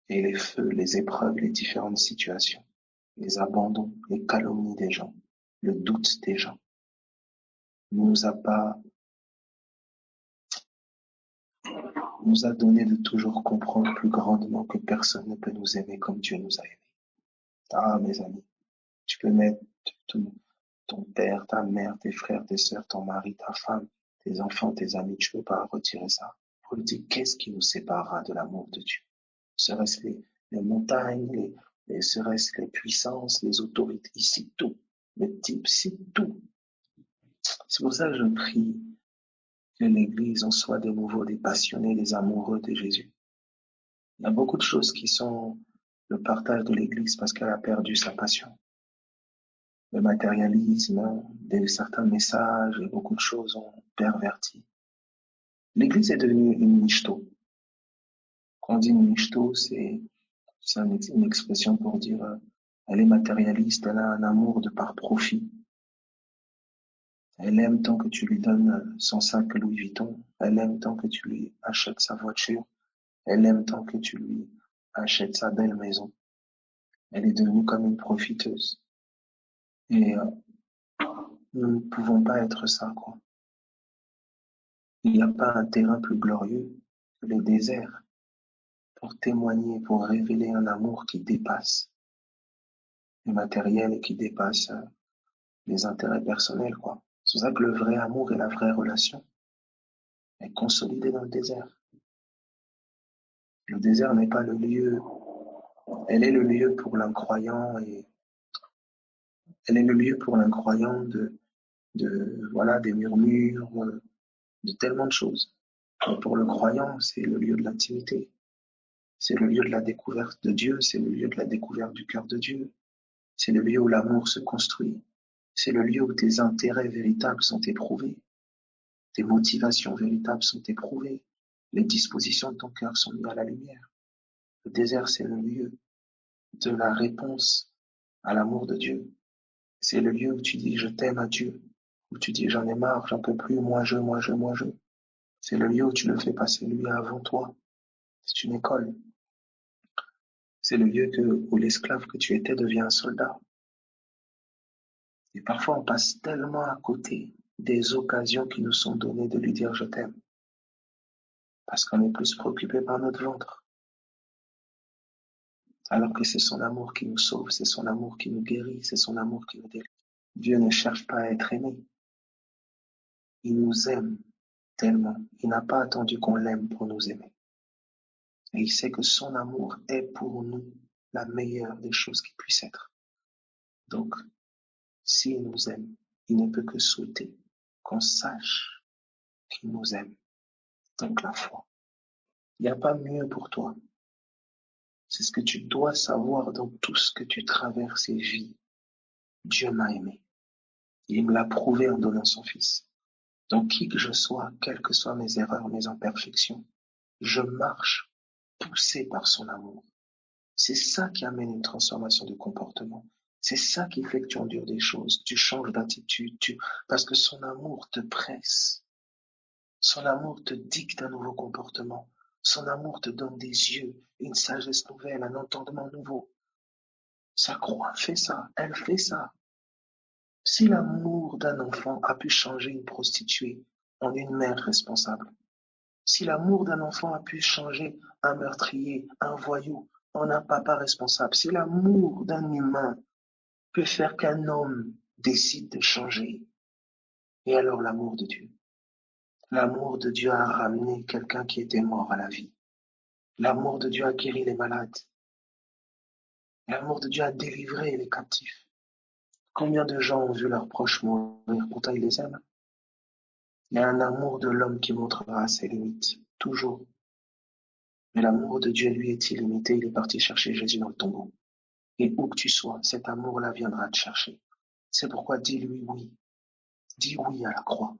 Et les feux, les épreuves, les différentes situations, les abandons, les calomnies des gens, le doute des gens, nous a pas, nous a donné de toujours comprendre plus grandement que personne ne peut nous aimer comme Dieu nous a aimés. Ah, mes amis, tu peux mettre ton père, ta mère, tes frères, tes sœurs, ton mari, ta femme, tes enfants, tes amis, tu peux pas retirer ça. Pour lui dire, qu'est-ce qui nous séparera de l'amour de Dieu? Serait-ce les montagnes, serait-ce les puissances, les autorités, ici tout. Le type, c'est tout. C'est pour ça que je prie que l'Église en soit de nouveau des passionnés, des amoureux de Jésus. Il y a beaucoup de choses qui sont le partage de l'Église parce qu'elle a perdu sa passion. Le matérialisme, certains messages et beaucoup de choses ont perverti. L'Église est devenue une michto. Quand on dit une michto, c'est une expression pour dire elle est matérialiste, elle a un amour de par profit. Elle aime tant que tu lui donnes son sac Louis Vuitton. Elle aime tant que tu lui achètes sa voiture. Elle aime tant que tu lui achètes sa belle maison. Elle est devenue comme une profiteuse. Et nous ne pouvons pas être ça, quoi. Il n'y a pas un terrain plus glorieux que le désert pour témoigner, pour révéler un amour qui dépasse le matériel et qui dépasse les intérêts personnels, quoi. C'est pour ça que le vrai amour et la vraie relation est consolidée dans le désert. Le désert n'est pas le lieu, elle est le lieu pour l'incroyant et elle est le lieu pour l'incroyant voilà, des murmures, de tellement de choses. Mais pour le croyant, c'est le lieu de l'intimité. C'est le lieu de la découverte de Dieu, c'est le lieu de la découverte du cœur de Dieu. C'est le lieu où l'amour se construit. C'est le lieu où tes intérêts véritables sont éprouvés. Tes motivations véritables sont éprouvées. Les dispositions de ton cœur sont mises à la lumière. Le désert, c'est le lieu de la réponse à l'amour de Dieu. C'est le lieu où tu dis je t'aime à Dieu, où tu dis j'en ai marre, j'en peux plus, moi je. C'est le lieu où tu le fais passer lui avant toi. C'est une école. C'est le lieu où l'esclave que tu étais devient un soldat. Et parfois on passe tellement à côté des occasions qui nous sont données de lui dire je t'aime. Parce qu'on est plus préoccupé par notre ventre. Alors que c'est son amour qui nous sauve, c'est son amour qui nous guérit, c'est son amour qui nous délivre. Dieu ne cherche pas à être aimé. Il nous aime tellement. Il n'a pas attendu qu'on l'aime pour nous aimer. Et il sait que son amour est pour nous la meilleure des choses qui puissent être. Donc, s'il nous aime, il ne peut que souhaiter qu'on sache qu'il nous aime. Donc la foi, il n'y a pas mieux pour toi. C'est ce que tu dois savoir dans tout ce que tu traverses et vis. Dieu m'a aimé. Il me l'a prouvé en donnant son Fils. Donc qui que je sois, quelles que soient mes erreurs, mes imperfections, je marche poussé par son amour. C'est ça qui amène une transformation de comportement. C'est ça qui fait que tu endures des choses, tu changes d'attitude, parce que son amour te presse. Son amour te dicte un nouveau comportement. Son amour te donne des yeux, une sagesse nouvelle, un entendement nouveau. Sa croix fait ça, elle fait ça. Si l'amour d'un enfant a pu changer une prostituée en une mère responsable, si l'amour d'un enfant a pu changer un meurtrier, un voyou, en un papa responsable, si l'amour d'un humain peut faire qu'un homme décide de changer, et alors l'amour de Dieu? L'amour de Dieu a ramené quelqu'un qui était mort à la vie. L'amour de Dieu a guéri les malades. L'amour de Dieu a délivré les captifs. Combien de gens ont vu leurs proches mourir, pourtant ils les aiment? Il y a un amour de l'homme qui montrera ses limites, toujours. Mais l'amour de Dieu, lui, est illimité. Il est parti chercher Jésus dans le tombeau. Et où que tu sois, cet amour-là viendra te chercher. C'est pourquoi dis-lui oui. Dis oui à la croix.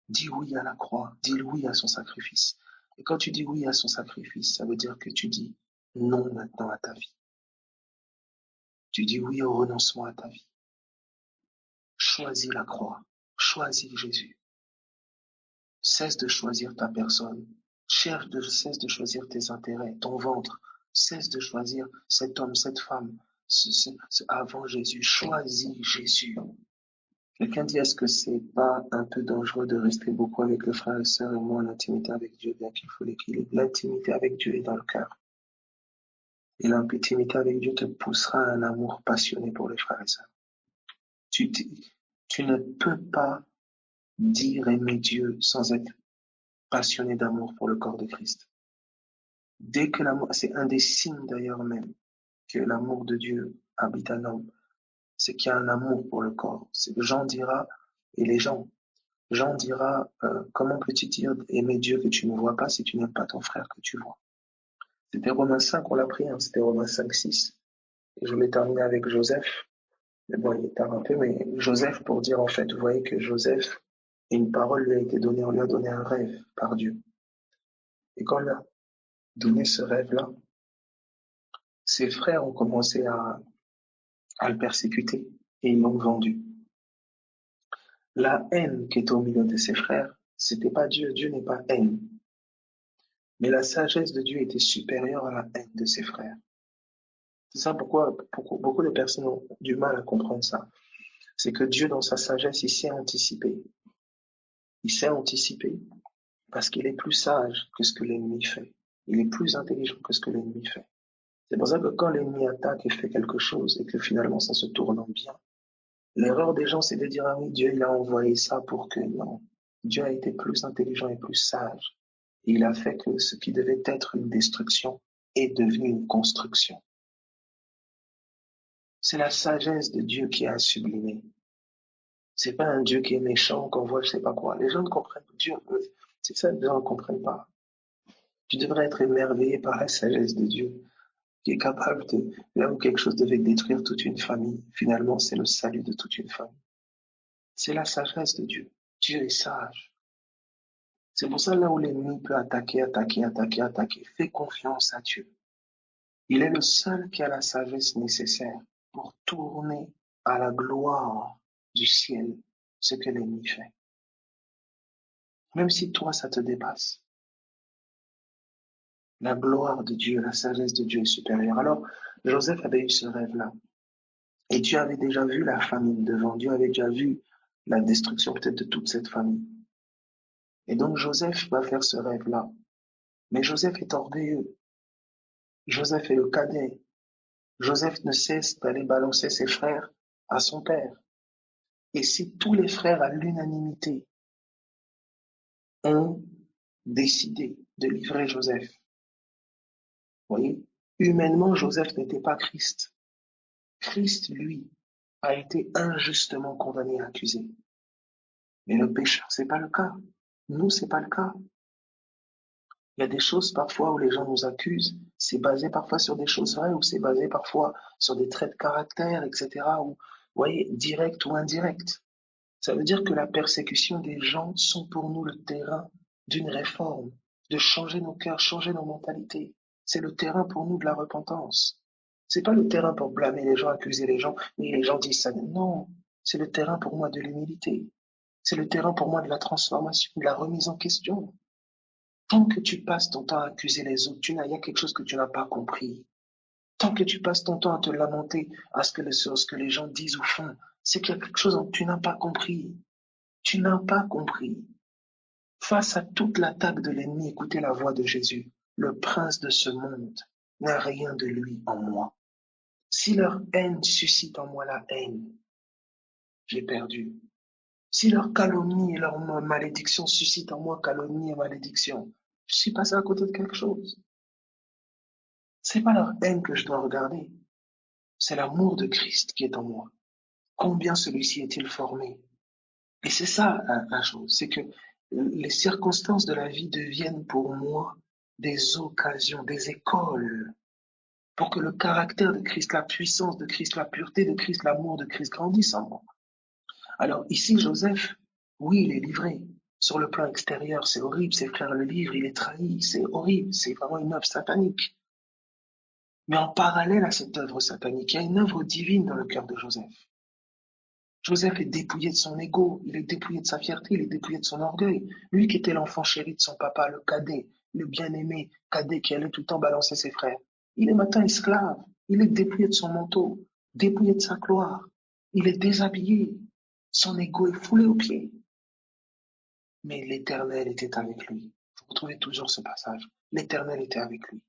Dis oui à la croix. Dis oui à son sacrifice. Et quand tu dis oui à son sacrifice, ça veut dire que tu dis non maintenant à ta vie. Tu dis oui au renoncement à ta vie. Choisis la croix. Choisis Jésus. Cesse de choisir ta personne. Cesse de choisir tes intérêts, ton ventre. Cesse de choisir cet homme, cette femme, avant Jésus. Choisis Jésus. Quelqu'un dit, est-ce que c'est pas un peu dangereux de rester beaucoup avec le frère et sœur et moins en intimité avec Dieu, bien qu'il faut l'équilibre? L'intimité avec Dieu est dans le cœur. Et l'intimité avec Dieu te poussera à un amour passionné pour les frères et sœurs. Tu ne peux pas dire aimer Dieu sans être passionné d'amour pour le corps de Christ. Dès que l'amour, c'est un des signes d'ailleurs même que l'amour de Dieu habite un homme, c'est qu'il y a un amour pour le corps. Jean dira, et les gens, Jean dira, comment peux-tu dire aimer Dieu que tu ne vois pas si tu n'aimes pas ton frère que tu vois? C'était Romains 5, on l'a pris, hein, c'était Romains 5, 6. Et je voulais terminer avec Joseph. Mais bon, il est tard un peu, mais Joseph pour dire en fait, vous voyez que Joseph, une parole lui a été donnée, on lui a donné un rêve par Dieu. Et quand on lui a donné ce rêve-là, ses frères ont commencé à le persécuter et ils l'ont vendu. La haine qui était au milieu de ses frères, c'était pas Dieu. Dieu n'est pas haine. Mais la sagesse de Dieu était supérieure à la haine de ses frères. C'est ça pourquoi beaucoup de personnes ont du mal à comprendre ça. C'est que Dieu, dans sa sagesse, il sait anticiper. Il sait anticiper parce qu'il est plus sage que ce que l'ennemi fait. Il est plus intelligent que ce que l'ennemi fait. C'est pour ça que quand l'ennemi attaque et fait quelque chose et que finalement ça se tourne en bien, l'erreur des gens, c'est de dire, ah oui, Dieu, il a envoyé ça pour que, non. Dieu a été plus intelligent et plus sage. Et il a fait que ce qui devait être une destruction est devenu une construction. C'est la sagesse de Dieu qui a sublimé. C'est pas un Dieu qui est méchant, qu'on voit je sais pas quoi. Les gens ne comprennent pas Dieu. C'est ça, les gens ne comprennent pas. Tu devrais être émerveillé par la sagesse de Dieu, qui est capable de, là où quelque chose devait détruire toute une famille, finalement, c'est le salut de toute une famille. C'est la sagesse de Dieu. Dieu est sage. C'est pour ça, là où l'ennemi peut attaquer, fais confiance à Dieu. Il est le seul qui a la sagesse nécessaire pour tourner à la gloire du ciel ce que l'ennemi fait. Même si toi, ça te dépasse. La gloire de Dieu, la sagesse de Dieu est supérieure. Alors, Joseph avait eu ce rêve-là. Et Dieu avait déjà vu la famine devant. Dieu avait déjà vu la destruction peut-être de toute cette famille. Et donc, Joseph va faire ce rêve-là. Mais Joseph est orgueilleux. Joseph est le cadet. Joseph ne cesse d'aller balancer ses frères à son père. Et si tous les frères à l'unanimité ont décidé de livrer Joseph, vous voyez, humainement, Joseph n'était pas Christ. Christ, lui, a été injustement condamné et accusé. Mais le pécheur, c'est pas le cas. Nous, c'est pas le cas. Il y a des choses parfois où les gens nous accusent, c'est basé parfois sur des choses vraies ou c'est basé parfois sur des traits de caractère, etc. Ou, vous voyez, direct ou indirect. Ça veut dire que la persécution des gens sont pour nous le terrain d'une réforme, de changer nos cœurs, changer nos mentalités. C'est le terrain pour nous de la repentance. C'est pas le terrain pour blâmer les gens, accuser les gens, et les gens disent ça. Non, c'est le terrain pour moi de l'humilité. C'est le terrain pour moi de la transformation, de la remise en question. Tant que tu passes ton temps à accuser les autres, il y a quelque chose que tu n'as pas compris. Tant que tu passes ton temps à te lamenter sur ce que les gens disent ou font, c'est qu'il y a quelque chose que tu n'as pas compris. Tu n'as pas compris. Face à toute l'attaque de l'ennemi, écoutez la voix de Jésus. Le prince de ce monde n'a rien de lui en moi. Si leur haine suscite en moi la haine, j'ai perdu. Si leur calomnie et leur malédiction suscitent en moi calomnie et malédiction, je suis passé à côté de quelque chose. C'est pas leur haine que je dois regarder, c'est l'amour de Christ qui est en moi. Combien celui-ci est-il formé? Et c'est ça la chose, c'est que les circonstances de la vie deviennent pour moi des occasions, des écoles, pour que le caractère de Christ, la puissance de Christ, la pureté de Christ, l'amour de Christ grandissent en moi. Alors ici, Joseph, oui, il est livré. Sur le plan extérieur, c'est horrible, ses frères le livrent, il est trahi, c'est horrible, c'est vraiment une œuvre satanique. Mais en parallèle à cette œuvre satanique, il y a une œuvre divine dans le cœur de Joseph. Joseph est dépouillé de son ego, il est dépouillé de sa fierté, il est dépouillé de son orgueil. Lui qui était l'enfant chéri de son papa, le cadet, le bien-aimé cadet qui allait tout le temps balancer ses frères. Il est maintenant esclave, il est dépouillé de son manteau, dépouillé de sa gloire. Il est déshabillé, son ego est foulé aux pieds. Mais l'Éternel était avec lui. Vous retrouvez toujours ce passage. L'Éternel était avec lui.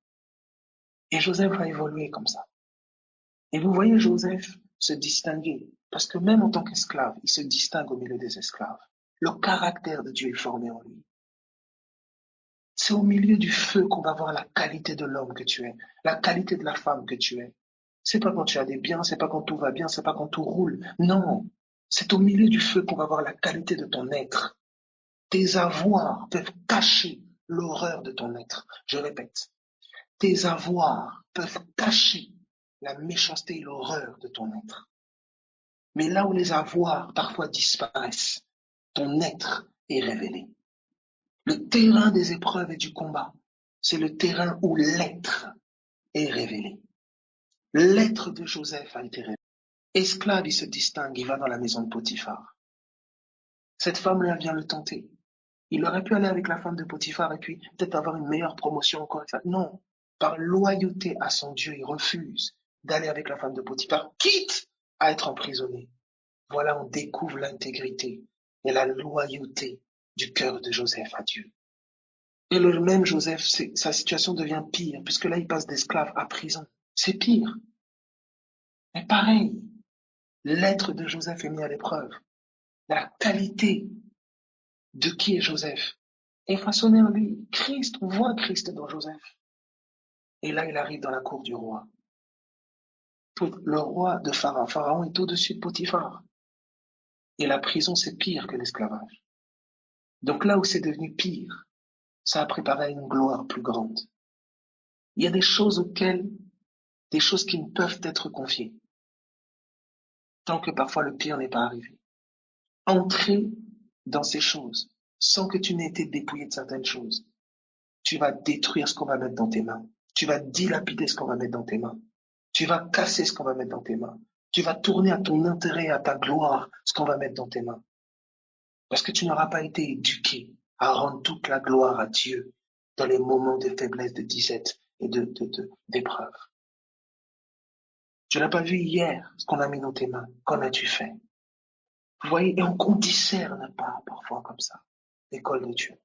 Et Joseph va évoluer comme ça. Et vous voyez Joseph se distinguer, parce que même en tant qu'esclave, il se distingue au milieu des esclaves. Le caractère de Dieu est formé en lui. C'est au milieu du feu qu'on va voir la qualité de l'homme que tu es, la qualité de la femme que tu es. C'est pas quand tu as des biens, c'est pas quand tout va bien, c'est pas quand tout roule. Non, c'est au milieu du feu qu'on va voir la qualité de ton être. Tes avoirs peuvent cacher l'horreur de ton être. Je répète, tes avoirs peuvent cacher la méchanceté et l'horreur de ton être. Mais là où les avoirs parfois disparaissent, ton être est révélé. Le terrain des épreuves et du combat, c'est le terrain où l'être est révélé. L'être de Joseph a été révélé. Esclave, il se distingue, il va dans la maison de Potiphar. Cette femme-là vient le tenter. Il aurait pu aller avec la femme de Potiphar et puis peut-être avoir une meilleure promotion encore. Non, par loyauté à son Dieu, il refuse d'aller avec la femme de Potiphar, quitte à être emprisonné. Voilà, on découvre l'intégrité et la loyauté du cœur de Joseph à Dieu. Et le même Joseph, sa situation devient pire, puisque là, il passe d'esclave à prison. C'est pire. Mais pareil, l'être de Joseph est mis à l'épreuve. La qualité de qui est Joseph est façonnée en lui. Christ, on voit Christ dans Joseph. Et là, il arrive dans la cour du roi. Le roi de Pharaon. Pharaon est au-dessus de Potiphar. Et la prison, c'est pire que l'esclavage. Donc là où c'est devenu pire, ça a préparé une gloire plus grande. Il y a des choses qui ne peuvent être confiées, tant que parfois le pire n'est pas arrivé. Entrer dans ces choses, sans que tu n'aies été dépouillé de certaines choses, tu vas détruire ce qu'on va mettre dans tes mains. Tu vas dilapider ce qu'on va mettre dans tes mains. Tu vas casser ce qu'on va mettre dans tes mains. Tu vas tourner à ton intérêt, à ta gloire, ce qu'on va mettre dans tes mains. Parce que tu n'auras pas été éduqué à rendre toute la gloire à Dieu dans les moments de faiblesse, de disette et d'épreuve. Tu n'as pas vu hier ce qu'on a mis dans tes mains. Qu'en as-tu fait? Vous voyez, et on discerne pas parfois comme ça l'école de Dieu.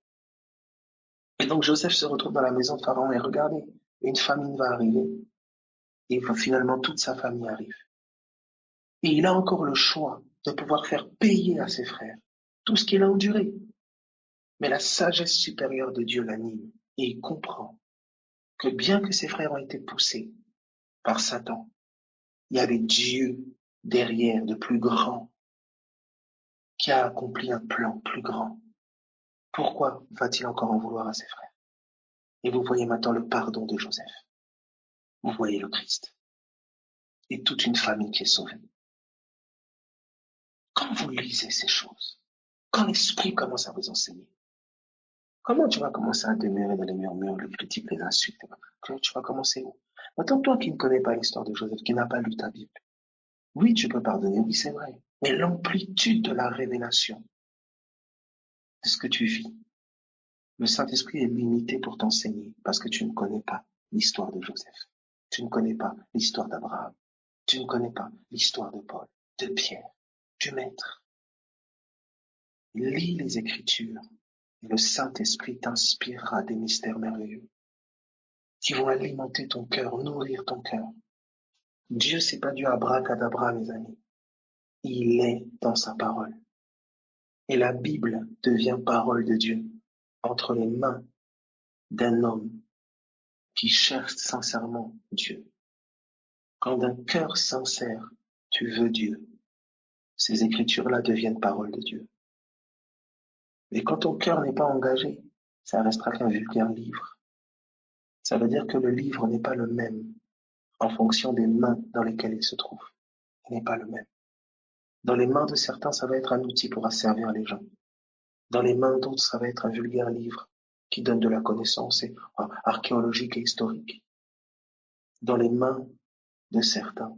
Et donc Joseph se retrouve dans la maison de Pharaon et regardez, une famine va arriver et finalement toute sa famille arrive. Et il a encore le choix de pouvoir faire payer à ses frères tout ce qu'il a enduré. Mais la sagesse supérieure de Dieu l'anime et il comprend que bien que ses frères ont été poussés par Satan, il y avait Dieu derrière de plus grand qui a accompli un plan plus grand. Pourquoi va-t-il encore en vouloir à ses frères? Et vous voyez maintenant le pardon de Joseph. Vous voyez le Christ. Et toute une famille qui est sauvée. Quand vous lisez ces choses, quand l'Esprit commence à vous enseigner, comment tu vas commencer à demeurer dans les murmures, les critiques, les insultes? Tu vas commencer où? Maintenant, toi qui ne connais pas l'histoire de Joseph, qui n'a pas lu ta Bible, oui, tu peux pardonner, oui, c'est vrai. Mais l'amplitude de la révélation de ce que tu vis, le Saint-Esprit est limité pour t'enseigner parce que tu ne connais pas l'histoire de Joseph. Tu ne connais pas l'histoire d'Abraham. Tu ne connais pas l'histoire de Paul, de Pierre, du Maître. Lis les Écritures et le Saint-Esprit t'inspirera des mystères merveilleux qui vont alimenter ton cœur, nourrir ton cœur. Dieu, c'est pas du abracadabra, mes amis. Il est dans sa parole. Et la Bible devient parole de Dieu entre les mains d'un homme qui cherche sincèrement Dieu. Quand d'un cœur sincère, tu veux Dieu, ces écritures-là deviennent parole de Dieu. Mais quand ton cœur n'est pas engagé, ça restera qu'un vulgaire livre. Ça veut dire que le livre n'est pas le même en fonction des mains dans lesquelles il se trouve. Il n'est pas le même. Dans les mains de certains, ça va être un outil pour asservir les gens. Dans les mains d'autres, ça va être un vulgaire livre qui donne de la connaissance archéologique et historique. Dans les mains de certains,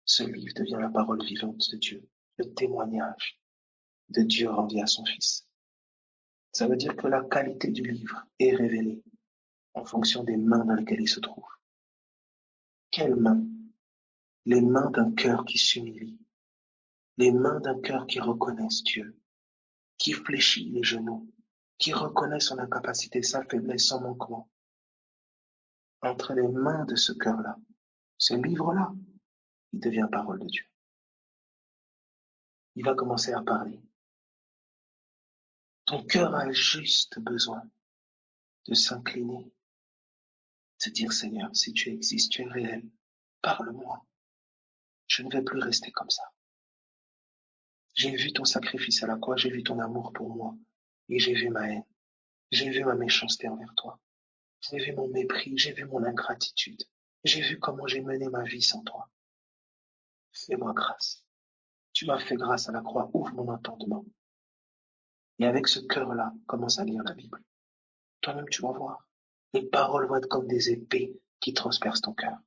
ce livre devient la parole vivante de Dieu, le témoignage de Dieu rendu à son Fils. Ça veut dire que la qualité du livre est révélée en fonction des mains dans lesquelles il se trouve. Quelles mains? Les mains d'un cœur qui s'humilie, les mains d'un cœur qui reconnaisse Dieu, qui fléchit les genoux, qui reconnaît son incapacité, sa faiblesse, son manquement. Entre les mains de ce cœur-là, ce livre-là, il devient parole de Dieu. Il va commencer à parler. Ton cœur a juste besoin de s'incliner, de dire Seigneur, si tu existes, tu es réel, parle-moi. Je ne vais plus rester comme ça. J'ai vu ton sacrifice à la croix, j'ai vu ton amour pour moi, et j'ai vu ma haine, j'ai vu ma méchanceté envers toi, j'ai vu mon mépris, j'ai vu mon ingratitude, j'ai vu comment j'ai mené ma vie sans toi. Fais-moi grâce. Tu m'as fait grâce à la croix, ouvre mon entendement. Et avec ce cœur-là, commence à lire la Bible. Toi-même, tu vas voir. Les paroles vont être comme des épées qui transpercent ton cœur,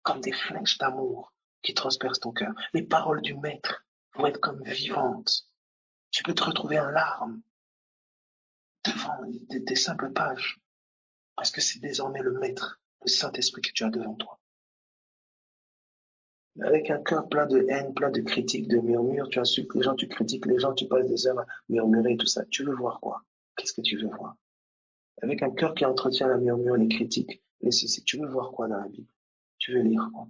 comme des flèches d'amour qui transpercent ton cœur. Les paroles du Maître vont être comme vivantes. Tu peux te retrouver en larmes devant des simples pages, parce que c'est désormais le Maître, le Saint-Esprit que tu as devant toi. Mais avec un cœur plein de haine, plein de critiques, de murmures, tu insultes les gens, tu critiques les gens, tu passes des heures à murmurer et tout ça. Tu veux voir quoi? Qu'est-ce que tu veux voir? Avec un cœur qui entretient la murmure, les critiques, les ceci, tu veux voir quoi dans la Bible? Tu veux lire quoi?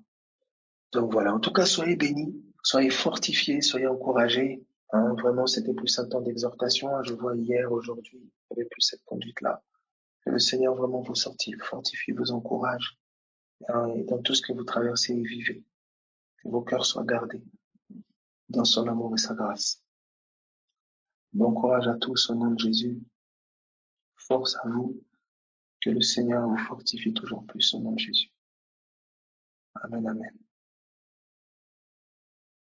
Donc voilà, en tout cas, soyez bénis, soyez fortifiés, soyez encouragés. Hein, vraiment, c'était plus un temps d'exhortation. Hein, je vois hier, aujourd'hui, il n'y avait plus cette conduite-là. Que le Seigneur vraiment vous fortifie, vous encourage. Hein, et dans tout ce que vous traversez et vivez, que vos cœurs soient gardés dans son amour et sa grâce. Bon courage à tous au nom de Jésus. Force à vous. Que le Seigneur vous fortifie toujours plus au nom de Jésus. Amen, amen.